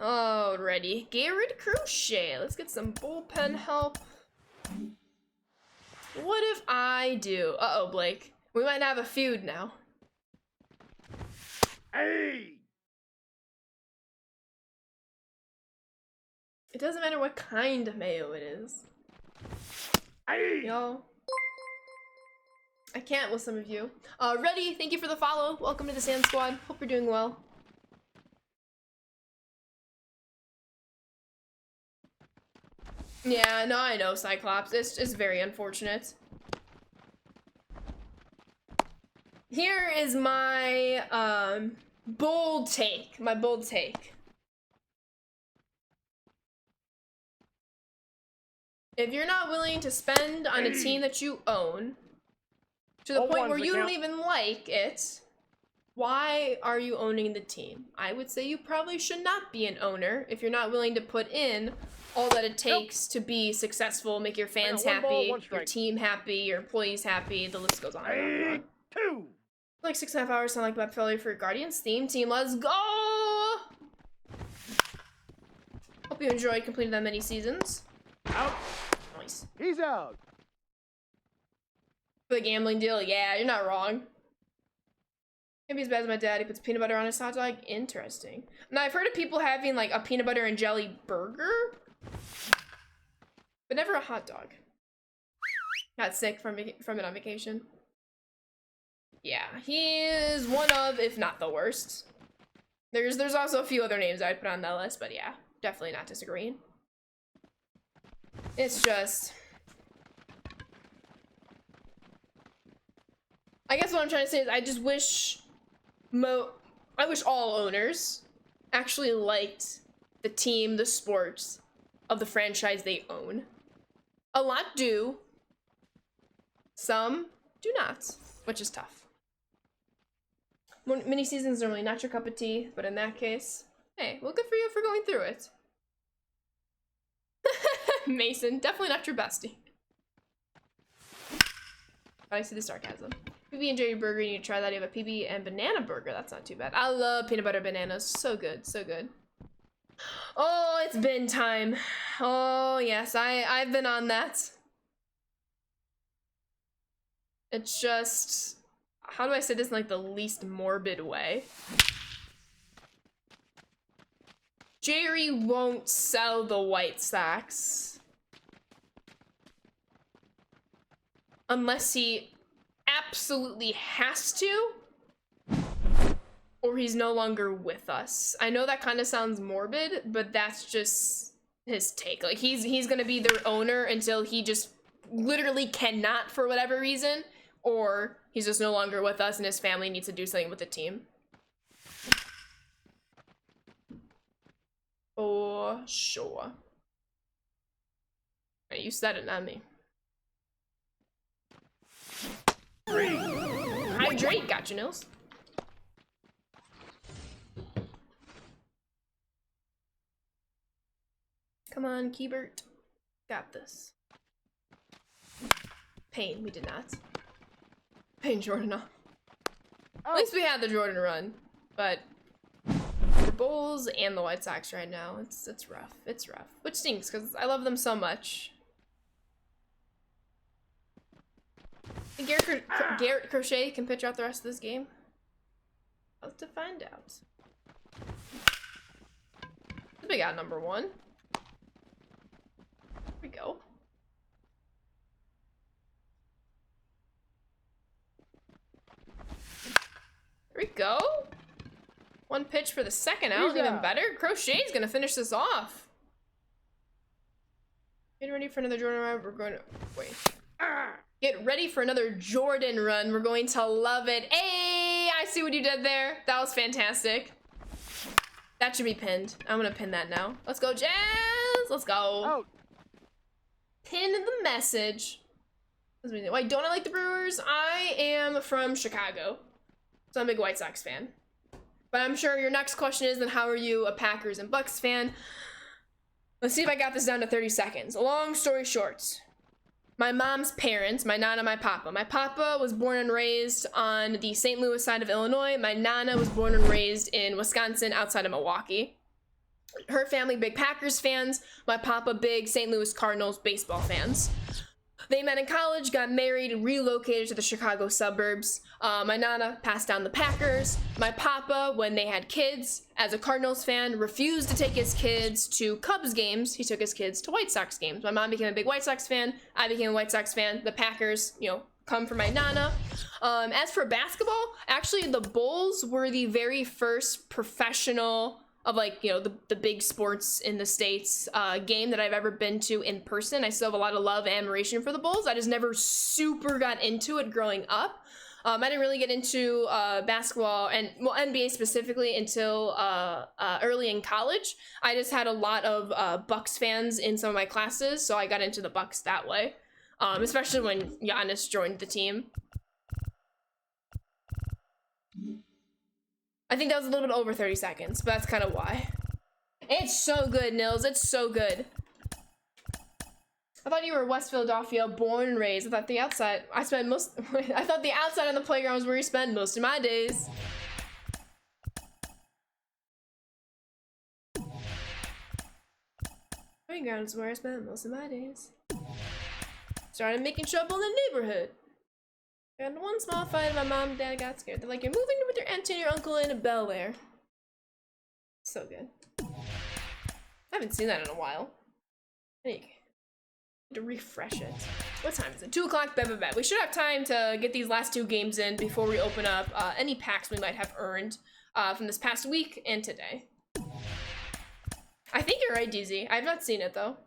Alrighty, Garrett Crochet. Let's get some bullpen help. What if I do? Uh-oh, Blake. We might have a feud now. Hey! It doesn't matter what kind of mayo it is. Hey! Y'all. I can't with some of you. Reddy, thank you for the follow. Welcome to the Sand Squad. Hope you're doing well. Yeah, no, I know, Cyclops. It's just very unfortunate. Here is my, bold take. My bold take. If you're not willing to spend on a team that you own, to the point where you don't even like it, why are you owning the team? I would say you probably should not be an owner if you're not willing to put in all that it takes to be successful, make your fans happy, your team happy, your employees happy, the list goes on and on. Two. Like 6.5 hours sound like my failure for Guardians theme team. Let's go! Hope you enjoyed completing that many seasons. Out. Nice. He's out. For the gambling deal, yeah, you're not wrong. Can't be as bad as my dad. He puts peanut butter on his hot dog. Interesting. Now, I've heard of people having like a peanut butter and jelly burger, but never a hot dog. Got sick from it on vacation. Yeah, he is one of, if not the worst. There's also a few other names I'd put on that list, but yeah, definitely not disagreeing. It's just, I guess what I'm trying to say is I just wish I wish all owners actually liked the team, the sports of the franchise they own. A lot do. Some do not, which is tough. Mini seasons are really not your cup of tea, but in that case, hey, well, good for you for going through it. Mason, definitely not your bestie. I see the sarcasm. PB and J burger, you need to try that. You have a PB and banana burger. That's not too bad. I love peanut butter bananas. So good, so good. Oh, it's bin time. Oh yes, I've been on that. It's just, how do I say this in like the least morbid way? Jerry won't sell the White Sox unless he absolutely has to, or he's no longer with us. I know that kind of sounds morbid, but that's just his take. Like he's gonna be their owner until he just literally cannot for whatever reason, or he's just no longer with us and his family needs to do something with the team. For sure. Hey, you said it, not me. Hydrate, gotcha, Nils. Come on, Keybert. Got this. Payne, we did not. Payne Jordan off. At least we had the Jordan run, but for Bulls and the White Sox right now, it's rough. It's rough, which stinks because I love them so much. And Garrett Crochet can pitch out the rest of this game. I'll have to find out. We got number one. Here we go. There we go. One pitch for the second out, even better. Crochet's gonna finish this off. Get ready for another Jordan run. We're going to wait. Get ready for another Jordan run. We're going to love it. Hey, I see what you did there. That was fantastic. That should be pinned. I'm gonna pin that now. Let's go, Jazz. Let's go. Out. Pin the message. Wait, don't I like the Brewers? I am from Chicago, so I'm a big White Sox fan. But I'm sure your next question is, then how are you a Packers and Bucks fan? Let's see if I got this down to 30 seconds. Long story short, my mom's parents, my nana, my papa. My papa was born and raised on the St. Louis side of Illinois. My nana was born and raised in Wisconsin outside of Milwaukee. Her family, big Packers fans. My papa, big St. Louis Cardinals baseball fans. They met in college, got married, and relocated to the Chicago suburbs. My nana passed down the Packers. My papa, when they had kids, as a Cardinals fan, refused to take his kids to Cubs games. He took his kids to White Sox games. My mom became a big White Sox fan. I became a White Sox fan. The Packers, you know, come from my nana. As for basketball, actually the Bulls were the very first professional of, like, you know, the big sports in the States game that I've ever been to in person. I still have a lot of love and admiration for the Bulls. I just never super got into it growing up. I didn't really get into basketball and, well, NBA specifically until early in college. I just had a lot of Bucks fans in some of my classes, so I got into the Bucks that way. Especially when Giannis joined the team. I think that was a little bit over 30 seconds, but that's kind of why. It's so good, Nils. It's so good. I thought you were West Philadelphia, born and raised. I thought the outside, I thought the outside on the playground was where you spend most of my days. Playground is where I spend most of my days. Started making trouble in the neighborhood. Got in one small fight and my mom and dad got scared. They're like, you're moving with your aunt and your uncle in a Bel Air. So good. I haven't seen that in a while. I need to refresh it. What time is it? 2 o'clock, bet. We should have time to get these last 2 games in before we open up any packs we might have earned from this past week and today. I think you're right, DZ. I have not seen it though.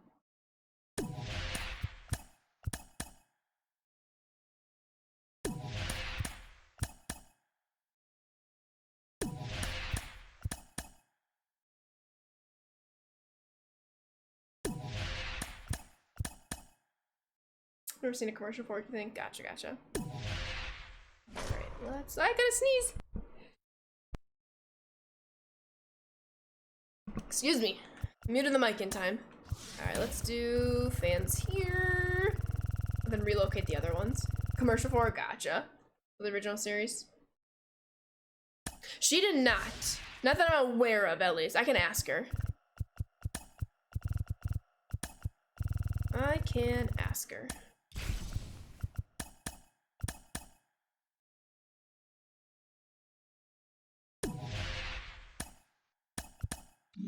Never seen a commercial for it, you think? Gotcha. Alright, I gotta sneeze. Excuse me. Muted the mic in time. Alright, let's do fans here. And then relocate the other ones. Commercial for it, gotcha. The original series. She did not. Not that I'm aware of, at least. I can ask her. I can ask her.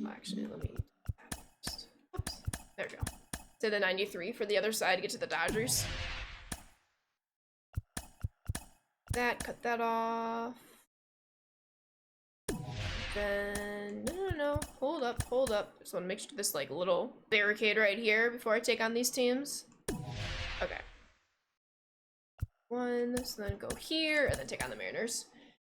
Actually, let me. Oops. There we go. To the 93 for the other side to get to the Dodgers. Cut that off. Then no. Hold up. Just want to make sure this like little barricade right here before I take on these teams. Okay. One. So then go here and then take on the Mariners.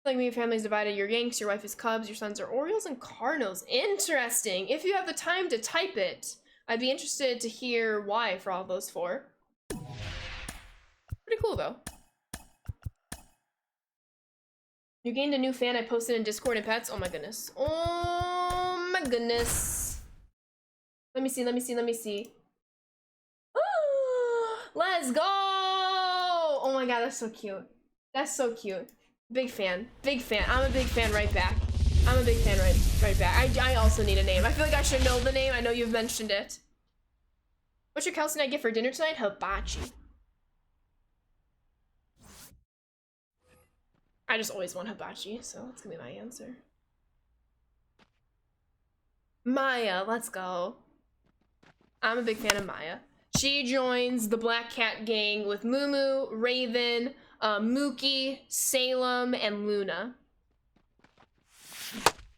Like me, your family's divided. You're Yanks, your wife is Cubs, your sons are Orioles and Cardinals. Interesting. If you have the time to type it, I'd be interested to hear why for all those 4. Pretty cool though. You gained a new fan I posted in Discord and Pets. Oh my goodness. Oh my goodness. Let me see. Let's go! Oh my god, that's so cute. That's so cute. Big fan. I'm a big fan right back. Right back. I also need a name. I feel like I should know the name. I know you've mentioned it. What's your Kelsey night get for dinner tonight? Hibachi. I just always want hibachi, so that's gonna be my answer. Maya, let's go. I'm a big fan of Maya. She joins the Black Cat gang with Mumu, Raven, Mookie, Salem, and Luna.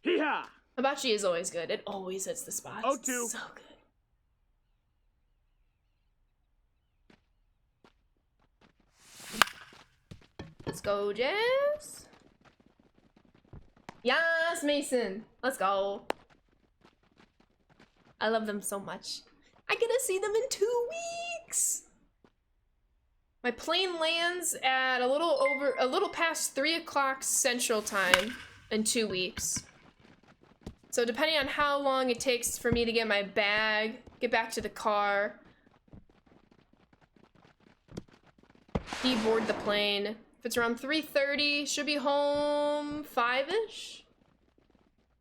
Hee-haw! Hibachi is always good. It always hits the spots. Oh, too. So good. Let's go, Jess. Yes, Mason. Let's go. I love them so much. I get to see them in 2 weeks. My plane lands at a little past 3 o'clock Central Time in 2 weeks. So depending on how long it takes for me to get my bag, get back to the car, deboard the plane. If it's around 3:30, should be home 5-ish.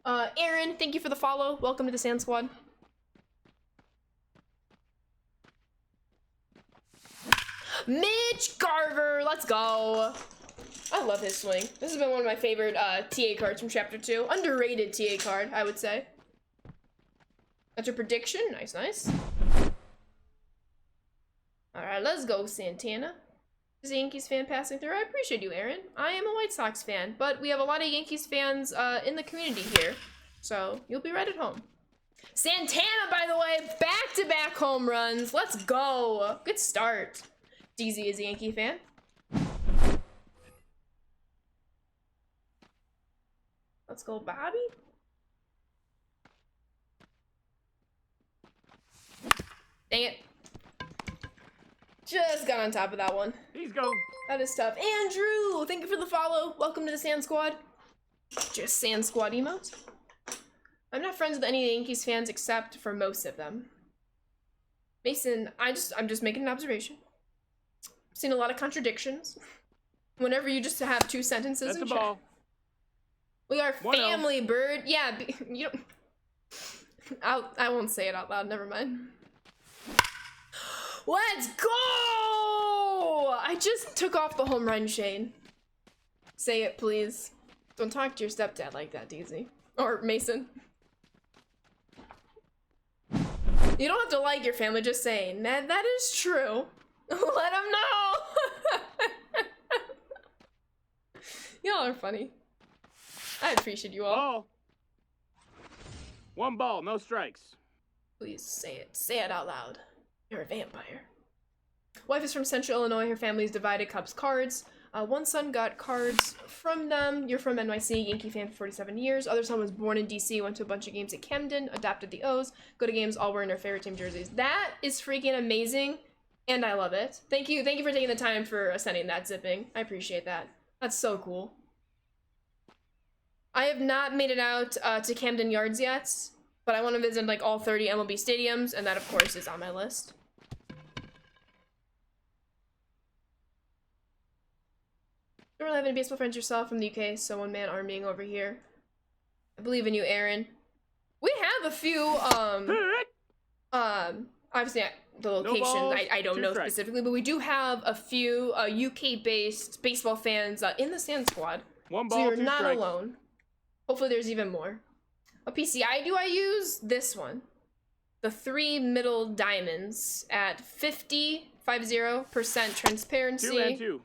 Aaron, thank you for the follow. Welcome to the Sand Squad. Mitch Garver, let's go. I love his swing. This has been one of my favorite TA cards from Chapter 2. Underrated TA card, I would say. That's your prediction? Nice, nice. Alright, let's go, Santana. Is a Yankees fan passing through? I appreciate you, Aaron. I am a White Sox fan, but we have a lot of Yankees fans in the community here. So, you'll be right at home. Santana, by the way, back-to-back home runs. Let's go. Good start. DZ is a Yankee fan. Let's go, Bobby. Dang it. Just got on top of that one. He's going. That is tough. Andrew, thank you for the follow. Welcome to the Sand Squad. Just Sand Squad emotes. I'm not friends with any of the Yankees fans except for most of them. Mason, I'm just making an observation. I've seen a lot of contradictions. Whenever you just have two sentences That's in the chat. ball. We are family, bird. Yeah, you don't. I won't say it out loud. Never mind. Let's go! I just took off the home run chain. Say it, please. Don't talk to your stepdad like that, DZ. Or Mason. You don't have to like your family, just saying. That is true. Let them know! Y'all are funny. I appreciate you all. Ball. One ball, no strikes. Please say it. Say it out loud. You're a vampire. Wife is from Central Illinois. Her family's divided. Cubs cards. One son got cards from them. You're from NYC. Yankee fan for 47 years. Other son was born in DC. Went to a bunch of games at Camden. Adopted the O's. Go to games all wearing their favorite team jerseys. That is freaking amazing. And I love it. Thank you. Thank you for taking the time for sending that zipping. I appreciate that. That's so cool. I have not made it out to Camden Yards yet, but I want to visit like all 30 MLB stadiums, and that of course is on my list. Don't really have any baseball friends yourself from the UK, so one-man armying over here. I believe in you, Aaron. We have a few, obviously the locations, I don't know specifically, but we do have a few UK-based baseball fans in the Sand Squad. One ball, so you're two not strikes. alone. Hopefully there's even more. What PCI do I use? This one. The 3 middle diamonds at 50% transparency. 2 and 2.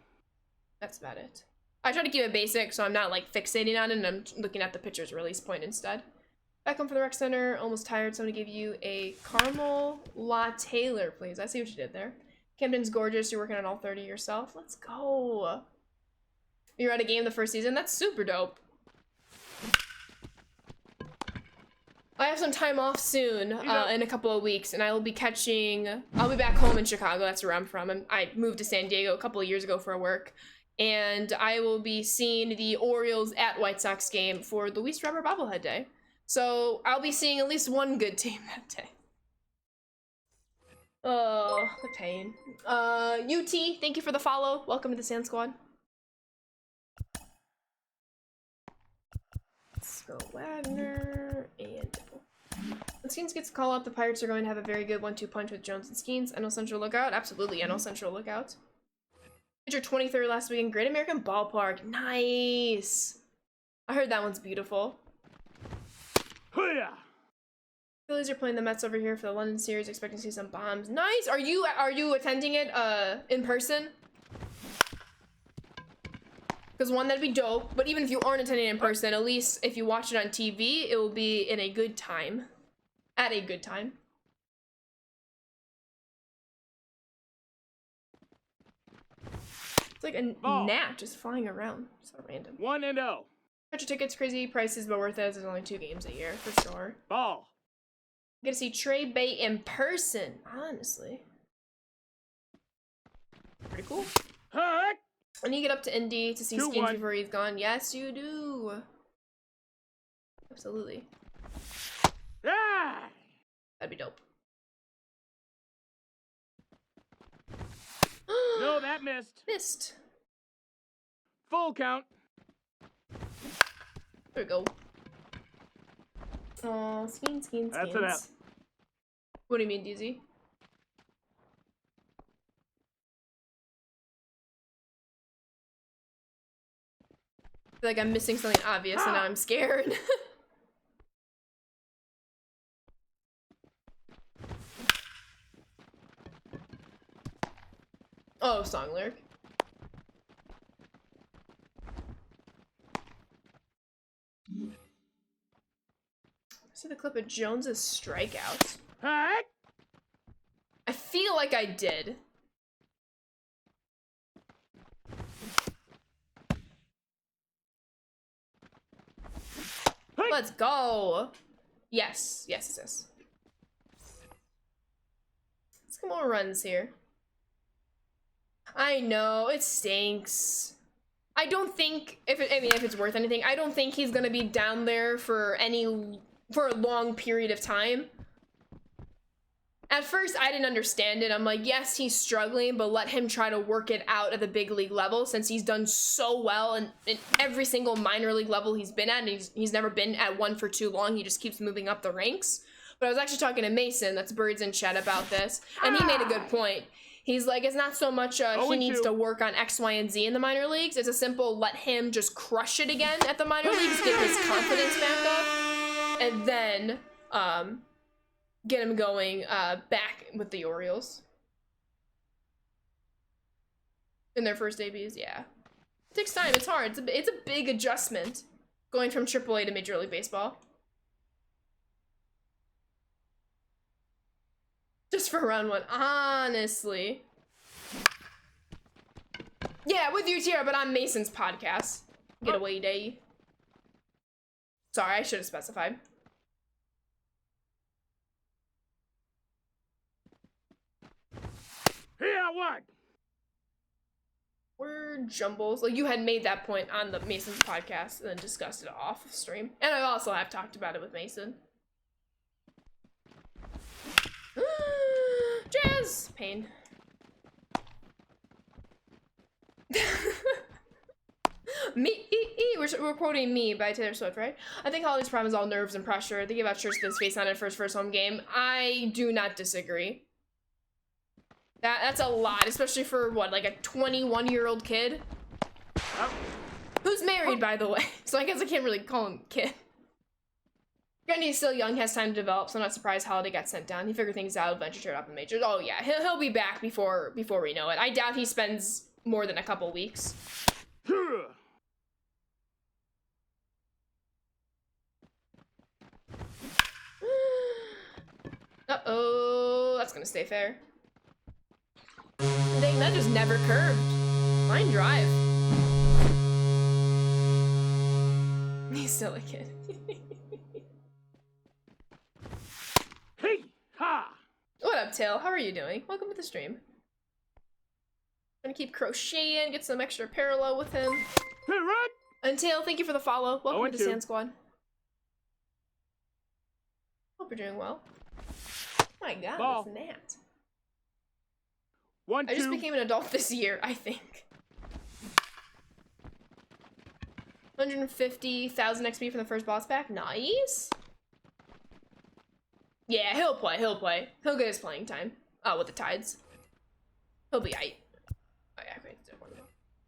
That's about it. I try to keep it basic so I'm not like fixating on it and I'm looking at the pitcher's release point instead. Back home from the rec center, almost tired, so I'm gonna give you a caramel latte, please. I see what you did there. Camden's gorgeous, you're working on all 30 yourself. Let's go. You're at a game the first season, that's super dope. I have some time off soon, in a couple of weeks, and I will be I'll be back home in Chicago, that's where I'm from. I moved to San Diego a couple of years ago for work, and I will be seeing the Orioles at White Sox game for the Luis Robert bobblehead day. So I'll be seeing at least one good team that day. Oh, the pain. UT, thank you for the follow. Welcome to the Sand Squad. Let's go Wagner and when Skeens gets a call up, the Pirates are going to have a very good 1-2 punch with Jones and Skeens. NL Central lookout. Absolutely, NL Central lookout. Your 23rd last week in Great American Ballpark. Nice. I heard that one's beautiful. Phillies are playing the Mets over here for the London series, expecting to see some bombs. Nice. Are you attending it in person? Because one, that'd be dope. But even if you aren't attending in person, at least if you watch it on TV, it will be in a good time. At a good time. It's like a gnat just flying around. So random. 1-0. Catch your tickets, crazy prices, but worth it as there's only 2 games a year, for sure. Ball. Get to see Trey Bay in person, honestly. Pretty cool. Heck. And you get up to Indy to see 2-1. Skeens before he's gone. Yes, you do. Absolutely. Ah! That'd be dope. No, that missed. Missed. Full count. There we go. Oh, Skeens. That's it out. What do you mean, DZ? feel like I'm missing something obvious and now I'm scared. Oh, song lyric. See the clip of Jones's strikeouts. Hey! I feel like I did. Hey! Let's go. Yes, yes, yes. Let's get more runs here. I know, it stinks. I don't think, if it's worth anything, I don't think he's gonna be down there for a long period of time. At first, I didn't understand it. I'm like, yes, he's struggling, but let him try to work it out at the big league level since he's done so well in every single minor league level he's been at, and he's never been at one for too long. He just keeps moving up the ranks. But I was actually talking to Mason, that's Birds in Chat, about this, and he made a good point. He's like, it's not so much he needs to work on X, Y, and Z in the minor leagues. It's a simple let him just crush it again at the minor leagues, get his confidence back up, and then get him going back with the Orioles. In their first debuts, yeah. It takes time, it's hard. It's a big adjustment going from AAA to Major League Baseball. Just for round one, honestly. Yeah, with you, Tierra, but on Mason's podcast. Getaway day. Sorry, I should have specified. Here, what? Word jumbles. Like, you had made that point on the Mason's podcast and then discussed it off stream. And I also have talked about it with Mason. Jazz! Pain. We're quoting Me by Taylor Swift, right? I think Holly's problem is all nerves and pressure. They give out sure spin space on it for his first home game. I do not disagree. That's a lot, especially for what, like a 21-year-old kid? Who's married, by the way. So I guess I can't really call him kid. Granny's still young, has time to develop, so I'm not surprised Holiday got sent down. He figured things out, ventured up in majors. Oh yeah, he'll be back before we know it. I doubt he spends more than a couple weeks. Uh-oh, that's gonna stay fair. Dang, that just never curved. Line drive. He's still a kid. Hey, ha! What up, Tail? How are you doing? Welcome to the stream. Gonna keep crocheting, get some extra parallel with him. Hey, Red! And Tail, thank you for the follow. Welcome to the Sand Squad. Hope you're doing well. Oh my god, Ball. it's Nat. 1, 2. I just became an adult this year, I think. 150,000 XP from the first boss pack. Nice. Yeah, he'll play. He'll get his playing time. With the Tides. He'll be aight. Oh, yeah, great.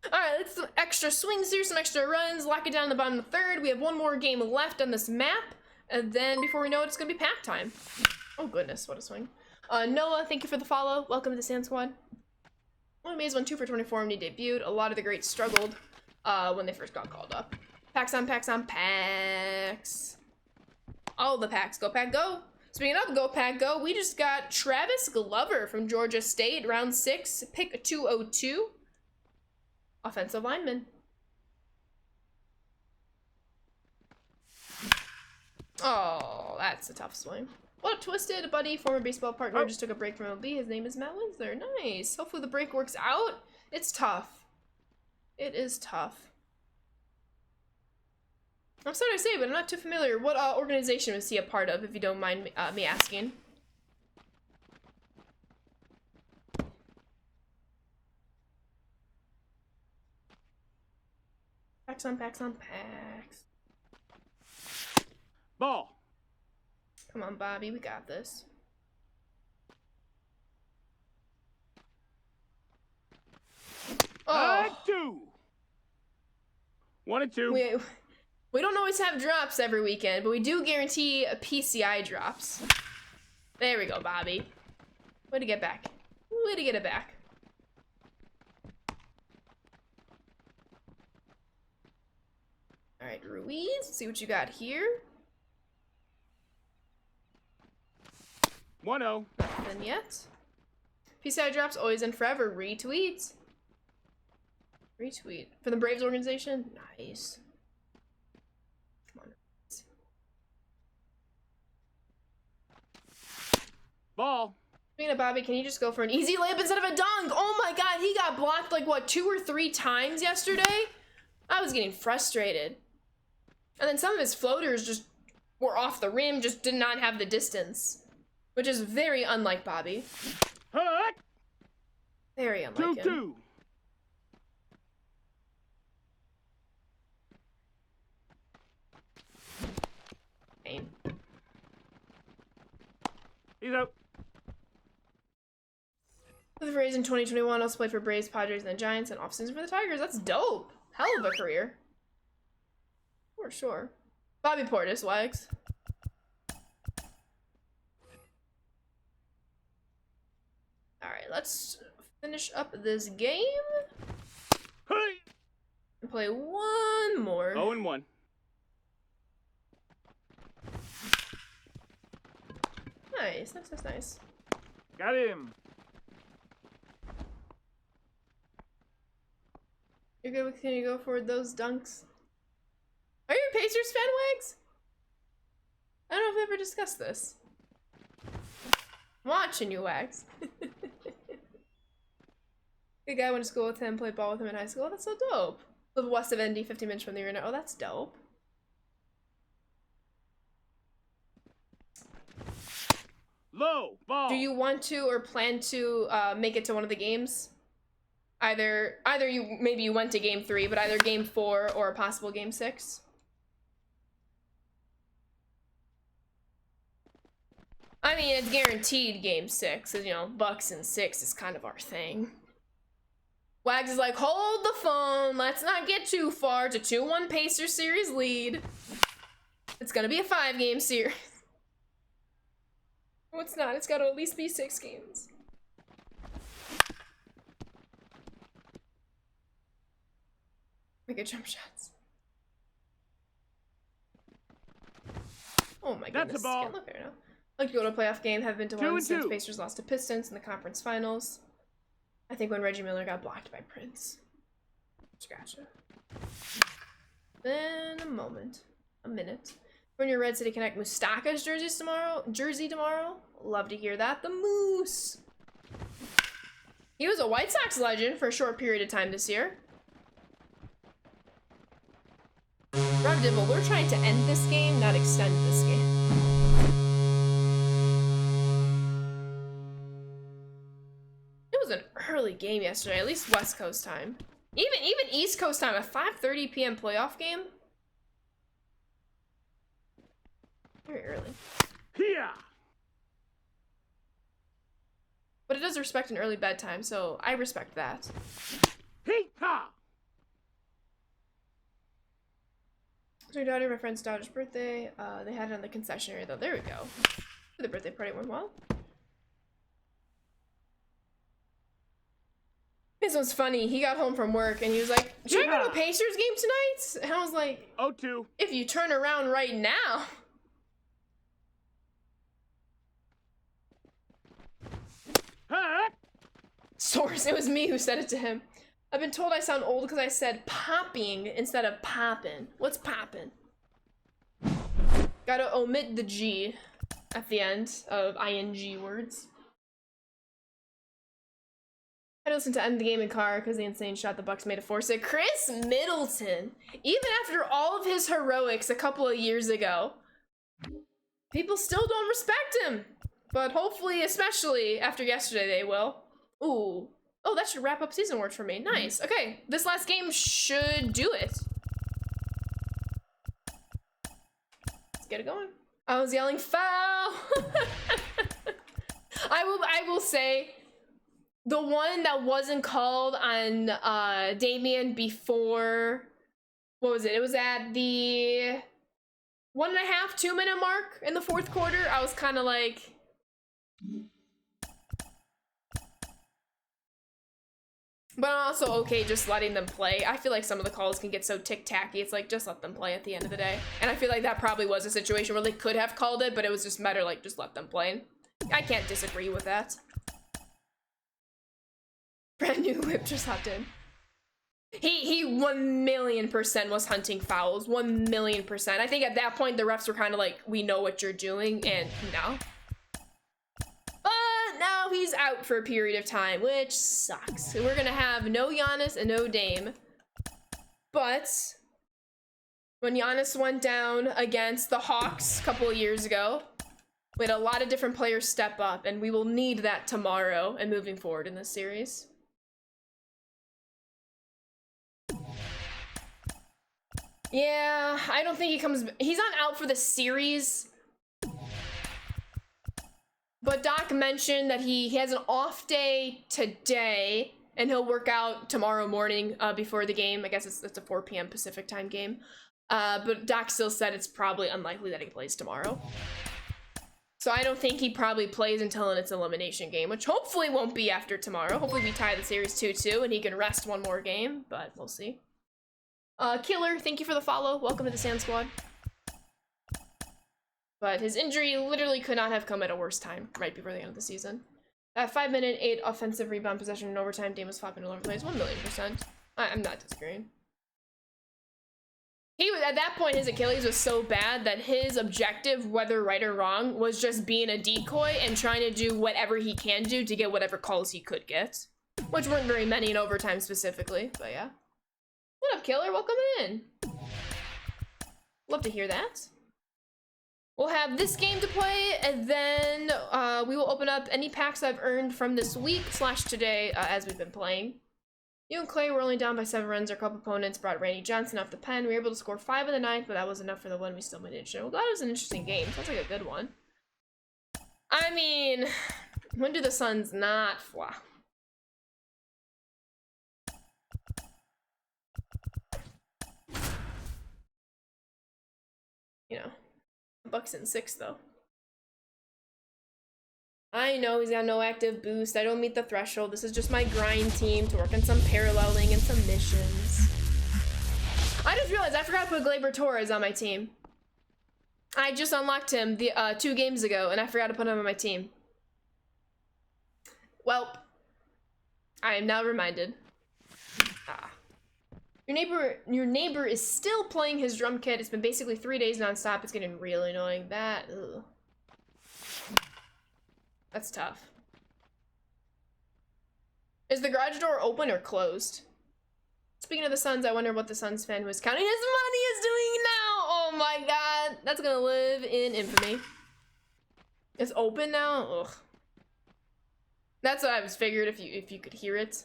Alright, let's do extra swings here, some extra runs, lock it down in the bottom of the third. We have one more game left on this map, and then before we know it, it's gonna be pack time. Oh goodness, what a swing. Noah, thank you for the follow. Welcome to the Sand Squad. Well, Maze won 2 for 24 when he debuted. A lot of the greats struggled when they first got called up. Packs on packs on packs. All the packs. Go pack go. Speaking of go pack go, we just got Travis Glover from Georgia State, round 6, pick 202. Offensive lineman. Oh, that's a tough swing. What up, Twisted? A buddy, former baseball partner, just took a break from MLB. His name is Matt Winsler. Nice. Hopefully the break works out. It's tough. It is tough. I'm sorry to say, but I'm not too familiar. What organization was he a part of, if you don't mind me asking? Packs on packs on packs. Ball. Come on, Bobby, we got this. Oh. 2. 1 and 2. We don't always have drops every weekend, but we do guarantee PCI drops. There we go, Bobby. Way to get back. Way to get it back. All right, Ruiz, let's see what you got here. 1-0. Nothing yet. PCI drops always and forever. Retweet. Retweet. For the Braves organization? Nice. Come on. Ball. Speaking of Bobby, can you just go for an easy layup instead of a dunk? Oh my god, he got blocked like, what, 2 or 3 times yesterday? I was getting frustrated. And then some of his floaters just were off the rim, just did not have the distance. Which is very unlike Bobby. Hut. Very unlike him. 2-2. Pain. He's out. For the Braves in 2021, also played for Braves, Padres, and the Giants, and off-season for the Tigers. That's dope. Hell of a career. For sure. Bobby Portis, Wags. Alright, let's finish up this game. Hey. And play one more. 0 and 1. Nice, that's nice. Got him. You're good with, can you go for those dunks? Are you a Pacers fan, Wags? I don't know if we ever discussed this. I'm watching you, Wags. Good guy, went to school with him, played ball with him in high school. That's so dope. Live west of ND, 50 minutes from the arena. Oh, that's dope. Low. Ball. Do you want to or plan to make it to one of the games? Either you, maybe you went to game 3, but either game 4 or a possible game 6. I mean, it's guaranteed game 6, because, you know, Bucks and 6 is kind of our thing. Wags is like, hold the phone, let's not get too far. It's a 2-1 Pacers series lead. It's gonna be a 5-game series. No, it's not. It's gotta at least be 6 games. Make it jump shots. Oh my goodness. That's a ball. Can't look there now. Like to go to a playoff game, have been to 2 one and since 2. Pacers lost to Pistons in the conference finals. I think when Reggie Miller got blocked by Prince. Gotcha. Then a minute. When your Red City Connect Mustaka's jersey tomorrow. Love to hear that. The Moose. He was a White Sox legend for a short period of time this year. Rob Dibble, we're trying to end this game, not extend this game. It was an early game yesterday, at least West Coast time. Even East Coast time, a 5:30 p.m. playoff game. Very early. Here. But it does respect an early bedtime, so I respect that. He ha. So your daughter, my friend's daughter's birthday. They had it on the concession area though. There we go. The birthday party went well. This one's funny. He got home from work and he was like, should I go to a Pacers game tonight? And I was like, 0-2. if you turn around right now. Hut. Source, it was me who said it to him. I've been told I sound old because I said popping instead of poppin'. What's poppin'? Gotta omit the G at the end of ing words. I had to listen to End the Game in Car because the insane shot the Bucks made to force it. Chris Middleton, even after all of his heroics a couple of years ago, people still don't respect him. But hopefully, especially after yesterday, they will. Ooh. Oh, that should wrap up season awards for me. Nice. Okay, this last game should do it. Let's get it going. I was yelling foul. I will say the one that wasn't called on Damian before what was it? It was at the 1.5, 2 minute mark in the fourth quarter. I was kind of like, but I'm also okay just letting them play. I feel like some of the calls can get so tick-tacky. It's like, just let them play at the end of the day. And I feel like that probably was a situation where they could have called it, but it was just better, like, just let them play. I can't disagree with that. Brand new whip just hopped in. He 1,000,000% was hunting fouls. 1,000,000%. I think at that point, the refs were kind of like, we know what you're doing, and no. But now he's out for a period of time, which sucks. So we're gonna have no Giannis and no Dame. But when Giannis went down against the Hawks a couple of years ago, we had a lot of different players step up, and we will need that tomorrow and moving forward in this series. Yeah, I don't think he comes. He's not out for the series. But Doc mentioned that he has an off day today, and he'll work out tomorrow morning before the game. I guess it's a 4 p.m. Pacific time game. But Doc still said it's probably unlikely that he plays tomorrow. So I don't think he probably plays until it's an elimination game, which hopefully won't be after tomorrow. Hopefully we tie the series 2-2 and he can rest one more game, but we'll see. Killer, thank you for the follow. Welcome to the Sand Squad. But his injury literally could not have come at a worse time right before the end of the season. That 5-minute, 8 offensive rebound possession in overtime, Dame was flopping all over the place. 1,000,000%. I'm not disagreeing. He was, at that point, his Achilles was so bad that his objective, whether right or wrong, was just being a decoy and trying to do whatever he can do to get whatever calls he could get. Which weren't very many in overtime specifically, but yeah. What up, Killer? Welcome in. Love to hear that. We'll have this game to play, and then we will open up any packs I've earned from this week / today as we've been playing. You and Clay were only down by 7 runs. Our couple opponents brought Randy Johnson off the pen. We were able to score 5 in the 9th, but that was enough for the win. We still made it. Well, that was an interesting game. Sounds like a good one. I mean, when do the Suns not fly? You know, Bucks in 6 though. I know he's got no active boost. I don't meet the threshold. This is just my grind team to work on some paralleling and some missions. I just realized I forgot to put Gleyber Torres on my team. I just unlocked him 2 games ago, and I forgot to put him on my team. Well, I am now reminded. Your neighbor is still playing his drum kit. It's been basically 3 days nonstop. It's getting really annoying. Ugh. That's tough. Is the garage door open or closed? Speaking of the Suns, I wonder what the Suns fan who is counting his money is doing now. Oh my god, that's gonna live in infamy. It's open now. Ugh. That's what I was figured if you could hear it.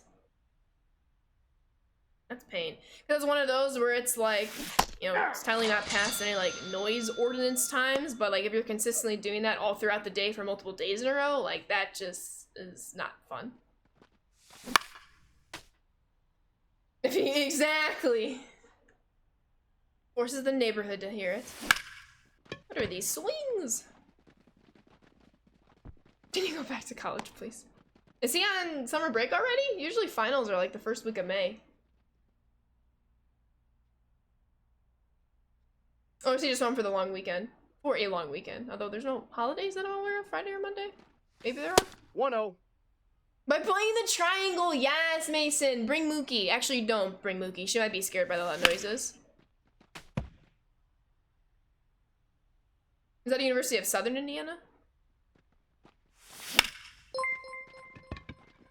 That's pain. Because it's one of those where it's like, you know, it's totally not past any like noise ordinance times, but like if you're consistently doing that all throughout the day for multiple days in a row, like that just is not fun. Exactly. Forces the neighborhood to hear it. What are these swings? Can you go back to college, please? Is he on summer break already? Usually finals are like the first week of May. Or is he just home for the long weekend? For a long weekend. Although there's no holidays that I'm aware of, Friday or Monday. Maybe there are. 1-0. By playing the triangle, yes, Mason. Bring Mookie. Actually, don't bring Mookie. She might be scared by the loud noises. Is that University of Southern Indiana?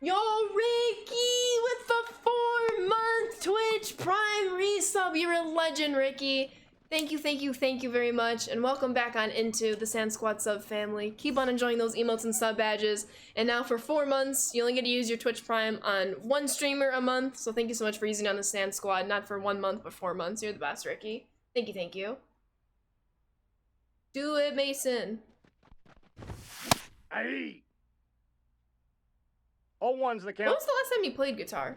Yo, Ricky with the 4-month Twitch Prime resub. You're a legend, Ricky. Thank you very much, and welcome back on into the Sand Squad sub family. Keep on enjoying those emotes and sub badges, and now for 4 months, you only get to use your Twitch Prime on 1 streamer a month, so thank you so much for using it on the Sand Squad, not for 1 month, but 4 months. You're the best, Ricky. Thank you. Do it, Mason. Aye. 0-1's the count. When was the last time you played guitar?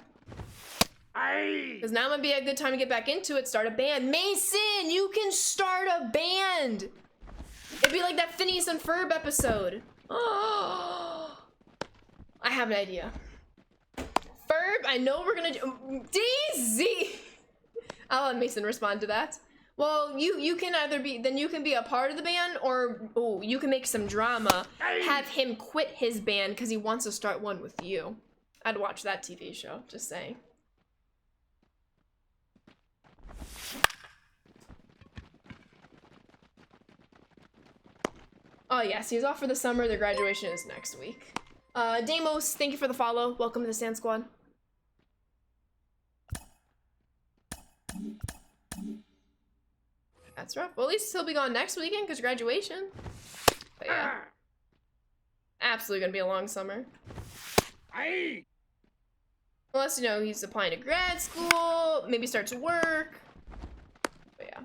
Aye. Because now might be a good time to get back into it. Start a band. Mason, you can start a band. It'd be like that Phineas and Ferb episode. Oh, I have an idea. Ferb, I know we're gonna do Daisy. I'll let Mason respond to that. Well, you can either be, then you can be a part of the band, or oh, you can make some drama. Have him quit his band because he wants to start one with you. I'd watch that TV show, just saying. Oh yes, he's off for the summer. Their graduation is next week. Damos, thank you for the follow. Welcome to the Sand Squad. That's rough. Well, at least he'll be gone next weekend because graduation. But yeah. Absolutely gonna be a long summer. Aye. Unless, you know, he's applying to grad school, maybe starts work. But yeah.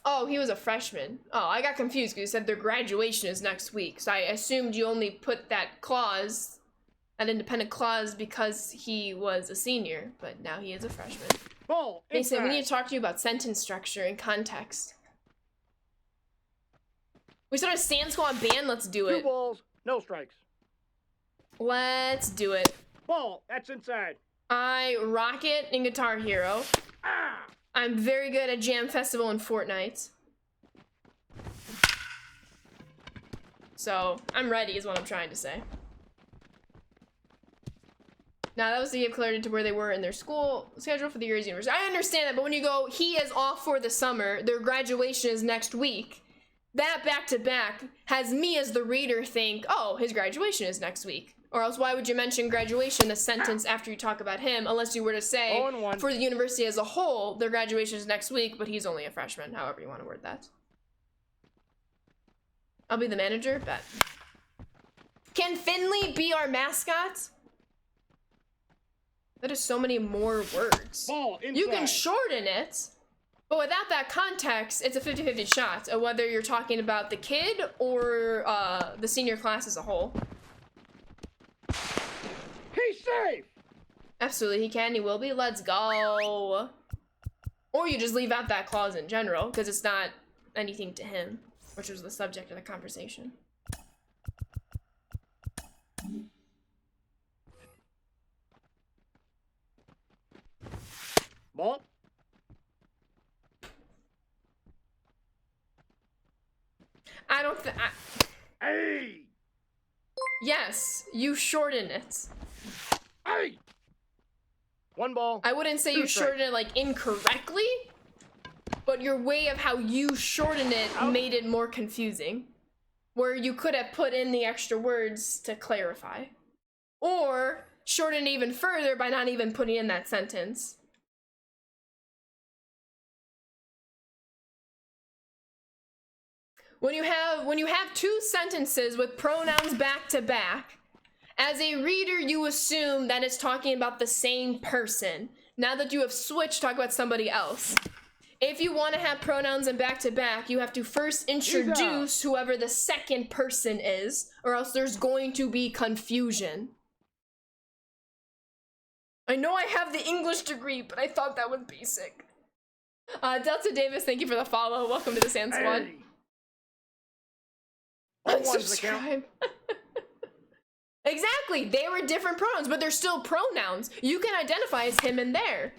Oh, he was a freshman. Oh, I got confused because you said their graduation is next week. So I assumed you only put that clause, an independent clause, because he was a senior. But now he is a freshman. Ball. Mason, we need to talk to you about sentence structure and context. We start a Sand Squad band, let's do 2 it. balls, no strikes. Let's do it. Ball. That's inside. I rock it in Guitar Hero. Ah. I'm very good at Jam Festival and Fortnite. So, I'm ready is what I'm trying to say. Now, that was to give clarity to where they were in their school schedule for the year's university. I understand that, but when you go, he is off for the summer, their graduation is next week, that back-to-back has me as the reader think, oh, his graduation is next week. Or else why would you mention graduation a sentence after you talk about him, unless you were to say, 0-1. For the university as a whole, their graduation is next week, but he's only a freshman, however you want to word that. I'll be the manager? Bet. Can Finley be our mascot? That is so many more words. Ball inside. You can shorten it, but without that context, it's a 50-50 shot of whether you're talking about the kid or the senior class as a whole. He's safe. Absolutely, he can, he will be. Let's go. Or you just leave out that clause in general, because it's not anything to him, which was the subject of the conversation. Ball. I don't think. Hey. Yes, you shorten it. Hey. 1 ball. I wouldn't say 2 you strikes. shorten it like incorrectly, but your way of how you shorten it made it more confusing. Where you could have put in the extra words to clarify. Or shorten even further by not even putting in that sentence. When you have 2 sentences with pronouns back to back, as a reader, you assume that it's talking about the same person. Now that you have switched, talk about somebody else. If you want to have pronouns and back to back, you have to first introduce whoever the second person is, or else there's going to be confusion. I know I have the English degree, but I thought that was basic. Delta Davis, thank you for the follow. Welcome to the Sand Squad. Hey. 0-1's the count. Unsubscribe. Exactly, they were different pronouns, but they're still pronouns. You can identify as him and there.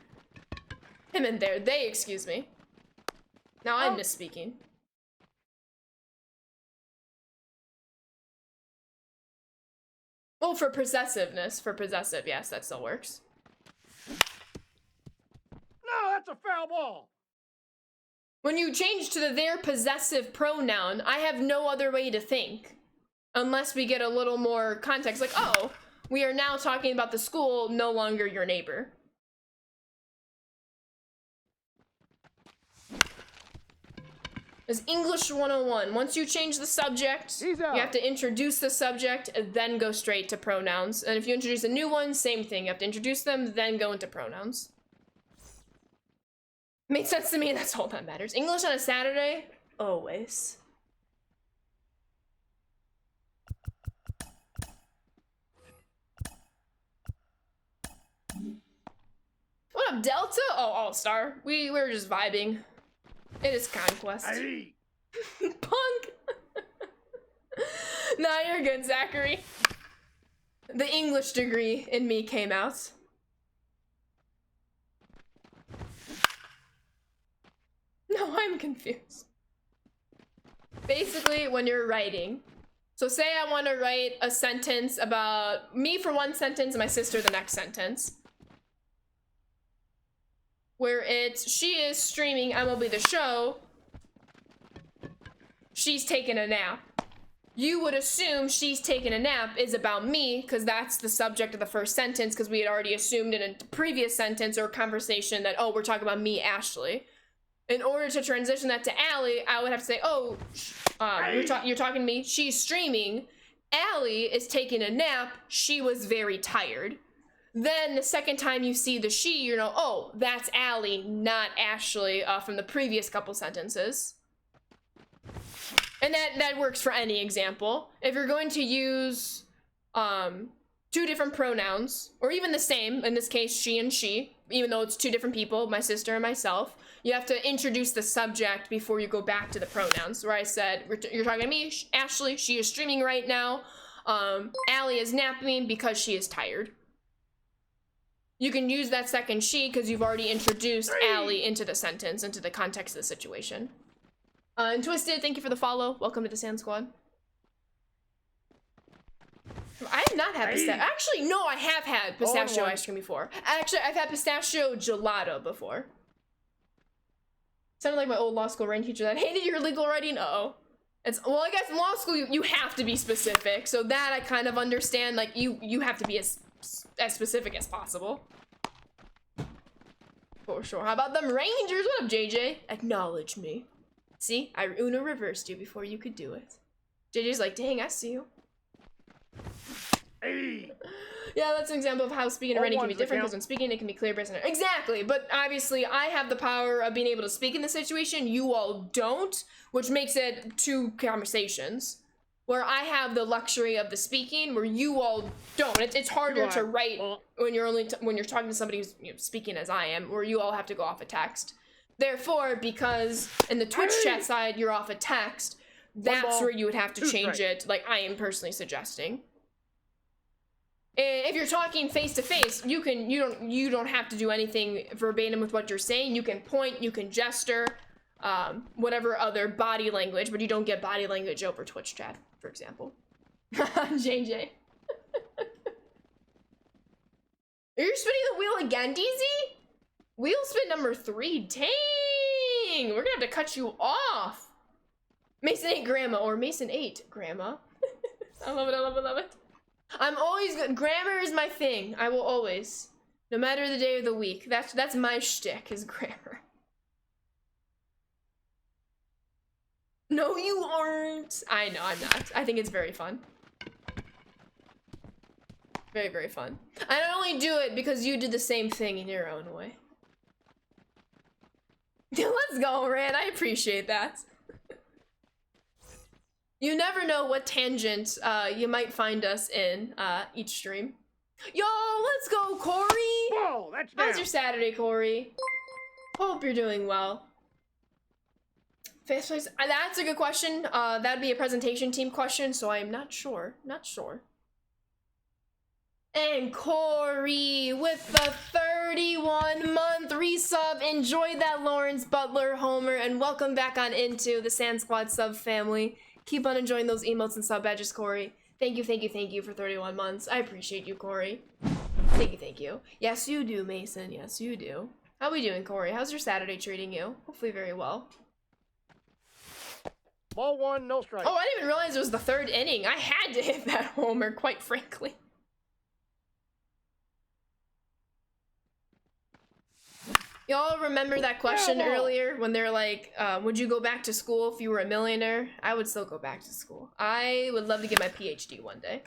Him and there, they, excuse me. Now I'm misspeaking. Oh, for possessiveness, for possessive, yes, that still works. No, that's a foul ball. When you change to the their possessive pronoun, I have no other way to think. Unless we get a little more context, like, oh, we are now talking about the school, no longer your neighbor. It's English 101. Once you change the subject, you have to introduce the subject, and then go straight to pronouns. And if you introduce a new one, same thing. You have to introduce them, then go into pronouns. Made sense to me, that's all that matters. English on a Saturday? Always. Delta? Oh, All-Star. We were just vibing. It is Conquest. Hey. Punk! Nah, you're good, Zachary. The English degree in me came out. No, I'm confused. Basically, when you're writing, so say I want to write a sentence about me for one sentence and my sister the next sentence. Where it's, she is streaming MLB The Show, she's taking a nap. You would assume she's taking a nap is about me, because that's the subject of the first sentence, because we had already assumed in a previous sentence or conversation that, oh, we're talking about me, Ashley. In order to transition that to Allie, I would have to say, oh, you're talking to me, she's streaming, Allie is taking a nap, she was very tired. Then the second time you see the she, you know, oh, that's Allie, not Ashley, from the previous couple sentences. And that works for any example. If you're going to use two different pronouns, or even the same, in this case, she and she, even though it's two different people, my sister and myself, you have to introduce the subject before you go back to the pronouns, where I said, you're talking to me, Ashley, she is streaming right now. Allie is napping because she is tired. You can use that second she because you've already introduced Allie into the sentence, into the context of the situation. And Twisted, thank you for the follow. Welcome to the Sand Squad. I have not had pistachio. Actually, no, I have had pistachio ice cream before. Actually, I've had pistachio gelato before. Sounded like my old law school writing teacher that hated your legal writing. Uh-oh. Well, I guess in law school, you have to be specific. So that I kind of understand. Like, you have to be as specific as possible. For sure. How about them Rangers? What up, JJ? Acknowledge me. See, I Uno reversed you before you could do it. JJ's like, dang, I see you. Hey. Yeah, that's an example of how speaking and writing can be different, because when speaking, it can be clear based on it. Exactly, but obviously, I have the power of being able to speak in the situation. You all don't, which makes it two conversations. Where I have the luxury of the speaking, where you all don't. It's harder to write when you're when you're talking to somebody who's speaking as I am, where you all have to go off a text. Therefore, because in the Twitch chat side, you're off a text, that's where you would have to change it, like I am personally suggesting. If you're talking face to face, you don't have to do anything verbatim with what you're saying. You can point, you can gesture, whatever other body language, but you don't get body language over Twitch chat, for example. JJ. You're spinning the wheel again, DZ? Wheel spin number 3. Dang! We're gonna have to cut you off. Mason 8 Grandma, or Mason 8 Grandma. I love it, I love it, I love it. I'm always good. Grammar is my thing. I will always. No matter the day of the week. That's my shtick, is grammar. No, you aren't. I know, I'm not. I think it's very fun. Very, very fun. I only do it because you did the same thing in your own way. Let's go, Rand. I appreciate that. You never know what tangent you might find us in each stream. Yo, let's go, Corey! Whoa, that's How's your Saturday, Corey? Hope you're doing well. Face place. That's a good question. That'd be a presentation team question, so I'm not sure. Not sure. And Corey with the 31-month resub. Enjoy that, Lawrence Butler Homer, and welcome back on into the Sand Squad sub family. Keep on enjoying those emotes and sub badges, Corey. Thank you, thank you, thank you for 31 months. I appreciate you, Corey. Thank you, thank you. Yes, you do, Mason. Yes, you do. How we doing, Corey? How's your Saturday treating you? Hopefully very well. Ball 1, no strike. Oh, I didn't even realize it was the 3rd inning. I had to hit that homer, quite frankly. Y'all remember that question earlier when they're like, would you go back to school if you were a millionaire? I would still go back to school. I would love to get my PhD one day.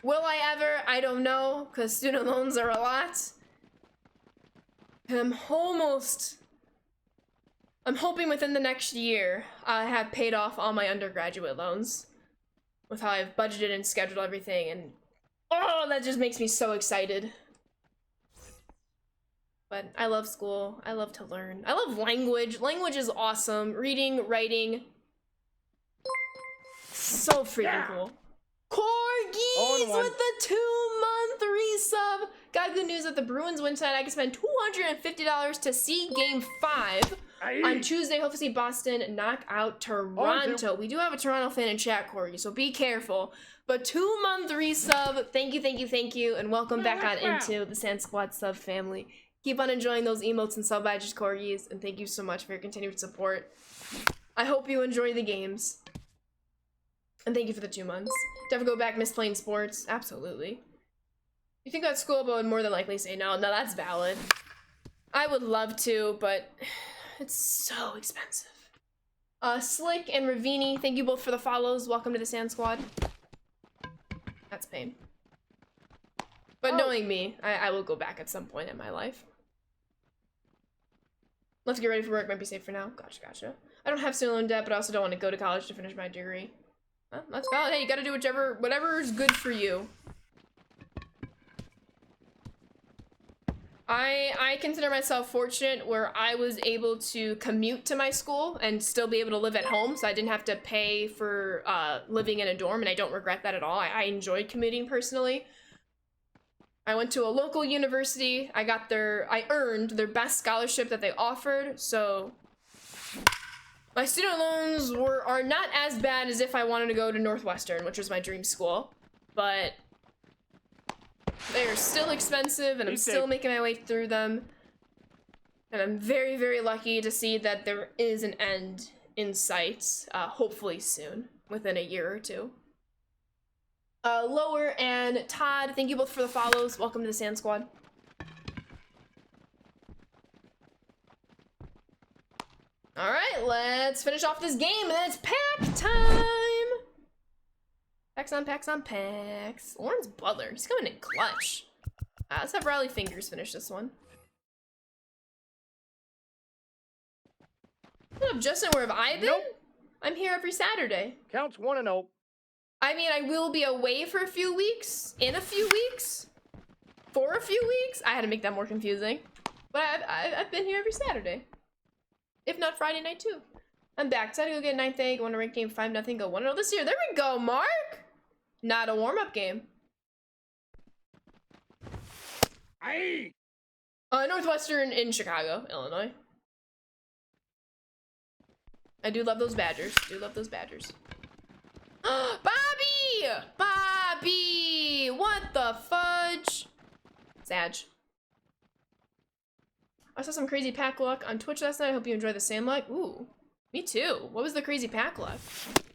Will I ever? I don't know, because student loans are a lot. And I'm hoping within the next year I have paid off all my undergraduate loans with how I've budgeted and scheduled everything, and oh, that just makes me so excited. but I love school. I love to learn. I love language. Language is awesome. Reading, writing. So freaking cool. Corgis with the 2-month resub. Got good news that the Bruins win tonight. I can spend $250 to see Game 5 on Tuesday. Hope to see Boston knock out Toronto. We do have a Toronto fan in chat, Corgi, so be careful. But 2-month resub. Thank you, thank you, thank you, and welcome back on into the Sand Squad sub family. Keep on enjoying those emotes and sub badges, Corgis, and thank you so much for your continued support. I hope you enjoy the games. And thank you for the 2 months. Do I ever go back miss playing sports? Absolutely. You think about school, but would more than likely say no. No, that's valid. I would love to, but it's so expensive. Slick and Ravini, thank you both for the follows. Welcome to the Sand Squad. That's pain. But knowing me, I will go back at some point in my life. Let's get ready for work. Might be safe for now. Gotcha. I don't have student loan debt, but I also don't want to go to college to finish my degree. Well, that's valid. Hey, you gotta do whatever is good for you. I consider myself fortunate where I was able to commute to my school and still be able to live at home, so I didn't have to pay for living in a dorm, and I don't regret that at all. I enjoyed commuting personally. I went to a local university. I earned their best scholarship that they offered, so my student loans are not as bad as if I wanted to go to Northwestern, which was my dream school, but they are still expensive, and I'm still making my way through them. And I'm very, very lucky to see that there is an end in sight, hopefully soon, within a year or two. Lower and Todd, thank you both for the follows. Welcome to the Sand Squad. All right, let's finish off this game, and then it's pack time. Packs on packs. Lawrence Butler, he's coming in clutch. Let's have Riley Fingers finish this one. What up, Justin? Where have I been? Nope. I'm here every Saturday. Counts 1-0. I mean, I will be away for a few weeks, in a few weeks, for a few weeks. I had to make that more confusing. But I've been here every Saturday. If not Friday night too. I'm back. Decided to go get 9th egg. Want to rank game 5-0. Go 1-0 this year. There we go, Mark. Not a warm-up game. Northwestern in Chicago, Illinois. I do love those Badgers. Bobby! Bobby! What the fudge? Sag. I saw some crazy pack luck on Twitch last night. I hope you enjoy the same luck. Ooh, me too. What was the crazy pack luck?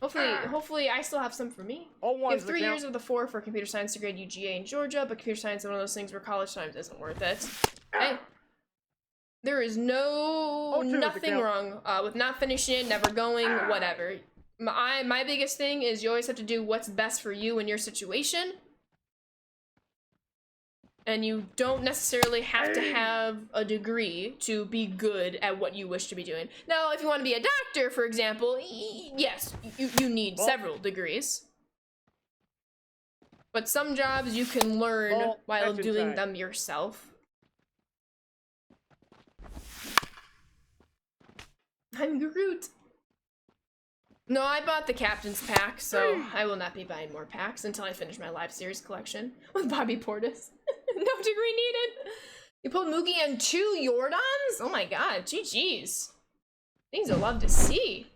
Hopefully I still have some for me. You have 3 years of the 4 for computer science degree at UGA in Georgia, but computer science is one of those things where college times isn't worth it. Hey, there is nothing wrong with not finishing it, never going, whatever. My biggest thing is you always have to do what's best for you in your situation. And you don't necessarily have to have a degree to be good at what you wish to be doing. Now, if you want to be a doctor, for example, yes, you need several degrees. But some jobs you can learn while doing them yourself. I'm Groot. No, I bought the captain's pack, so I will not be buying more packs until I finish my live series collection with Bobby Portis. No degree needed. You pulled Mookie and 2 Jordans? Oh my god, GG's. Things I love to see.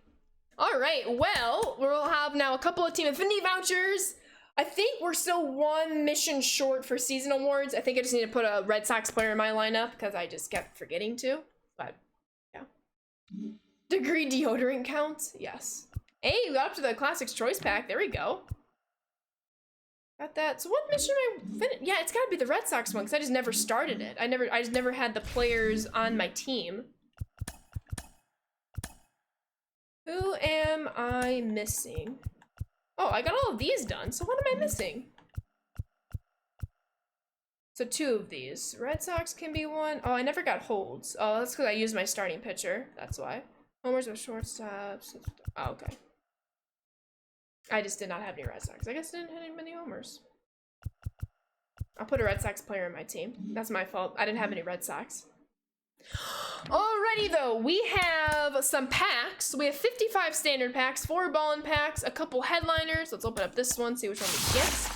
All right, well, we'll have now a couple of Team Infinity vouchers. I think we're still 1 mission short for season awards. I think I just need to put a Red Sox player in my lineup because I just kept forgetting to. But, yeah. Degree deodorant counts? Yes. Hey, we got up to the Classics Choice Pack. There we go. Got that. So what mission am I finished? Yeah, it's gotta be the Red Sox one because I just never started it. I just never had the players on my team. Who am I missing? Oh, I got all of these done. So what am I missing? So 2 of these. Red Sox can be 1. Oh, I never got holds. Oh, that's because I used my starting pitcher. That's why. Homers with shortstops. Oh, okay. I just did not have any Red Sox. I guess I didn't have any many homers. I'll put a Red Sox player in my team. That's my fault. I didn't have any Red Sox. Alrighty though, we have some packs. We have 55 standard packs, 4 ballin packs, a couple headliners. Let's open up this one, see which one we get.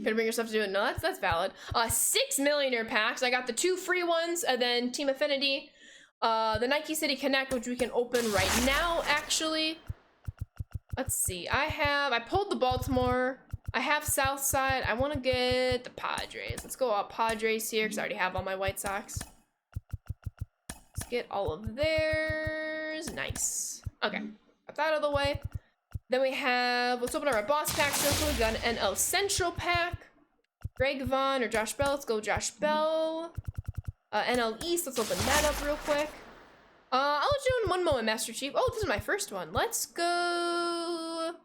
Could bring yourself to do it? No, that's valid. 6 millionaire packs. I got the 2 free ones, and then Team Affinity. The Nike City Connect, which we can open right now, actually. Let's see. I pulled the Baltimore. I have Southside. I want to get the Padres. Let's go all Padres here, because I already have all my White Sox. Let's get all of theirs. Nice. Okay. Got that out of the way. Then we have, let's open our boss packs real quick. We got an NL Central pack. Greg Vaughn or Josh Bell. Let's go Josh Bell. NL East, let's open that up real quick. I'll let you know in one moment, Master Chief. Oh, this is my first one. Let's go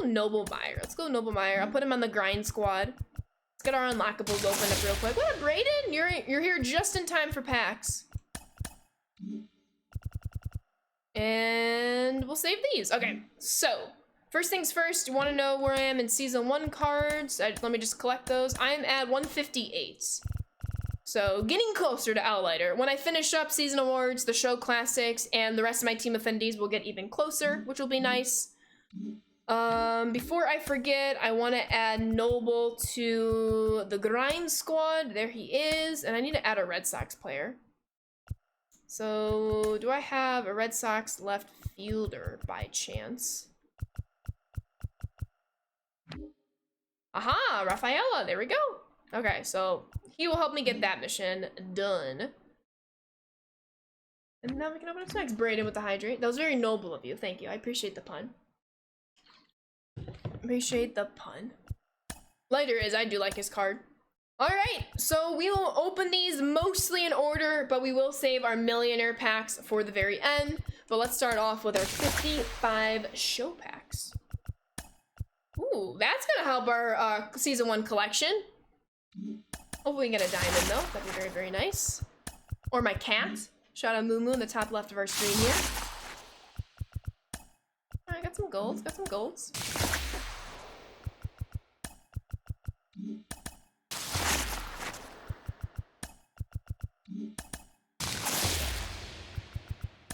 Noble Meyer. Let's go Noble Meyer. I'll put him on the grind squad. Let's get our unlockables open up real quick. What up, Brayden? You're here just in time for packs. And we'll save these. Okay, so first things first, you want to know where I am in season 1 cards. Let me just collect those. I'm at 158. So getting closer to Outlighter. When I finish up season awards, the show classics, and the rest of my team affinities will get even closer, which will be nice. Before I forget, I want to add Noble to the grind squad. There he is. And I need to add a Red Sox player. So, do I have a Red Sox left fielder by chance? Aha, Rafaela, there we go. Okay, so he will help me get that mission done. And now we can open up next. Brayden with the hydrate. That was very noble of you. Thank you. I appreciate the pun. Appreciate the pun. Lighter is, I do like his card. Alright, so we will open these mostly in order, but we will save our millionaire packs for the very end. But let's start off with our 55 show packs. Ooh, that's gonna help our season 1 collection. Hopefully we can get a diamond though. That'd be very, very nice. Or my cat. Shout out Moo Moo in the top left of our screen here. Alright, got some golds, got some golds.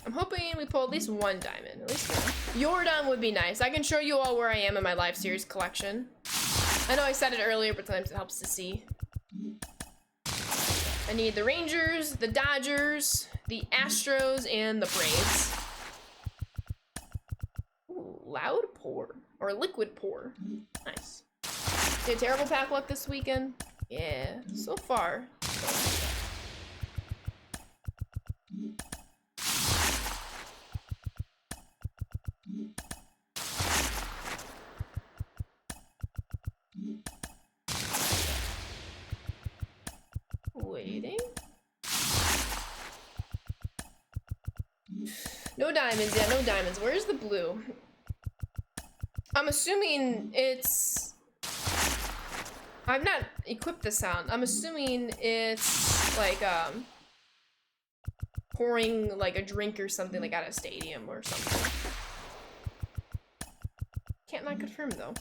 I'm hoping we pull at least one diamond, at least one. Jordan would be nice. I can show you all where I am in my live series collection. I know I said it earlier, but sometimes it helps to see. I need the Rangers, the Dodgers, the Astros, and the Braves. Ooh, loud pour, or liquid pour. Nice. Did a terrible pack luck this weekend? Yeah, so far. Waiting. No diamonds, yeah, no diamonds. Where's the blue? I'm assuming it's... I've not equipped the sound. I'm assuming it's like, pouring like a drink or something like at a stadium or something. Can't not confirm though.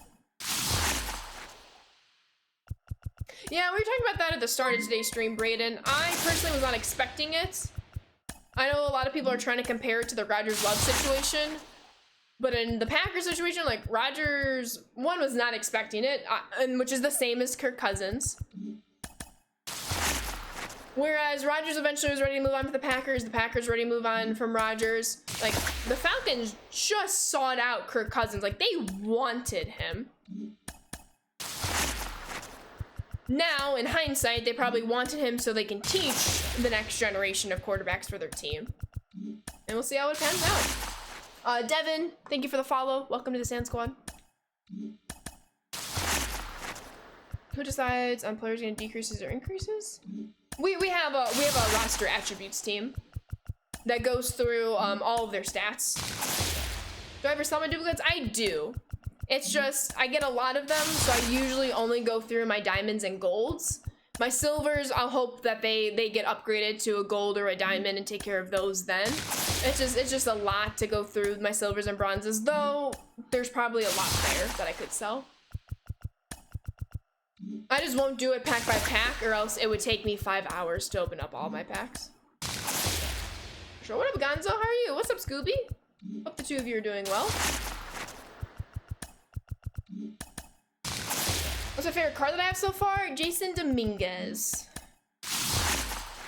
Yeah, we were talking about that at the start of today's stream, Brayden. I personally was not expecting it. I know a lot of people are trying to compare it to the Rodgers Love situation, but in the Packers situation, like Rodgers, one was not expecting it, and which is the same as Kirk Cousins. Whereas Rodgers eventually was ready to move on to the Packers ready to move on from Rodgers. Like, the Falcons just sought out Kirk Cousins. Like, they wanted him. Now, in hindsight, they probably wanted him so they can teach the next generation of quarterbacks for their team. And we'll see how it pans out. Devin, thank you for the follow. Welcome to the Sand Squad. Who decides on players getting decreases or increases? We have a roster attributes team that goes through all of their stats. Do I ever sell my duplicates? I do. It's just, I get a lot of them, so I usually only go through my diamonds and golds. My silvers, I'll hope that they get upgraded to a gold or a diamond and take care of those then. It's just a lot to go through my silvers and bronzes, though there's probably a lot there that I could sell. I just won't do it pack by pack, or else it would take me 5 hours to open up all my packs. Sure, what up, Gonzo? How are you? What's up, Scooby? Hope the two of you are doing well. What's my favorite card that I have so far? Jason Dominguez.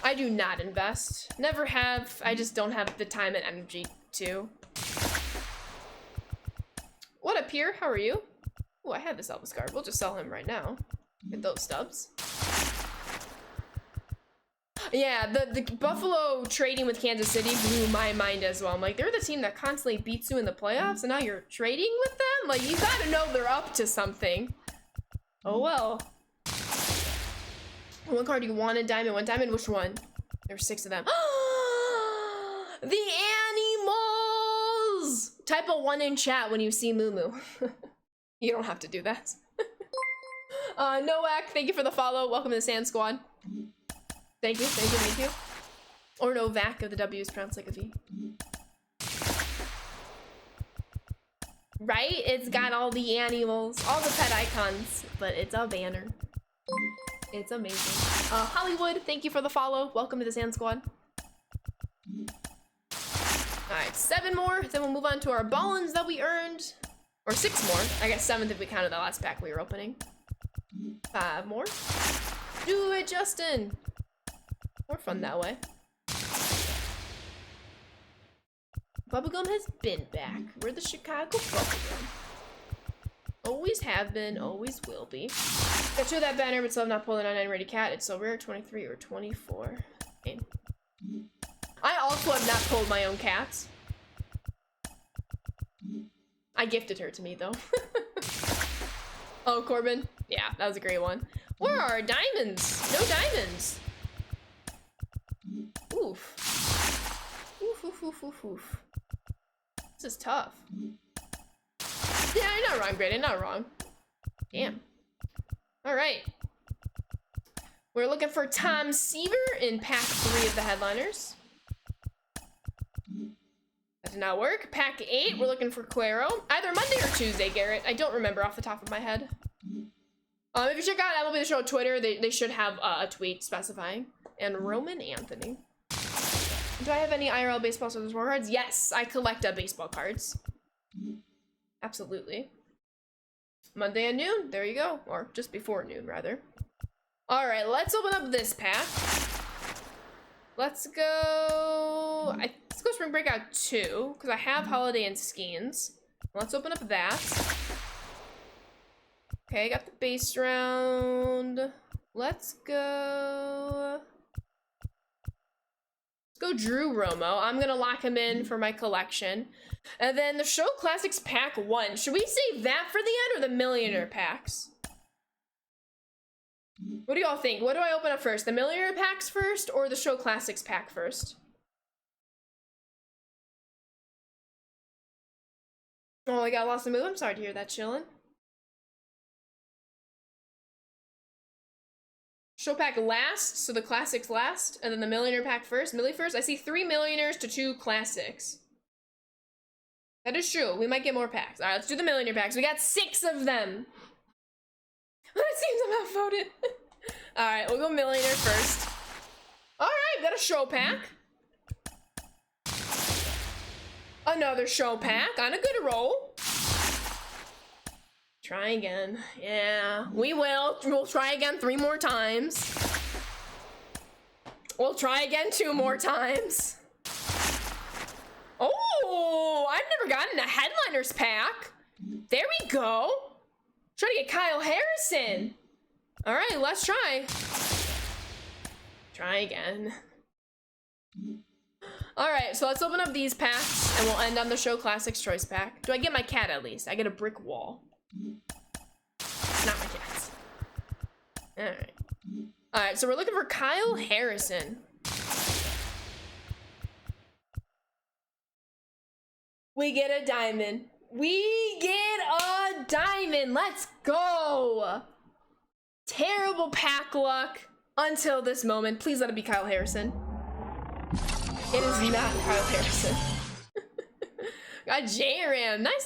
I do not invest. Never have. I just don't have the time and energy to. What up, here? How are you? Oh, I have this Elvis card. We'll just sell him right now. Get those stubs. Yeah, the Buffalo trading with Kansas City blew my mind as well. I'm like, they're the team that constantly beats you in the playoffs, and now you're trading with them? Like, you gotta know they're up to something. Oh well. What card do you want in Diamond? One Diamond? Which one? There's 6 of them. The animals! Type a 1 in chat when you see Moo Moo. You don't have to do that. Noak, thank you for the follow. Welcome to the Sand Squad. Thank you, thank you, thank you. Or Novak, if the W is pronounced like a V. Right? It's got all the animals, all the pet icons, but it's a banner. It's amazing. Hollywood, thank you for the follow. Welcome to the Sand Squad. Alright, 7 more, then we'll move on to our ballins that we earned. Or 6 more. I guess 7th if we counted the last pack we were opening. 5 more. Do it, Justin! More fun that way. Bubblegum has been back. We're the Chicago Bubblegum. Always have been, always will be. Got 2 of that banner, but still have not pulled an 99 ready cat. It's so rare, 23 or 24. Okay. I also have not pulled my own cats. I gifted her to me, though. Oh, Corbin? Yeah, that was a great one. Where are our diamonds? No diamonds. Oof. Oof, oof, oof, oof, oof. This is tough. Yeah, you're not wrong, Brandon. Not wrong. Damn. All right. We're looking for Tom Seaver in pack 3 of the headliners. That did not work. Pack 8, we're looking for Cuero. Either Monday or Tuesday, Garrett. I don't remember off the top of my head. If you check out MLB The Show Twitter, they should have a tweet specifying. And Roman Anthony. Do I have any IRL baseball Stars War cards? Yes, I collect baseball cards. Absolutely. Monday at noon, there you go. Or just before noon, rather. All right, let's open up this pack. Let's go... let's go Spring Breakout 2, because I have Holiday and Skeins. Let's open up that. Okay, got the base round. Let's go... Go Drew Romo. I'm gonna lock him in for my collection. And then the Show Classics pack 1. Should we save that for the end or the Millionaire packs? What do y'all think? What do I open up first? The Millionaire packs first or the Show Classics pack first? Oh, I got lost in the move. I'm sorry to hear that, chillin'. Show pack last, so the classics last, and then the Millionaire pack first. Millie first. I see 3 Millionaires to 2 classics. That is true. We might get more packs. All right, let's do the Millionaire packs. We got 6 of them. It seems I'm outvoted. All right, we'll go Millionaire first. All right, we got a show pack. Another show pack on a good roll. Try again. Yeah, we will. We'll try again 3 more times. We'll try again 2 more times. Oh, I've never gotten a Headliners pack. There we go. Try to get Kyle Harrison. All right, let's try. Try again. All right, so let's open up these packs and we'll end on the Show Classics Choice pack. Do I get my cat at least? I get a brick wall. Not my cat. All right. All right, so we're looking for Kyle Harrison. We get a diamond. We get a diamond. Let's go. Terrible pack luck until this moment. Please let it be Kyle Harrison. It is not Kyle Harrison. Got J-Ram. Nice,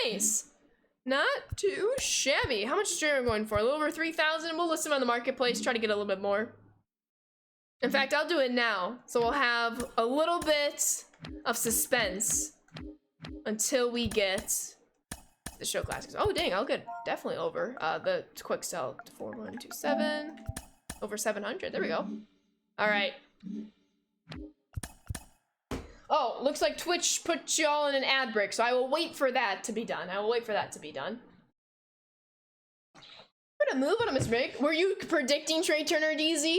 nice, nice. Not too shabby. How much stream am I going for? A little over 3,000. We'll list them on the marketplace, try to get a little bit more. In fact, I'll do it now. So we'll have a little bit of suspense until we get the show classics. Oh, dang, I'll get definitely over the quick sell to 4127. Over 700. There we go. All right. Oh, looks like Twitch put y'all in an ad break, so I will wait for that to be done. I will wait for that to be done. What a move on a Miss Rick. Were you predicting Trey Turner, DZ?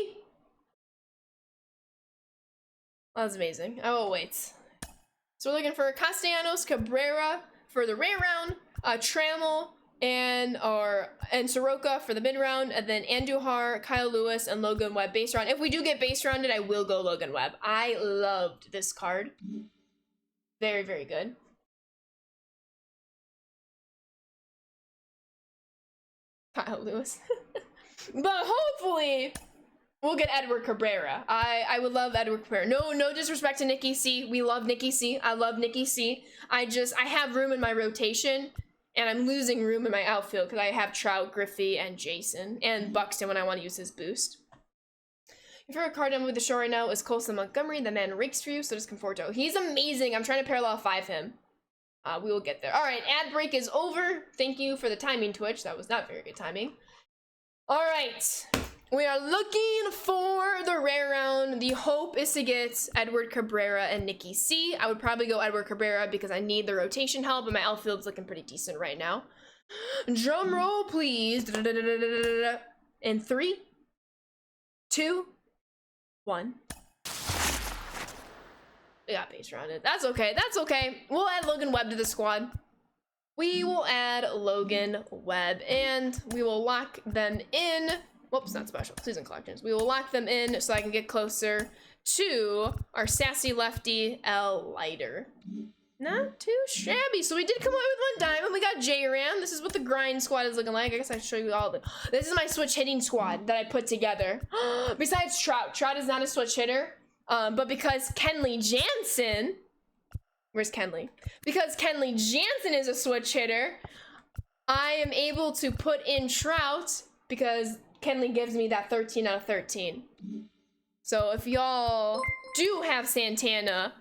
That was amazing. I will wait. So we're looking for Castellanos, Cabrera for the rare round, Trammell, and Soroka for the mid round, and then Andujar, Kyle Lewis, and Logan Webb base round. If we do get base rounded, I will go Logan Webb. I loved this card. Very, very good. Kyle Lewis. But hopefully we'll get Edward Cabrera. I would love Edward Cabrera. No disrespect to Nikki C. We love Nikki C. I love Nikki C. I have room in my rotation, and I'm losing room in my outfield because I have Trout, Griffey, and Jason, and Buxton when I want to use his boost. Your favorite card demo with the show right now is Colson Montgomery. The man rakes for you, so does Conforto. He's amazing. I'm trying to parallel 5 him. We will get there. All right, ad break is over. Thank you for the timing, Twitch. That was not very good timing. All right. We are looking for the rare round. The hope is to get Edward Cabrera and Nikki C. I would probably go Edward Cabrera because I need the rotation help, and my outfield's looking pretty decent right now. Drum roll, please. In 3, 2, 1. We got base rounded. That's okay. That's okay. We'll add Logan Webb to the squad. We will add Logan Webb, and we will lock them in. Whoops, not special. Season collections. We will lock them in so I can get closer to our sassy lefty L Lighter. Not too shabby. So we did come away with 1 diamond. We got J-Ram. This is what the grind squad is looking like. I guess I should show you all of it. This is my switch hitting squad that I put together. Besides Trout. Trout is not a switch hitter. But because Kenley Jansen... Where's Kenley? Because Kenley Jansen is a switch hitter, I am able to put in Trout because Kenley gives me that 13 out of 13. So if y'all do have Santana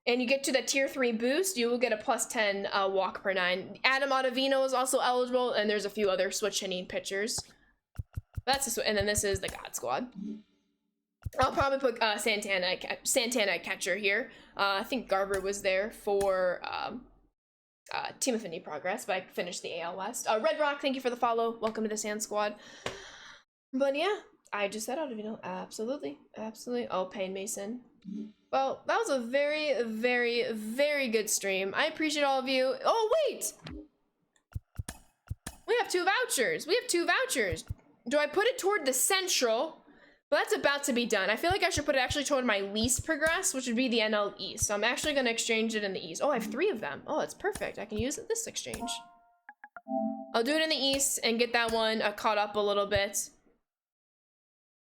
and you get to the tier 3 boost, you will get a +10 walk per 9. Adam Ottavino is also eligible, and there's a few other switch hitting pitchers. That's and then this is the God Squad. I'll probably put Santana catcher here. I think Garver was there for Team Affinity Progress, but I finished the AL West. Red Rock, thank you for the follow. Welcome to the Sand Squad. But yeah, I just said Ottavino. Absolutely. Absolutely. Oh, Payne Mason. Well, that was a very, very, very good stream. I appreciate all of you. Oh, wait! We have 2 vouchers. We have 2 vouchers. Do I put it toward the Central? Well, that's about to be done. I feel like I should put it actually toward my least progress, which would be the NL East. So I'm actually going to exchange it in the East. Oh, I have 3 of them. Oh, that's perfect. I can use this exchange. I'll do it in the East and get that one caught up a little bit.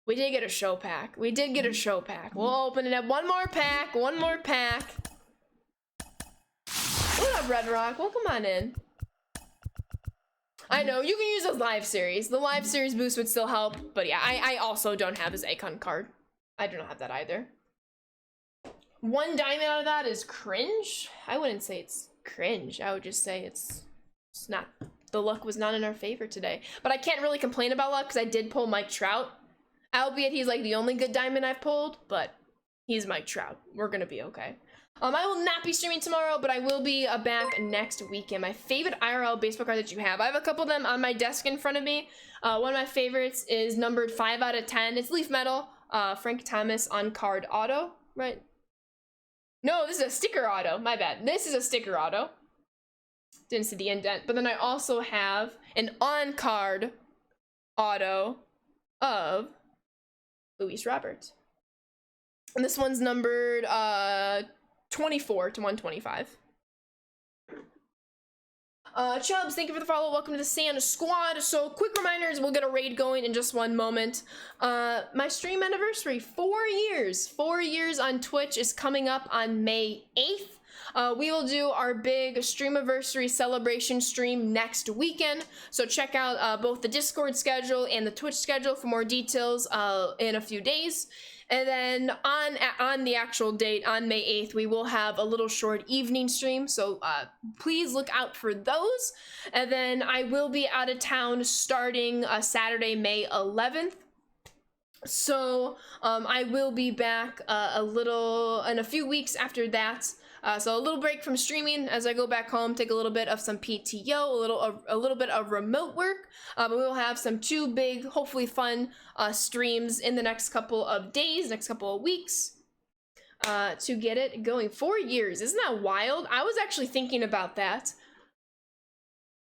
We did get a show pack. We did get a show pack. We'll open it up. One more pack. One more pack. What up, Red Rock? Welcome on in. I know, you can use those live series. The live series boost would still help, but yeah, I also don't have his Akon card. I do not have that either. 1 diamond out of that is cringe? I wouldn't say it's cringe. I would just say it's not, the luck was not in our favor today. But I can't really complain about luck because I did pull Mike Trout. Albeit he's like the only good diamond I've pulled, but he's Mike Trout. We're gonna be okay. I will not be streaming tomorrow, but I will be back next weekend. My favorite IRL baseball card that you have. I have a couple of them on my desk in front of me. One of my favorites is numbered 5 out of 10. It's Leaf Metal. Frank Thomas on card auto, right? No, this is a sticker auto. My bad. This is a sticker auto. Didn't see the indent. But then I also have an on card auto of Luis Robert. And this one's numbered 24 to 125. Chubbs, thank you for the follow. Welcome to the Sand Squad. So quick reminders, we'll get a raid going in just 1 moment. My stream anniversary, 4 years. 4 years on Twitch is coming up on May 8th. We will do our big Streamiversary celebration stream next weekend. So check out both the Discord schedule and the Twitch schedule for more details in a few days. And then on the actual date, on May 8th, we will have a little short evening stream. So please look out for those. And then I will be out of town starting Saturday, May 11th. So I will be back in a few weeks after that. So a little break from streaming as I go back home, take a little bit of some PTO, a little bit of remote work. But we will have two big, hopefully fun streams in the next couple of days, next couple of weeks to get it going. 4 years, isn't that wild? I was actually thinking about that.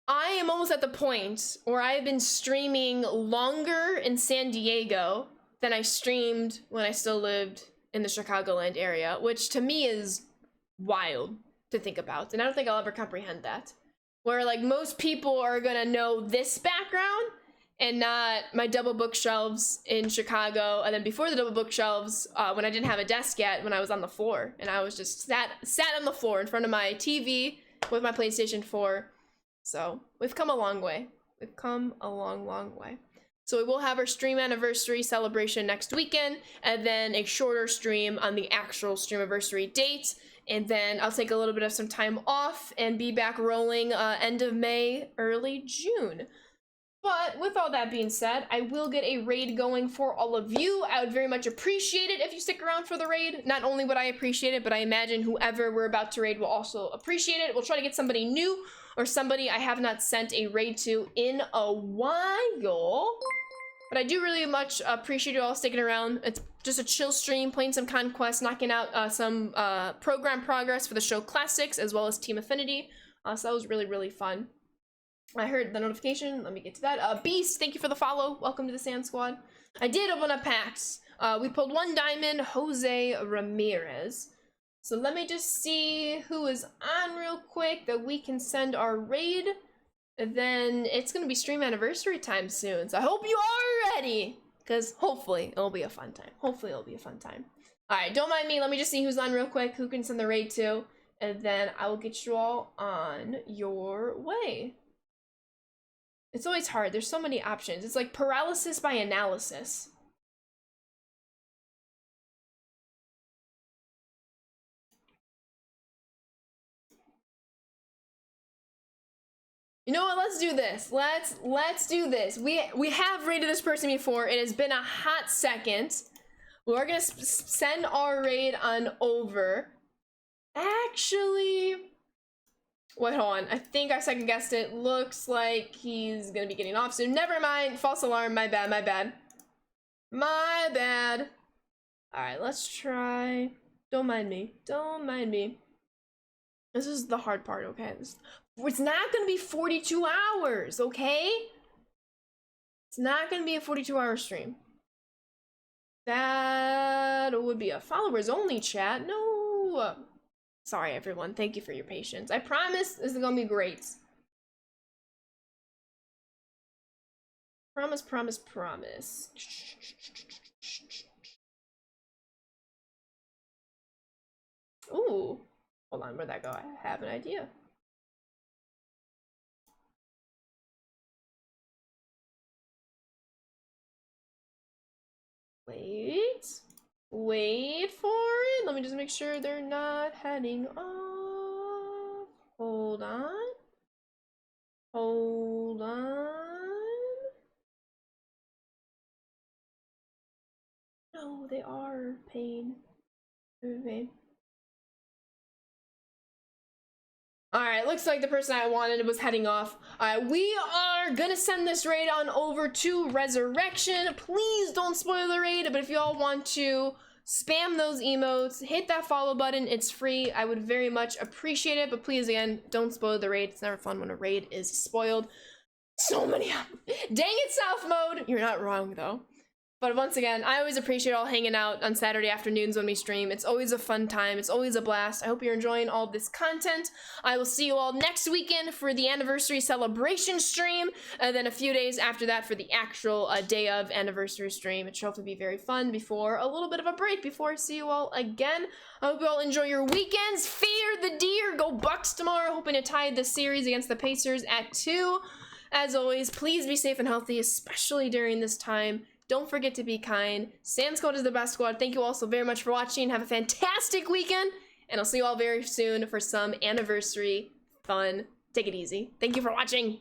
I am almost at the point where I have been streaming longer in San Diego than I streamed when I still lived in the Chicagoland area, which to me is wild to think about, and I don't think I'll ever comprehend that. Where like most people are gonna know this background and not my double bookshelves in Chicago, and then before the double bookshelves, when I didn't have a desk yet, when I was on the floor, and I was just sat on the floor in front of my TV with my PlayStation 4. So we've come a long way. We've come a long way. So we will have our stream anniversary celebration next weekend, and then a shorter stream on the actual Streamiversary date. And then I'll take a little bit of some time off and be back rolling end of May, early June. But with all that being said, I will get a raid going for all of you. I would very much appreciate it if you stick around for the raid. Not only would I appreciate it, but I imagine whoever we're about to raid will also appreciate it. We'll try to get somebody new or somebody I have not sent a raid to in a while. But I do really much appreciate you all sticking around. It's just a chill stream, playing some Conquest, knocking out some program progress for the show classics, as well as Team Affinity. So that was really, really fun. I heard the notification. Let me get to that. Beast, thank you for the follow. Welcome to the Sand Squad. I did open up packs. We pulled 1 diamond, Jose Ramirez. So let me just see who is on real quick that we can send our raid. And then it's gonna be stream anniversary time soon, so I hope you are ready, because hopefully it'll be a fun time. Hopefully it'll be a fun time. All right, don't mind me. Let me just see who's on real quick, who can send the raid to, and then I will get you all on your way. It's always hard. There's so many options. It's like paralysis by analysis. You know what? Let's do this. Let's do this. We have raided this person before. It has been a hot second. We're gonna send our raid on over. Actually, wait, hold on. I think I second guessed it. Looks like he's gonna be getting off soon. Never mind. False alarm. My bad. My bad. My bad. All right. Let's try. Don't mind me. Don't mind me. This is the hard part. Okay. It's not gonna be 42 hours, okay? It's not gonna be a 42-hour stream. That would be a followers only chat. No. Sorry, everyone. Thank you for your patience. I promise this is gonna be great. Promise, promise, promise. Ooh. Hold on, where'd that go? I have an idea. Wait for it. Let me just make sure they're not heading off. Hold on. Hold on. No, they are paid. Okay. Alright, looks like the person I wanted was heading off. Alright, we are gonna send this raid on over to Resurrection. Please don't spoil the raid, but if y'all want to spam those emotes, hit that follow button. It's free. I would very much appreciate it, but please, again, don't spoil the raid. It's never fun when a raid is spoiled. So many. Dang it, South Mode! You're not wrong, though. But once again, I always appreciate all hanging out on Saturday afternoons when we stream. It's always a fun time. It's always a blast. I hope you're enjoying all this content. I will see you all next weekend for the anniversary celebration stream, and then a few days after that for the actual day of anniversary stream. It should hopefully be very fun before a little bit of a break before I see you all again. I hope you all enjoy your weekends. Fear the deer. Go Bucks tomorrow. Hoping to tie the series against the Pacers at 2. As always, please be safe and healthy, especially during this time. Don't forget to be kind. Sam Squad is the best squad. Thank you all so very much for watching. Have a fantastic weekend, and I'll see you all very soon for some anniversary fun. Take it easy. Thank you for watching.